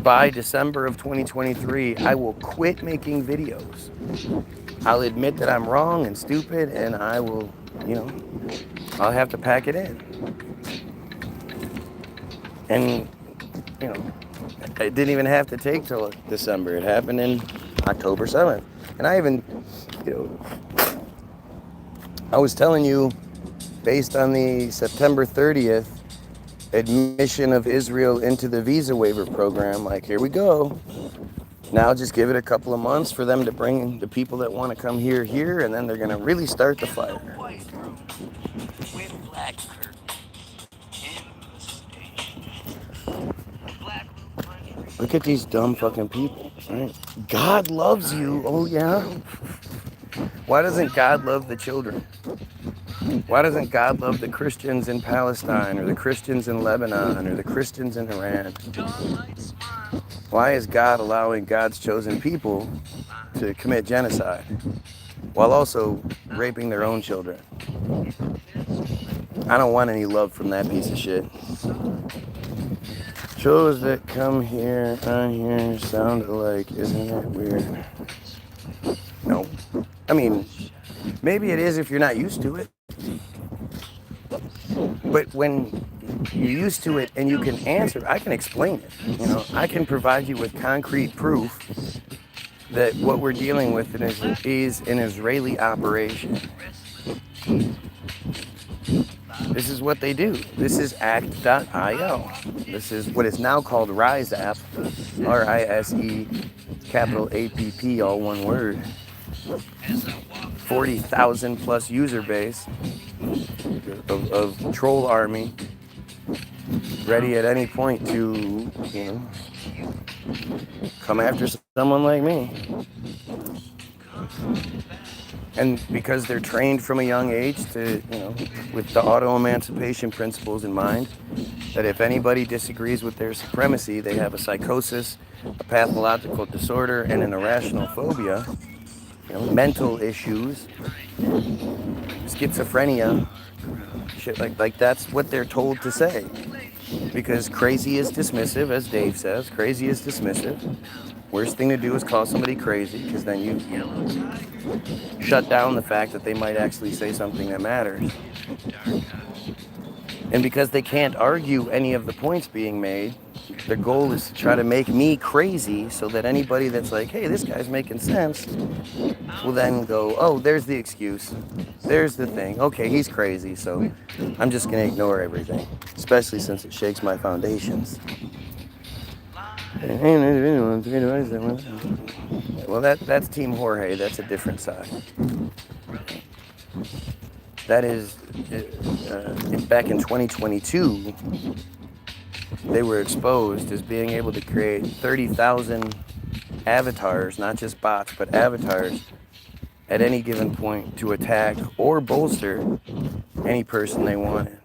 by December of 2023, I will quit making videos. I'll admit that I'm wrong and stupid, and I will, you know, I'll have to pack it in. And, you know, it didn't even have to take till December. It happened in October 7th. And I even, you know, I was telling you, based on the September 30th admission of Israel into the visa waiver program, like, here we go. Now just give it a couple of months for them to bring the people that want to come here, and then they're going to really start the fire. Look at these dumb fucking people, right? God loves you. Oh, yeah? Why doesn't God love the children? Why doesn't God love the Christians in Palestine or the Christians in Lebanon or the Christians in Iran? Why is God allowing God's chosen people to commit genocide while also raping their own children? I don't want any love from that piece of shit. Shows that come here on here sound alike. Isn't it weird? No. I mean, maybe it is if you're not used to it. But when you're used to it and you can answer, I can explain it. You know, I can provide you with concrete proof that what we're dealing with is an Israeli operation. This is what they do. This is act.io. This is what is now called Rise App, R-I-S-E, capital A-P-P, all one word. 40,000 plus user base of troll army, ready at any point to, you know, come after someone like me. And because they're trained from a young age to, you know, with the auto-emancipation principles in mind, that if anybody disagrees with their supremacy, they have a psychosis, a pathological disorder, and an irrational phobia, mental issues, schizophrenia, shit like that's what they're told to say. Because crazy is dismissive, as Dave says. Crazy is dismissive. Worst thing to do is call somebody crazy, because then you shut down the fact that they might actually say something that matters. And because they can't argue any of the points being made, their goal is to try to make me crazy so that anybody that's like, hey, this guy's making sense, will then go, oh, there's the excuse. There's the thing. Okay, he's crazy, so I'm just going to ignore everything, especially since it shakes my foundations. Well, that's Team Jorge. That's a different side. That is, back in 2022, they were exposed as being able to create 30,000 avatars, not just bots, but avatars, at any given point to attack or bolster any person they wanted.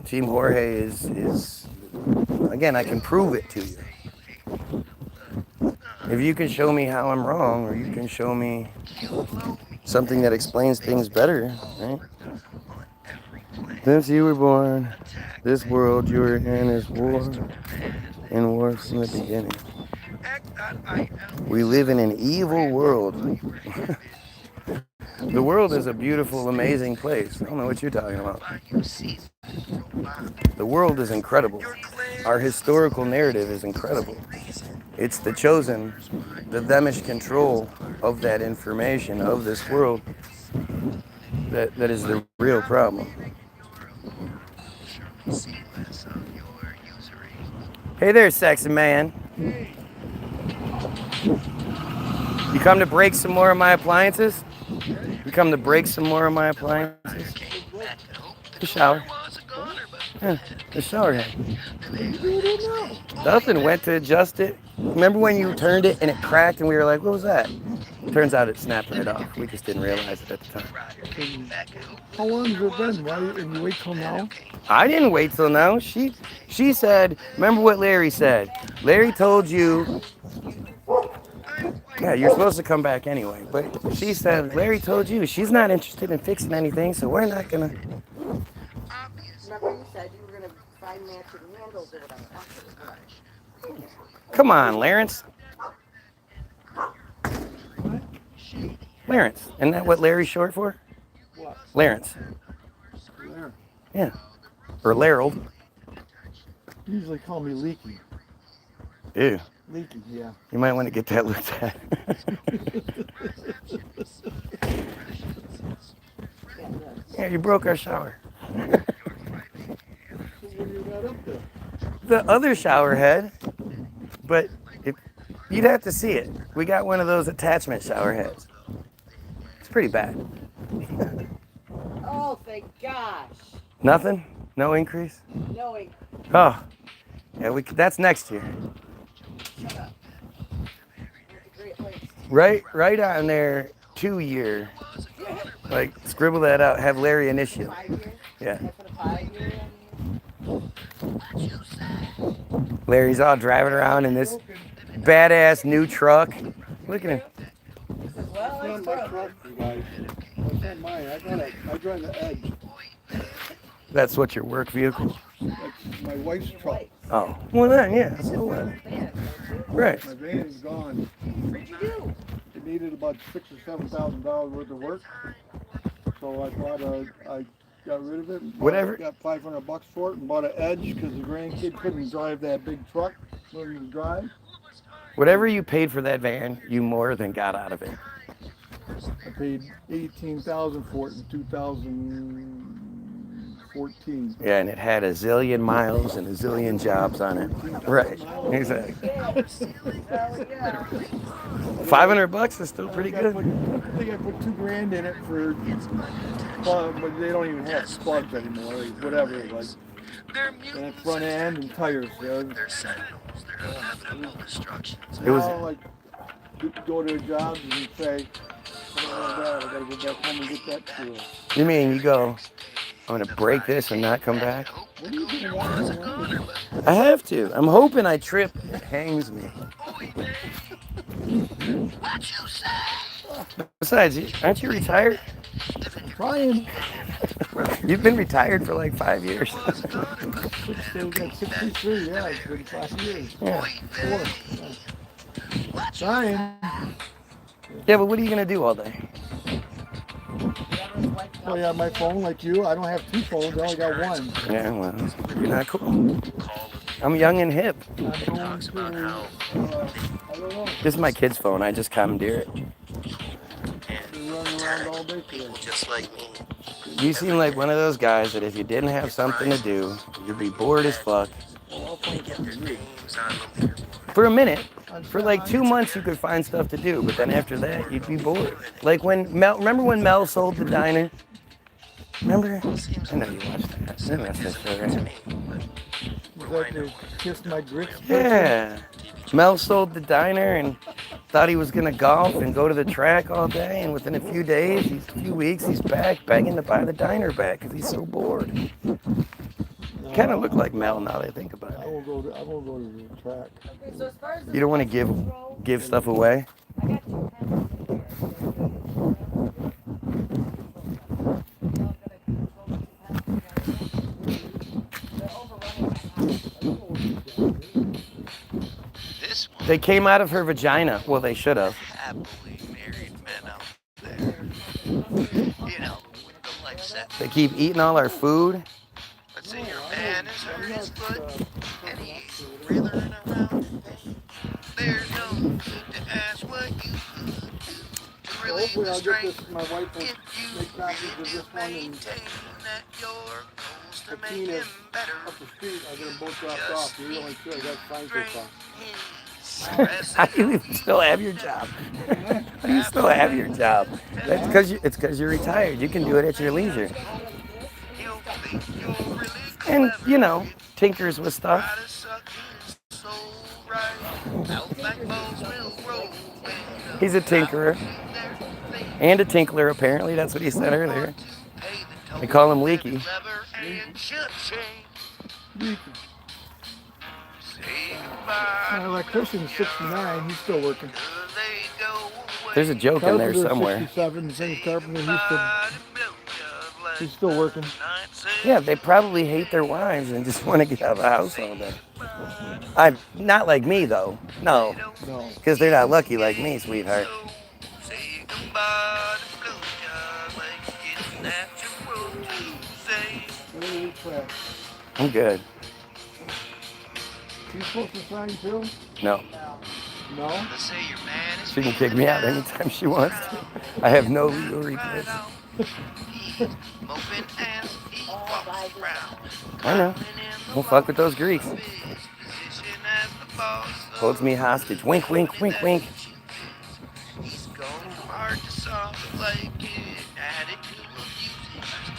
Team Jorge is again, I can prove it to you. If you can show me how I'm wrong, or you can show me something that explains things better, right? Since you were born, this world you were in is war, and war from the beginning. We live in an evil world. The world is a beautiful, amazing place. I don't know what you're talking about. The world is incredible. Our historical narrative is incredible. It's the chosen, the themish control of that information, of this world, that is the real problem. Hey there, sexy man. You come to break some more of my appliances? You come to break some more of my appliances? The shower. Yeah, the shower head. Nothing, went to adjust it. Remember when you turned it and it cracked and we were like, what was that? Turns out it snapped right off. We just didn't realize it at the time. How long has it been? Why didn't you wait till now? I didn't wait till now. She said, remember what Larry said? Larry told you, yeah, you're supposed to come back anyway. But she said, Larry told you she's not interested in fixing anything, so we're not gonna. Remember you said you were going to find matching handles or whatever. Come on, Lawrence. Lawrence. Isn't that what Larry's short for? What? Lawrence. There. Yeah. Or Larold. You usually call me Leaky. Ew. Leaky, yeah. You might want to get that looked at. Yeah, you broke our shower. The other shower head, but you'd have to see it. We got one of those attachment shower heads. It's pretty bad. Oh, thank gosh. Nothing? No increase? No, wait. Oh, yeah. That's next year. Shut up. Great Lakes. Right on there, 2 year. Like scribble that out. Have Larry initiate. 5 years? Yeah. I put a 5 year on Larry's all driving around in this badass new truck. Look at him. here? Well, It's it's not my broke. truck, you guys. It's not mine. I drive the Edge. That's what your work vehicle. That's my wife's truck. Oh, well then, yeah. So what? Right. My van is gone. What'd you do? It needed about $6,000 or $7,000 worth of work. So I got rid of it. Whatever. Got $500 for it and bought an Edge because the grandkid couldn't drive that big truck. Learning to drive. Whatever you paid for that van, you more than got out of it. I paid $18,000 for it in 2014. Yeah, and it had a zillion miles and a zillion jobs on it. Right. Exactly. Yeah. $500 is still pretty good. I think I put $2,000 in it for, but they don't even have spuds anymore. Like whatever it was. And front end and tires. It was. Now, like, go to jobs and say, I gotta go back home and get that tool. You mean you go, I'm gonna break this and not come back? What are you doing? Why? I have to. I'm hoping I trip and it hangs me. What you say? Besides, aren't you retired? Trying. You've been retired for like 5 years. Still got 63, yeah, it's been 5 years. Yeah. 4. Yeah. Trying. Yeah, but what are you gonna do all day? Oh yeah, my phone like you. I don't have 2 phones, I only got 1. Yeah, well, you're not cool. I'm young and hip. I'm going to, I don't know. This is my kid's phone. I just commandeer it. Been running around all day today. Just like me. You seem like one of those guys that if you didn't have something to do, you'd be bored as fuck. For a minute, for like 2 months, you could find stuff to do, but then after that, you'd be bored. Like when Mel, remember when Mel sold the diner? Remember? I know you watched that. I know that's that show, right? Was that the Kiss My Grits? Yeah. Mel sold the diner and thought he was gonna golf and go to the track all day, and within a few days, a few weeks, he's back begging to buy the diner back because he's so bored. Kind of look like Mel now that I think about I it. won't go to the track. Okay, so as far as the You don't want to give stuff away. I got 2 pens here. They're overrunning my house. This one They came out of her vagina. Well, they should have. happily married men out there. You know, with the life set. They keep eating all our food. Let's say your man has hurt his foot and he's writhing around in pain. There's no need to ask what you could do to relieve Hopefully the I'll get strain. this, my wife will If you make copies of really this one and maintain that your goals to make Tina him better. up the street. I'll get them both dropped off. You're the only 2 I got signed so far. How do you even still have your job? How do you still have your job? That's because you're retired. You can do it at your leisure. And you know, tinkers with stuff. He's a tinkerer and a tinkler. Apparently, that's what he said earlier. They call him Leaky. My electrician's 69. He's still working. There's a joke in there Carpenter's somewhere. 67. The same carpenter. He's still working. Yeah, they probably hate their wives and just want to get out of the house all day. I'm not like me though. No, No. because they're not lucky like me, sweetheart. I'm good. You supposed to sign too? No, No? she can kick me out anytime she wants to. I have no legal recourse. I know. Don't fuck with those Greeks. Holds me hostage. Wink, wink, wink, wink. He's gone from hard to soft like an addict who abuses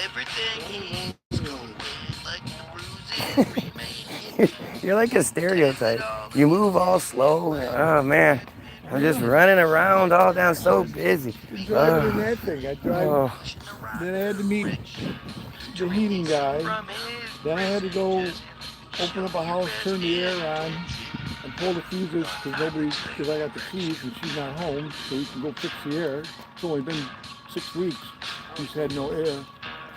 everything. He's going like the bruises remain. You're like a stereotype. You move all slow. Oh man, I'm just running around all down, so busy. Driving in that thing. I drive. Oh, Then I had to meet the heating guy. Then I had to go open up a house, turn the air on, and pull the fuses because I got the keys and she's not home, so we can go fix the air. It's only been 6 weeks. He's had no air.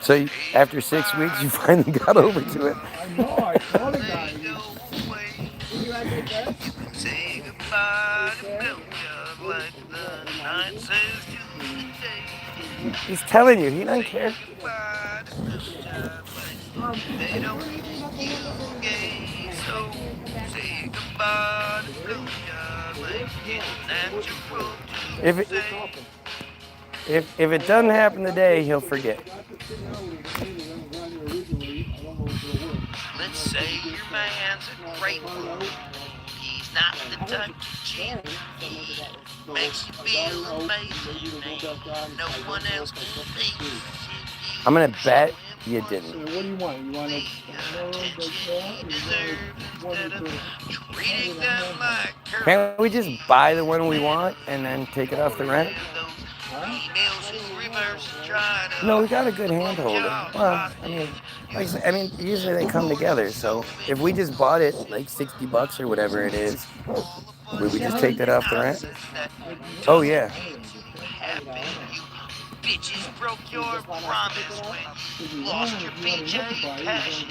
so after 6 weeks, you finally got over to it. I know. I saw the guy. You like it there? Say goodbye to Belgium like the night says to the day. He's telling you, he doesn't care. Goodbye to Belgium like they don't you gay. So say goodbye to Belgium like it's natural If to it, say. if it doesn't happen today, he'll forget. Let's say your man's a great one. He's not the type to cheat. He makes you feel amazing. Ain't no one else can beat. I'm gonna bet you didn't. What do you want? You want Treating them like Can't we just buy the one we want and then take it off the rent? females who reverse and try to. No, we got a good hand holder. Well, I mean, usually they come together. So if we just bought it like $60 or whatever it is, Would we just take that off the rent? Oh, yeah. Bitches broke your promise when you lost your paycheck cash.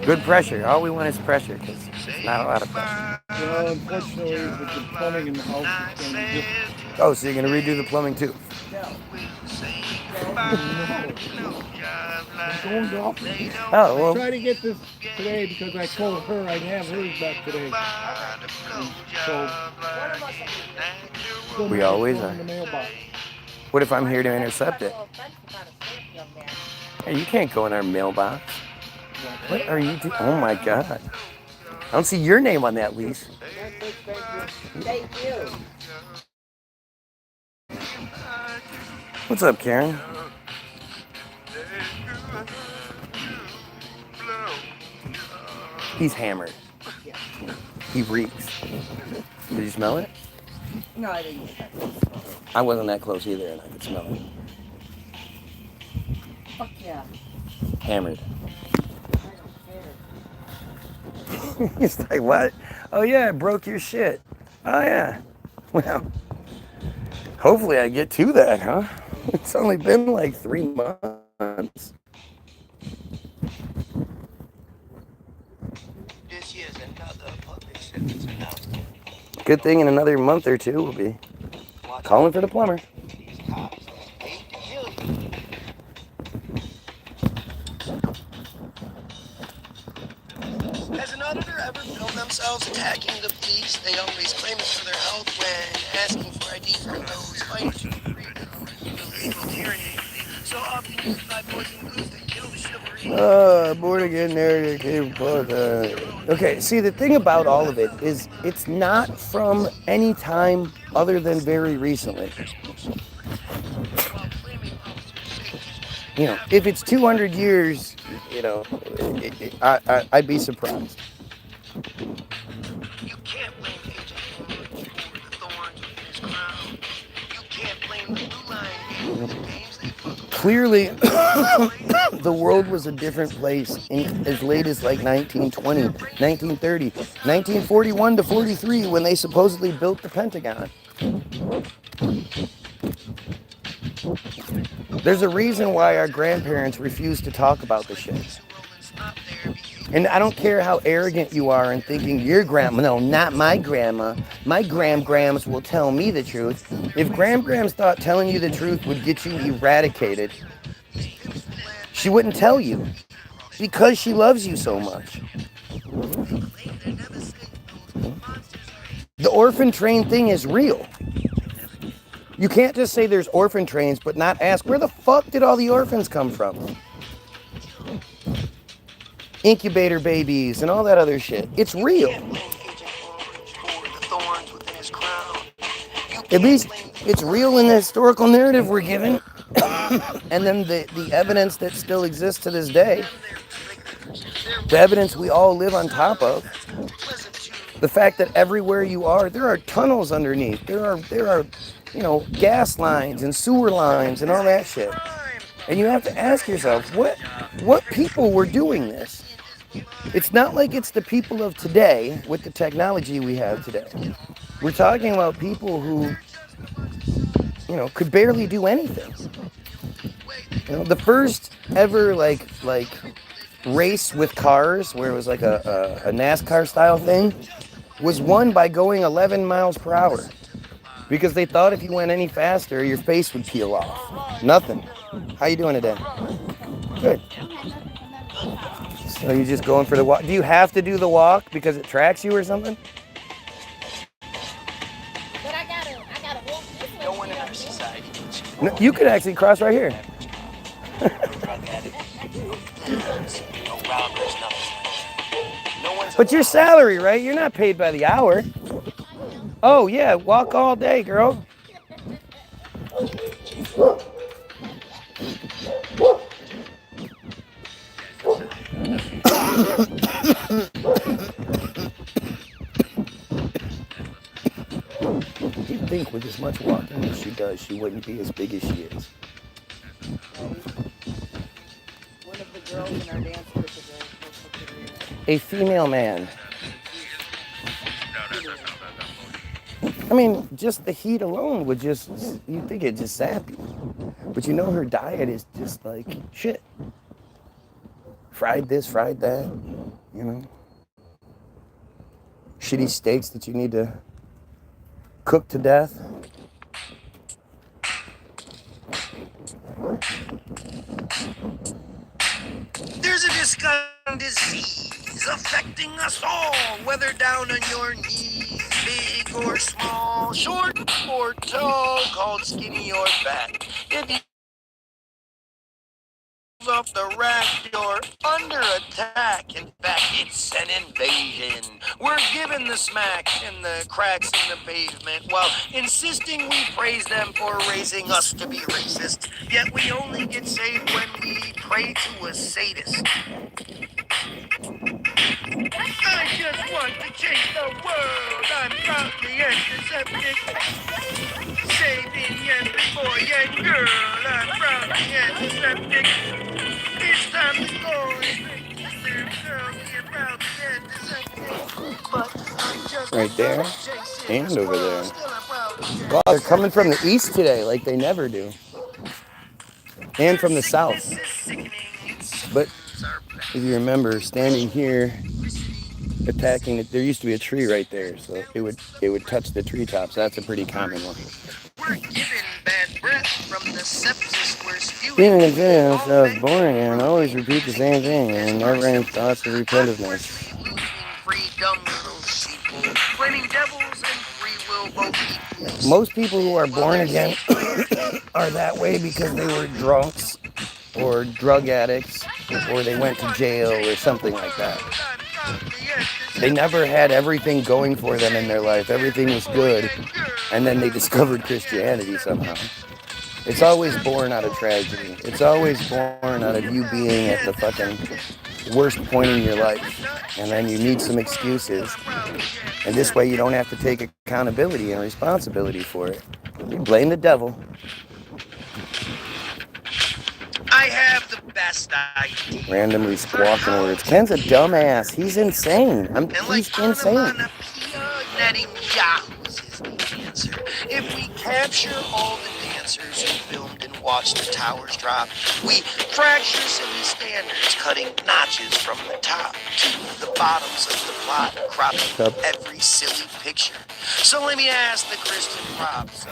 Good pressure. All we want is pressure, because it's not a lot of pressure. Well, unfortunately, with the plumbing in the house, it's going to be different. Oh, so you're going to redo the plumbing too? Going to office. Oh, well. Try to get this today because I told her I'd have hers back today. So We always are. in the mailbox. What if I'm here to intercept it? Hey, you can't go in our mailbox. What are you doing? Oh my God. I don't see your name on that lease. Thank you. What's up, Karen? He's hammered. He reeks. Did you smell it? No, I didn't. I wasn't that close either, and I could smell it. Fuck yeah. Hammered. I don't care. He's like, what? Oh yeah, I broke your shit. Oh yeah. Well, hopefully I get to that, huh? It's only been like 3 months. This year's another public service announcement. Good thing in another month or two we'll be calling for the plumber. These cops hate to kill you. Has an auditor ever filmed themselves attacking the police? They always claim it's for their health when asking for ID from those fighting to free illegal tyranny. So often used by boys and blues to kill the chivalry. Born again narrative. Okay, see, the thing about all of it is it's not from any time other than very recently. You know, if it's 200 years, you know, I'd be surprised. You can't blame Agent Orange for the thorns within his crown. You can't blame the Blue Line Gang for the games they fuck around. Clearly, the world was a different place in as late as like 1920, 1930, 1941 to 43 when they supposedly built the Pentagon. There's a reason why our grandparents refused to talk about the shit. And I don't care how arrogant you are in thinking your grandma, no, not my grandma. My grams will tell me the truth. If grams thought telling you the truth would get you eradicated, she wouldn't tell you because she loves you so much. The orphan train thing is real. You can't just say there's orphan trains but not ask, where the fuck did all the orphans come from? Incubator babies and all that other shit. It's real. At least it's real in the historical narrative we're given. And then the evidence that still exists to this day. The evidence we all live on top of. The fact that everywhere you are, there are tunnels underneath. There are, you know, gas lines and sewer lines and all that shit. And you have to ask yourself, what people were doing this? It's not like it's the people of today with the technology we have today. We're talking about people who, you know, could barely do anything. You know, the first ever like race with cars, where it was like a NASCAR style thing, was won by going 11 miles per hour. Because they thought if you went any faster, your face would peel off. Nothing. How you doing today? Good. So you just going for the walk? Do you have to do the walk because it tracks you or something? But I gotta walk this way. No one in our society. No, you could actually cross right here. No robbers, nothing. But your salary, right? You're not paid by the hour. Oh yeah, walk all day, girl. You'd think with as much walking as she does, she wouldn't be as big as she is. One of the girls in our dance group is A female man. I mean, just the heat alone would just, you'd think it'd just sap you. But you know her diet is just like shit. Fried this, fried that, you know. Shitty steaks that you need to cook to death. There's a disgusting disease affecting us all, whether down on your knees, big or small, short or tall, called skinny or fat. If you off the rack, you're under attack. In fact, it's an invasion. We're given the smack in the cracks in the pavement while insisting we praise them for raising us to be racist. Yet we only get saved when we pray to a sadist. I just want to change the world. I'm proudly antiseptic. Saving every boy and girl. I'm proudly antiseptic. It's time to go. Right there and over there. Wow, they're coming from the east today like they never do. And from the south. But if you remember, standing here, attacking it, there used to be a tree right there, so it would touch the treetops. That's a pretty common one. We're given bad breath from the sepsis we're spewing. Being an exam sounds boring and always repeat the same thing and never any thoughts of repetitiveness. Most people who are born again are that way because they were drunks or drug addicts or they went to jail or something like that. They never had everything going for them in their life. Everything was good. And then they discovered Christianity somehow. It's always born out of tragedy. It's always born out of you being at the fucking worst point in your life. And then you need some excuses. And this way you don't have to take accountability and responsibility for it. You blame the devil. I have the best idea. Randomly squawking words. Ken's a dumbass. He's insane. He's insane. Netanyahu's is the answer. If we capture all the dancers who filmed and watched the towers drop, we fracture silly standards, cutting notches from the top to the bottoms of the plot, cropping up every silly picture. So let me ask the Christian props.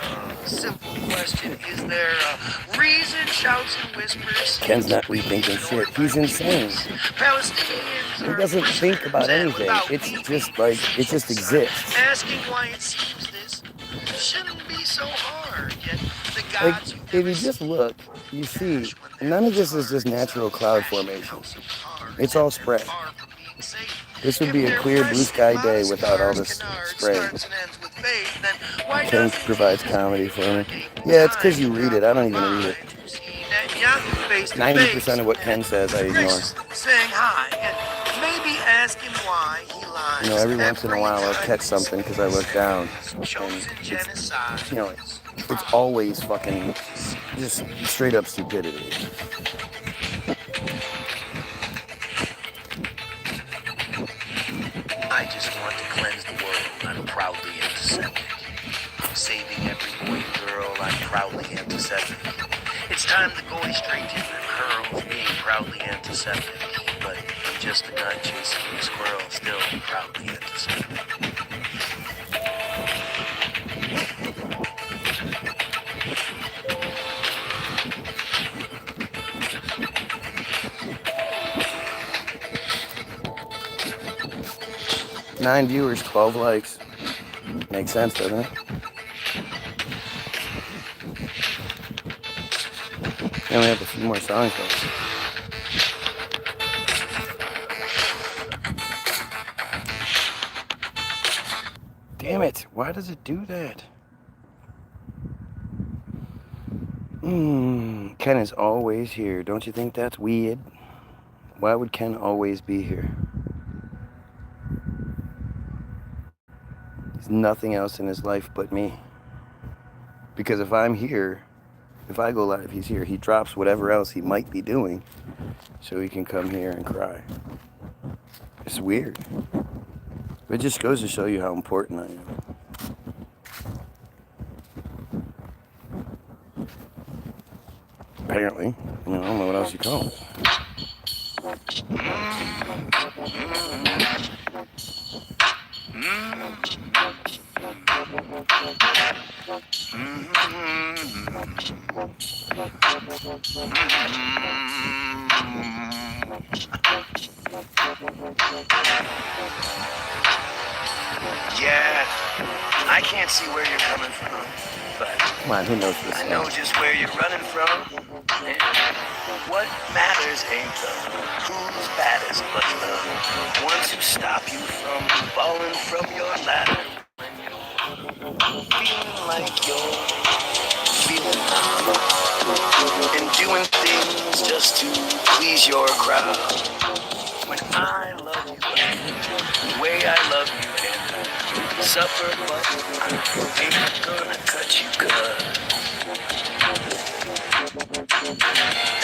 Simple question. Is there a reason, shouts and whispers? Ken's not rethinking shit. He's insane. Palestinians He doesn't think about anything. It's just like, it just exists. Asking why it seems this shouldn't be so hard. Yet the Like, gods if you just look, you see, none of this is just natural cloud formation. It's all spray. This would be a clear blue sky day without all this spray. Ken provides comedy for me. Yeah, it's because you read it. I don't even read it. 90% of what Ken says, I ignore. Saying hi and maybe ask him why he lies. You know, every once in a while I'll catch something because I look down. And it's, you know, it's always fucking just straight up stupidity. I just want to cleanse the world. I'm proudly antiseptic. Saving every boy and girl. I'm proudly antiseptic. It's time to go straight in the curls, being proudly antiseptic. But I'm just a nut chasing a squirrel, still proudly antiseptic. Nine viewers, 12 likes. Makes sense, doesn't it? And we have a few more songs though. Damn it, why does it do that? Ken is always here. Don't you think that's weird? Why would Ken always be here? There's nothing else in his life but me. Because if I'm here, if I go live, he's here. He drops whatever else he might be doing so he can come here and cry. It's weird. It just goes to show you how important I am. Apparently. I mean, I don't know what else you call it. Yeah, I can't see where you're coming from, but Come on, who knows this? I know just where you're running from. And what matters ain't the who's baddest, but the ones who stop you from falling from your ladder when you're feeling like you're feeling and doing things just to please your crowd. When I love you, the way I love you, and suffer, but I ain't gonna cut you, 'cause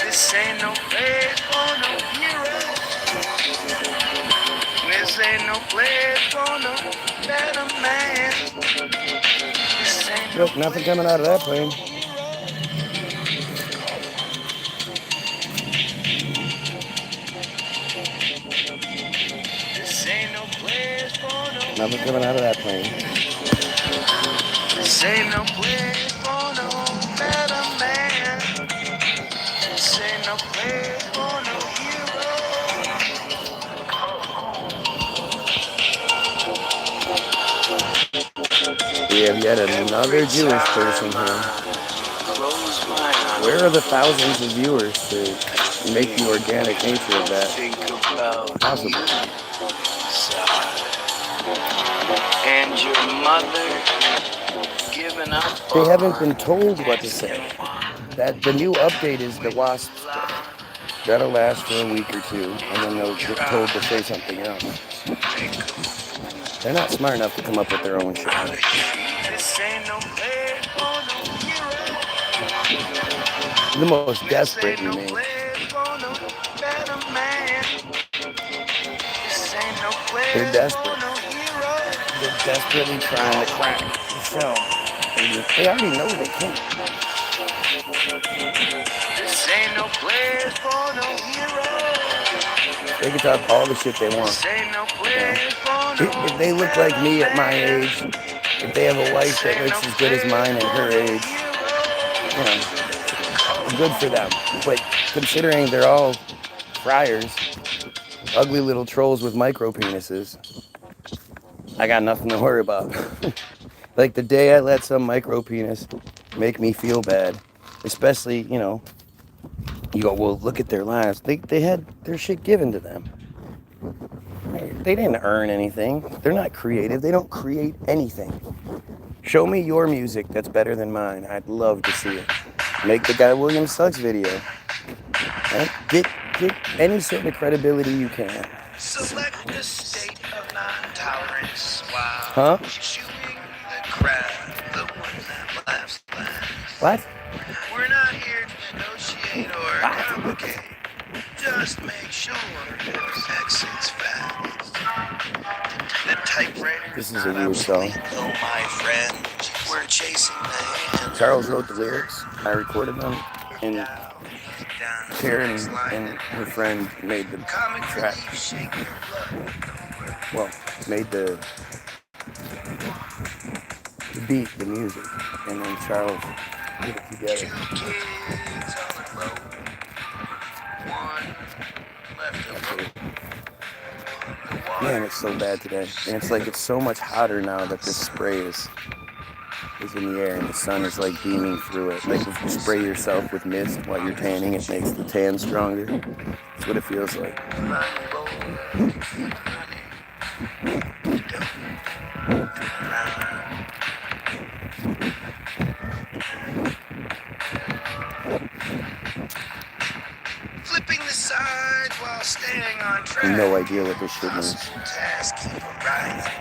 this ain't no place for no hero. This ain't no place for no better man. This ain't no Nope, nothing coming out of that plane. This ain't no place for no Nothing coming out of that plane. This ain't no place for no better man. This ain't no place for no hero. We have yet another Jewish person here. Close my eyes. Where are the thousands of viewers to make the organic nature of that Think about possible? and your mother giving up. They haven't been told what to say. That the new update is the wasp spray. That'll last for a week or two, and then they'll get told to say something else. They're not smart enough to come up with their own shit. This ain't no place for no hero. The most This desperate ain't you no made. place for no better man. This ain't no place They're desperate. for no hero. They're desperately trying to crack the shell. They already know they can't. This ain't no place for no hero. They can talk all the shit they want. This ain't no place for no If they look like me at my age, if they have a wife that looks as good as mine at her age, you know, good for them. But considering they're all friars, ugly little trolls with micro penises, I got nothing to worry about. Like the day I let some micro penis make me feel bad, especially, you know, you go, well, look at their lives. They had their shit given to them. They didn't earn anything. They're not creative. They don't create anything. Show me your music that's better than mine. I'd love to see it. Make the Guy William Sucks video. Right? Get any sort of credibility you can. Select the state of non-tolerance while Huh? chewing the crab, the one that laughs last. What? We're not here to negotiate or complicate. Just make sure your exit's fast. The typewriter. This is a weird song. Though, my friend, we're chasing the hand. Charles wrote the lyrics. I recorded them. And Karen and her friend made the track. Well, made the beat, the music. And then Charles put it together. Man, it's so bad today. And it's like it's so much hotter now that this spray is in the air and the sun is like beaming through it. Like if you spray yourself with mist while you're tanning, it makes the tan stronger. That's what it feels like. Flipping the side while staying on track. No idea what this shit means. Task keep arising.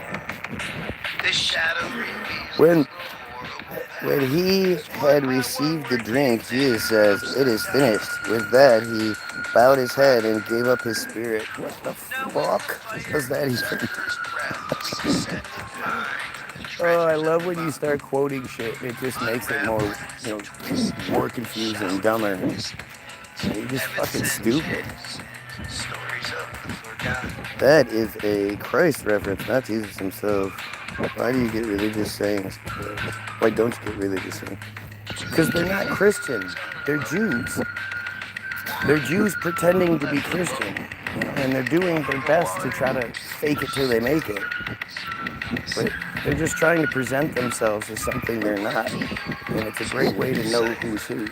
The shadow reveals When When he had received the drink, Jesus says, "It is finished." With that, he bowed his head and gave up his spirit. What the fuck does that even? Oh, I love when you start quoting shit. It just makes it more, more confusing, dumber. You're just fucking stupid. That is a Christ reference, not Jesus himself. Why do you get religious sayings? Why don't you get religious sayings? Because they're not Christian. They're Jews. They're Jews pretending to be Christian. And they're doing their best to try to fake it till they make it. But they're just trying to present themselves as something they're not. And it's a great way to know who's who.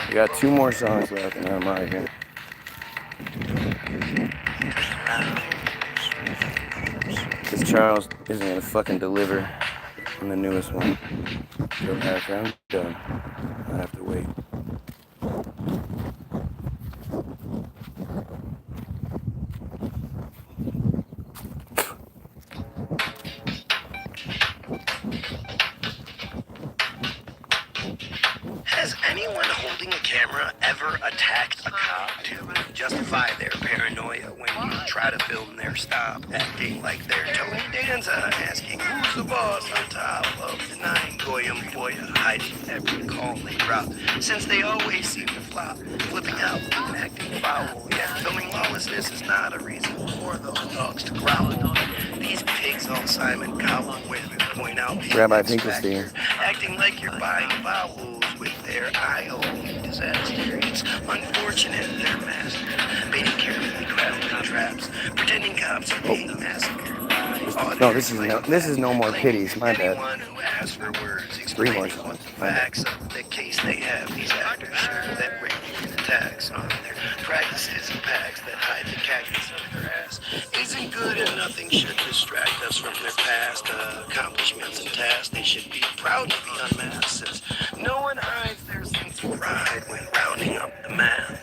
We got 2 more songs left and I'm out of here. Because Charles isn't going to fucking deliver on the newest one. So after I'm done, I have to wait. Has anyone holding a camera ever attacked a cop to justify their paranoia when you try to film their stop, acting like they're Tony Danza, asking who's the boss on top of denying Goyim TO, hiding every call they drop, since they always seem to flop, flipping out and acting foul, yet filming lawlessness is not a reason for those dogs to growl. These pigs all Simon Cowell with point out Rabbi Finkelstein. acting like you're buying vowels with their IOU disaster. It's unfortunate they're masters, baiting carefully crafted traps, pretending cops are being massacred. No, this is no more pities. My bad. Anyone who asks for words 3 more songs. My bad. facts of the case they have, these actors sure that raking attacks on their practices and packs that hide the cactus of their ass isn't good, and nothing should distract us from their past accomplishments and tasks. They should be proud to be unmasked, since no one hides their sense of pride when rounding up the math.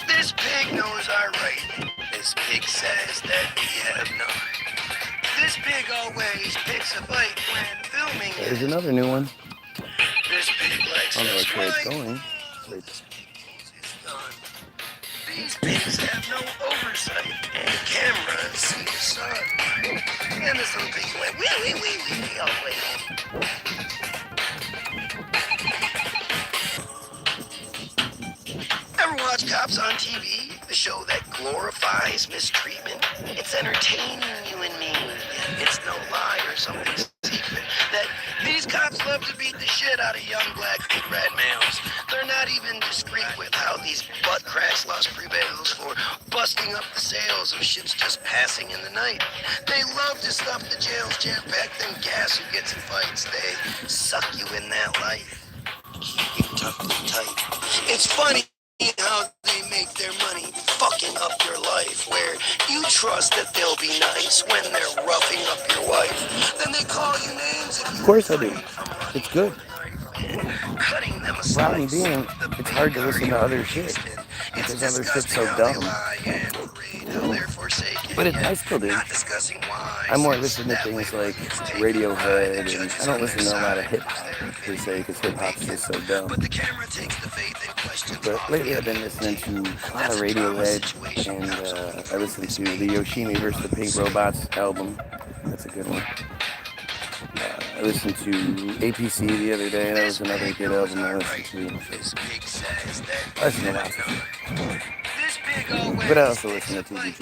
This pig knows our right. This pig says that we have none. This pig always picks a fight when filming. There's another new one. This pig likes I don't know us which way it's right. going. These pigs have no oversight, and the cameras see the sun. And this little pig went wee, all the way home. Ever watch Cops on TV? The show that glorifies mistreatment? It's entertaining you and me. It's no lie or something secret that these cops love to beat the shit out of young black big red males. They're not even discreet with how these butt cracks lost prevails for busting up the sails of ships just passing in the night. They love to stuff the jails jam-packed and gas who gets in fights. They suck you in that life, keep you tucked and tight. It's funny how they make their money fucking up your life, where you trust that they'll be nice when they're roughing up your wife. Then they call you names. Of course I do. It's good. Cutting them a Problem slice. being, it's hard to listen to other shit. Because other shit's so dumb. But I still do. I more listen to things like Radiohead, and I don't listen to a lot of hip-hop, per se, because hip-hop's just so dumb. But lately I've been listening to a lot of Radiohead, and I listened to the Yoshimi vs. the Pink Robots album. That's a good one. I listened to APC the other day. That was another good album I listened to. I listen to lots of shit. But I also listen to TBT.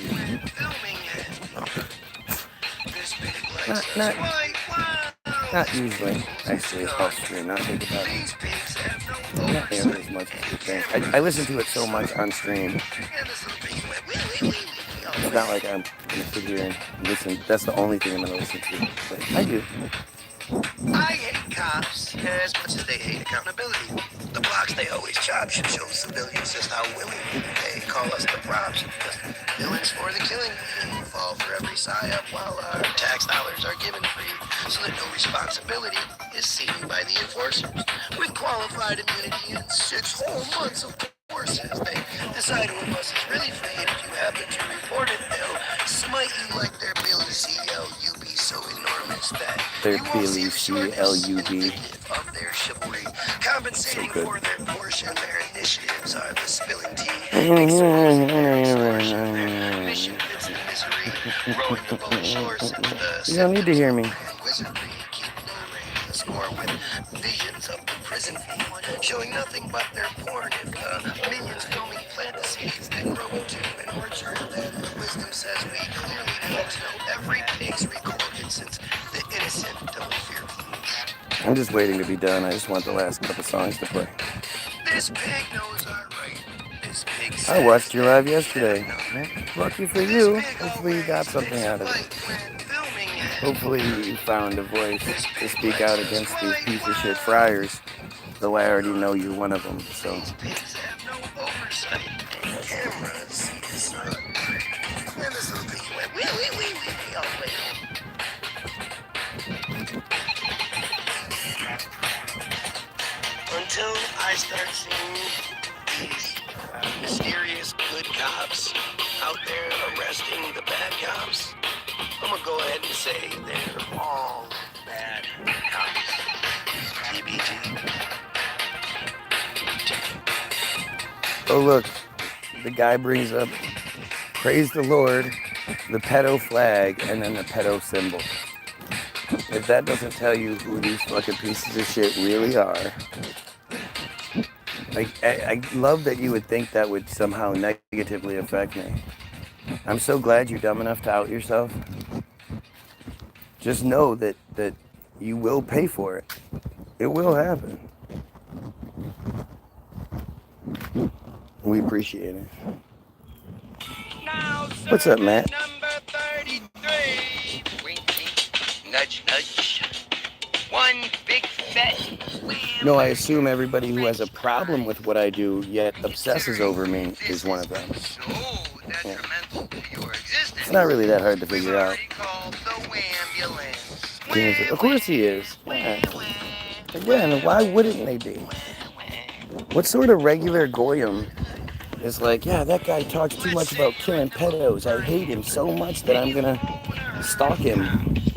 Not usually. Actually, it's off stream. Not think about it. Not nearly as much as you think. I listen to it so much on stream. It's not like I'm gonna sit here and listen. That's the only thing I'm gonna listen to. But I do. I hate cops as much as they hate accountability. The blocks they always chop should show civilians just how willing they call us the props. Just villains for the killing. We fall for every psyop while our tax dollars are given free, so that no responsibility is seen by the enforcers. With qualified immunity and 6 whole months of court forces. They decide who of us is really free, and if you happen to report it, they'll smite you like their Billy C.L.U.B. so enormous that Their you won't Billy see the shortness C.L.U.B. indicative of their chivalry. Compensating So good. for their portion, their initiatives are the spilling tea, big circles, and their extortion. Their mission fits in misery, rowing the boat ashore since the You don't need to hear me. wizardry, keep no rein the score with visions of the prison fiend, showing nothing but their porn if the minions filming fantasies that grow into an orchard that wisdom says we clearly need to know every pig's recorded since the innocent don't fear fools. I'm just waiting to be done. I just want the last couple songs to play. This pig knows our right. This pig says I watched you live that yesterday. no. Lucky for This you. pig Hopefully you got always something out of it. takes a bite when filming it. Hopefully you found a voice to speak out against these piece of shit friars. Though I already know you're one of them, so. These pigs have no oversight. And cameras. And this little piggy went wee. Oh, wait. Until I start seeing these mysterious good cops out there arresting the bad cops, I'm gonna go ahead and say they're all bad cops. TBT. Oh look, the guy brings up, praise the Lord, the pedo flag, and then the pedo symbol. If that doesn't tell you who these fucking pieces of shit really are, I love that you would think that would somehow negatively affect me. I'm so glad you're dumb enough to out yourself. Just know that you will pay for it. It will happen. We appreciate it. Now, What's up, Matt? number 33. Wink, wink. Nudge, nudge. One big fat wham. No, I assume everybody who has a problem with what I do yet obsesses over me is one of them. So detrimental to your existence. It's not really that hard to We've figure out. already called the whambulance. Of course he is. Yeah. Again, why wouldn't they be? What sort of regular Goyim is like, yeah, that guy talks too much about killing pedos. I hate him so much that I'm gonna stalk him.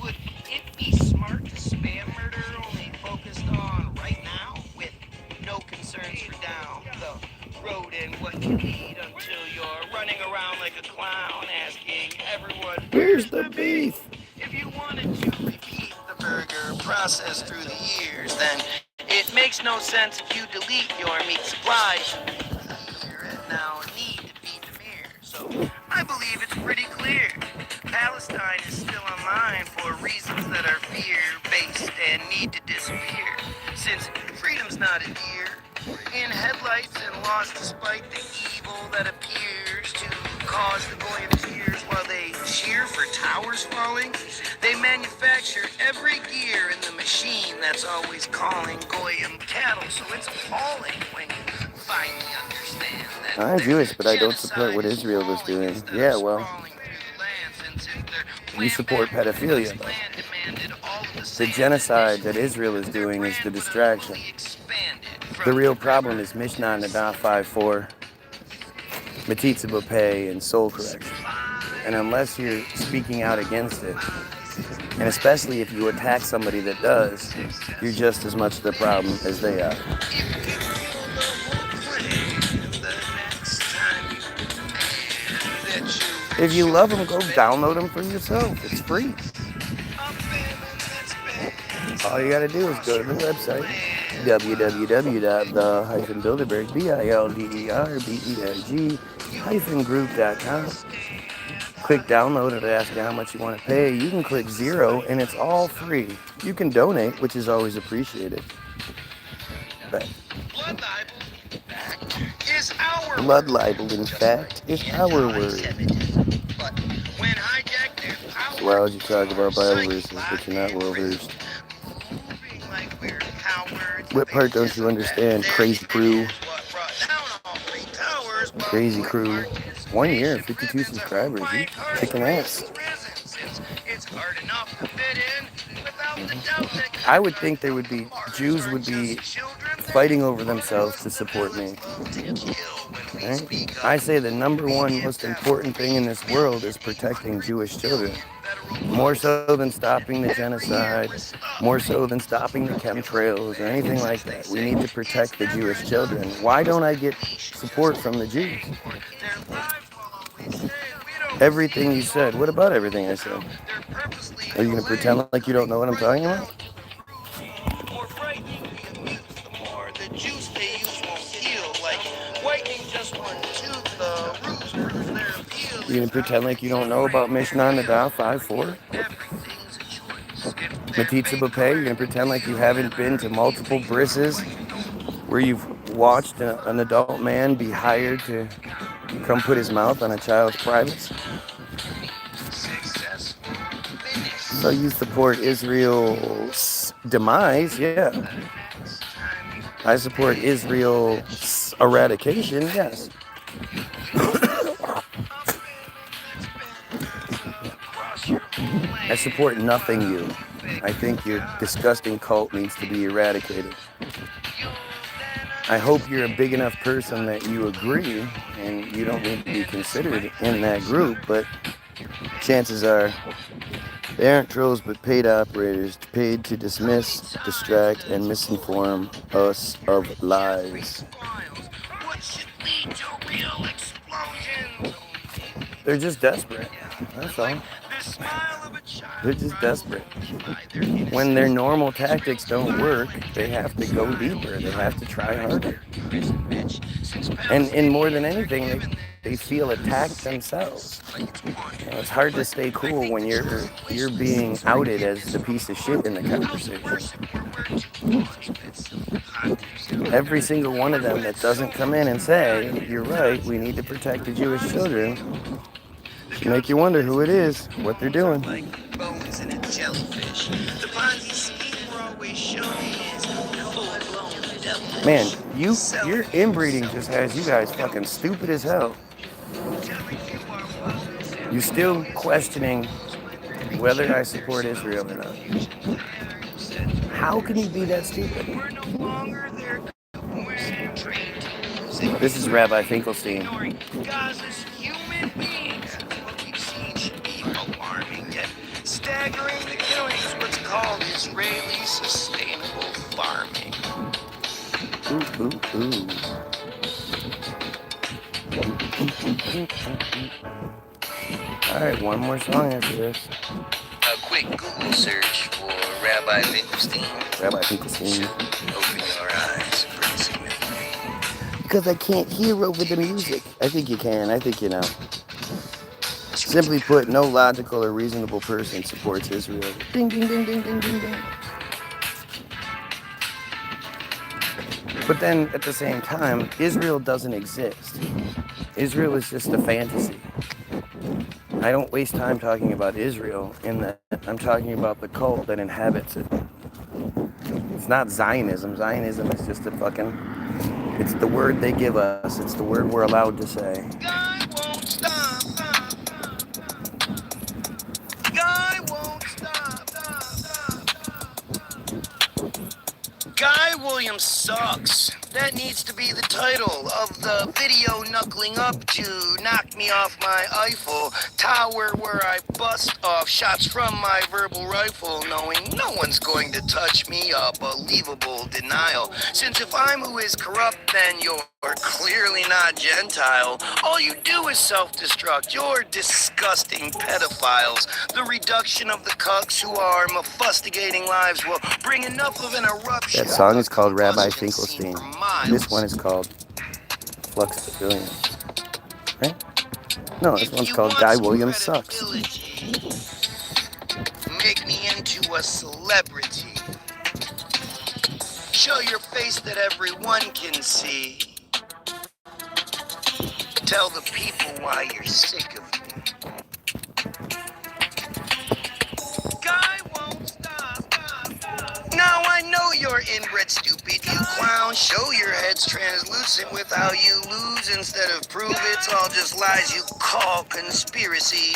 Would it be smart to spam murder only focused on right now with no concerns for down the road and what you need until you're running around like a clown asking everyone, Where's the beef? If you wanted to repeat the burger process through the years, then it makes no sense if you delete your meat supplies. Here and now need to be demure. So I believe it's pretty clear. Palestine is still online for reasons that are fear-based and need to disappear. Since freedom's not a deer in headlights and lost despite the evil that appears to cause the Goyim tears while they cheer for towers falling. They manufacture every gear in the machine that's always calling Goyim cattle, so it's appalling when you finally understand that. I'm Jewish, but I don't support what Israel is doing. Yeah, well, you support pedophilia, though. The genocide that Israel is doing is the distraction. The real problem is Mishnah Nadah 5:4, metzitzia, and soul correction. And unless you're speaking out against it, and especially if you attack somebody that does, you're just as much the problem as they are. If you love them, go download them for yourself. It's free. All you gotta do is go to the website, www.the-bilderberg, bilderberg-group.com. Click download and ask you how much you want to pay. You can click 0 and it's all free. You can donate, which is always appreciated. But blood libel, in fact, is our word. So why would you talk about Bible verses, but you're not well versed? What part don't you understand, crazy crew? Crazy crew. 1 year, 52 subscribers. You kicking ass. I would think there would be, Jews would be fighting over themselves to support me. Right? I say the number one most important thing in this world is protecting Jewish children. More so than stopping the genocide, more so than stopping the chemtrails or anything like that. We need to protect the Jewish children. Why don't I get support from the Jews? Everything you said. What about everything I said? Are you going to pretend like you don't know what I'm talking about? You going to pretend like you don't know about Mishnah Nadav 5:4? Metzitzia B'peh? You're going to pretend like you haven't been to multiple brisses where you've watched an adult man be hired to come put his mouth on a child's privates? So you support Israel's demise? Yeah. I support Israel's eradication? Yes. I support nothing you. I think your disgusting cult needs to be eradicated. I hope you're a big enough person that you agree and you don't need to be considered in that group, but chances are they aren't trolls but paid operators paid to dismiss, distract, and misinform us of lies. They're just desperate. That's all. They're just desperate. When their normal tactics don't work, they have to go deeper. They have to try harder. And more than anything, they feel attacked themselves. You know, it's hard to stay cool when you're being outed as the piece of shit in the conversation. Every single one of them that doesn't come in and say, you're right, we need to protect the Jewish children, make you wonder who it is, what they're doing. Man, your inbreeding just has you guys fucking stupid as hell. You're still questioning whether I support Israel or not. How can you be that stupid? This is Rabbi Finkelstein. Staggering the killings, what's called Israeli sustainable farming. Ooh, ooh, ooh. All right, one more song after this. A quick Google search for Rabbi Finkelstein. Rabbi Finkelstein. Open your eyes pretty significantly. Because I can't hear over the music. I think you can. I think you know. Simply put, no logical or reasonable person supports Israel. Ding, ding, ding, ding, ding, ding, ding. But then, at the same time, Israel doesn't exist. Israel is just a fantasy. I don't waste time talking about Israel in that I'm talking about the cult that inhabits it. It's not Zionism. Zionism is just it's the word they give us. It's the word we're allowed to say. Guy won't stop. Guy won't stop. Guy Williams sucks. That needs to be the title of the video knuckling up to knock me off my Eiffel Tower, where I bust off shots from my verbal rifle, knowing no one's going to touch me. A believable denial. Since if I'm who is corrupt, then you're clearly not Gentile. All you do is self-destruct. You're disgusting pedophiles. The reduction of the cucks who are fustigating lives will bring enough of an eruption. That song is called Rabbi Finkelstein. This one is called Flux Billion. Right? No, this one's called Guy Williams Sucks. Make me into a celebrity. Show your face that everyone can see. Tell the people why you're sick of me. Guy won't stop. Now I know you're inbred stupid. you clown. Show your head's translucent with how you lose instead of prove. It's all just lies you call conspiracy.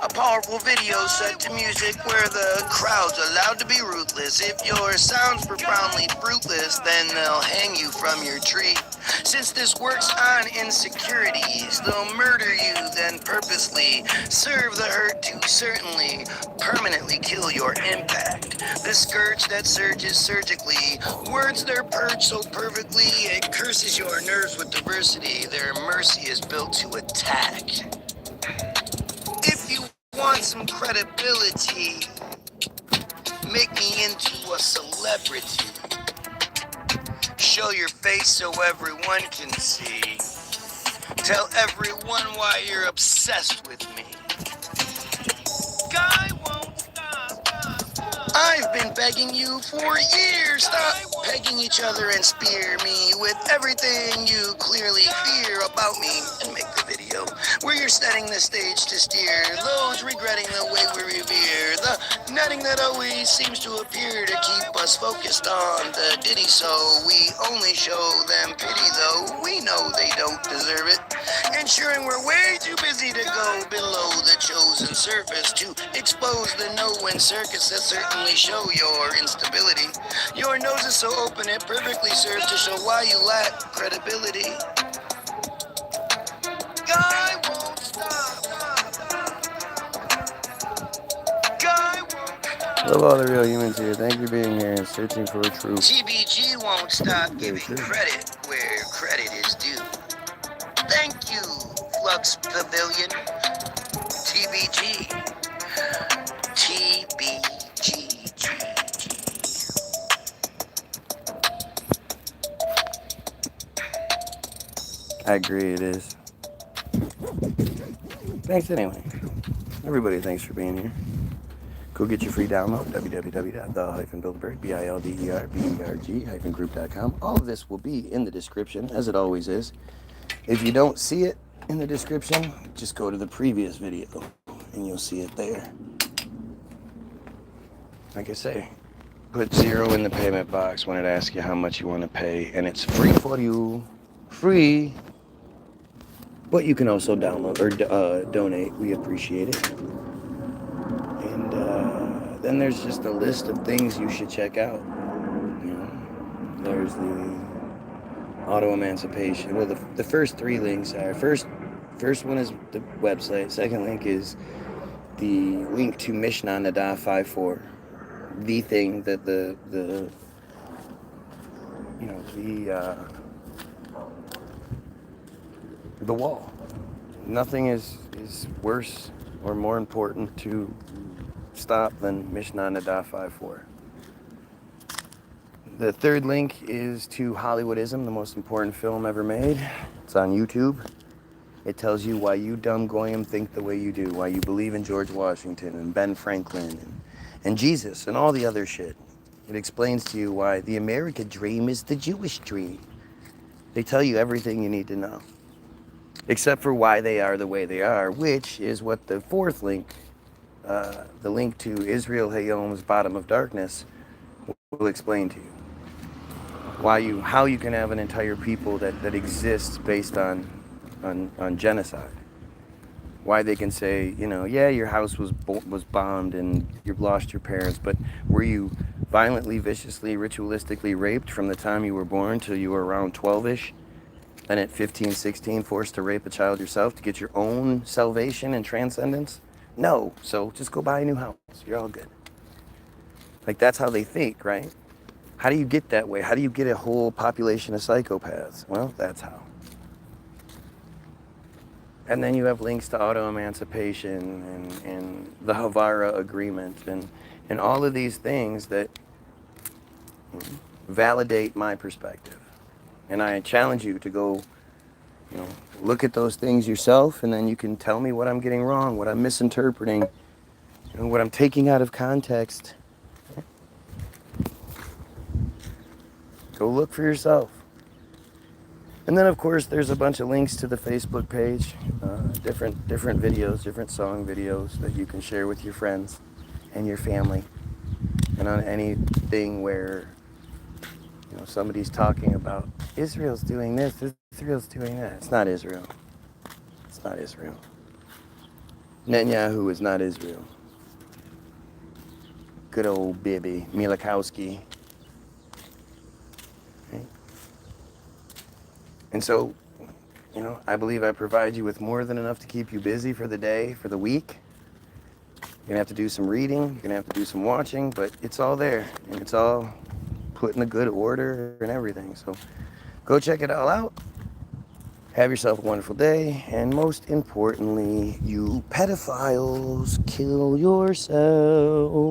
A powerful video set to music where the crowd's allowed to be ruthless. If your sounds profoundly fruitless, then they'll hang you from your tree. Since this works on insecurities, they'll murder you, then purposely serve the hurt to certainly permanently kill your impact. The scourge that surges surgically, words they're purged so perfectly, it curses your nerves with diversity. Their mercy is built to attack. If you want some credibility, make me into a celebrity. Show your face so everyone can see. Tell everyone why you're obsessed with me. Guy won't stop. I've been begging you for years. Stop pegging each other and spear me with everything you clearly fear about me. And make the video where you're setting the stage to steer those regretting the way we revere. The netting that always seems to appear to keep us focused on the ditty. So we only show them pity, though we know they don't deserve it. Ensuring we're way too busy to go below the chosen surface to expose the no-win circus that certainly show your instability. Your nose is so open it perfectly serves to show why you lack credibility. Guy won't stop. Guy won't stop. Love all the real humans here. Thank you for being here and searching for truth. TBG won't stop giving credit where credit is due. Thank you, Flux Pavilion. TBG. TBG. I agree, it is. Thanks anyway. Everybody, thanks for being here. Go get your free download, www.the-builderberg, BILDERBERG-group.com. All of this will be in the description, as it always is. If you don't see it in the description, just go to the previous video, and you'll see it there. Like I say, put 0 in the payment box when it asks you how much you want to pay, and it's free for you. Free. But you can also download or donate. We appreciate it. And then there's just a list of things you should check out. You know, there's the auto emancipation. Well, the first 3 links are first one is the website. Second link is the link to Mishnah Nada 5:4, the thing that the wall. Nothing is worse or more important to stop than Mishnah Nada 5:4. The third link is to Hollywoodism, the most important film ever made. It's on YouTube. It tells you why you dumb Goyim think the way you do, why you believe in George Washington and Ben Franklin and Jesus and all the other shit. It explains to you why the American dream is the Jewish dream. They tell you everything you need to know, except for why they are the way they are, which is what the fourth link, the link to Israel Hayom's Bottom of Darkness, will explain to you. How you can have an entire people that exists based on genocide. Why they can say, yeah, your house was bombed and you've lost your parents, but were you violently, viciously, ritualistically raped from the time you were born till you were around 12-ish? And at 15, 16, forced to rape a child yourself to get your own salvation and transcendence? No. So just go buy a new house. You're all good. Like, that's how they think, right? How do you get that way? How do you get a whole population of psychopaths? Well, that's how. And then you have links to auto-emancipation and the Havara Agreement and all of these things that validate my perspective. And I challenge you to go, look at those things yourself, and then you can tell me what I'm getting wrong, what I'm misinterpreting, what I'm taking out of context. Go look for yourself. And then, of course, there's a bunch of links to the Facebook page, different videos, different song videos that you can share with your friends and your family. And on anything where You know, somebody's talking about Israel's doing this, Israel's doing that. It's not Israel. It's not Israel. Netanyahu is not Israel. Good old Bibi Milikowski. Right? And so, you know, I believe I provide you with more than enough to keep you busy for the day, for the week. You're gonna have to do some reading, you're gonna have to do some watching, but it's all there, and it's all put in a good order and everything. So go check it all out. Have yourself a wonderful day, and most importantly, you pedophiles, kill yourself.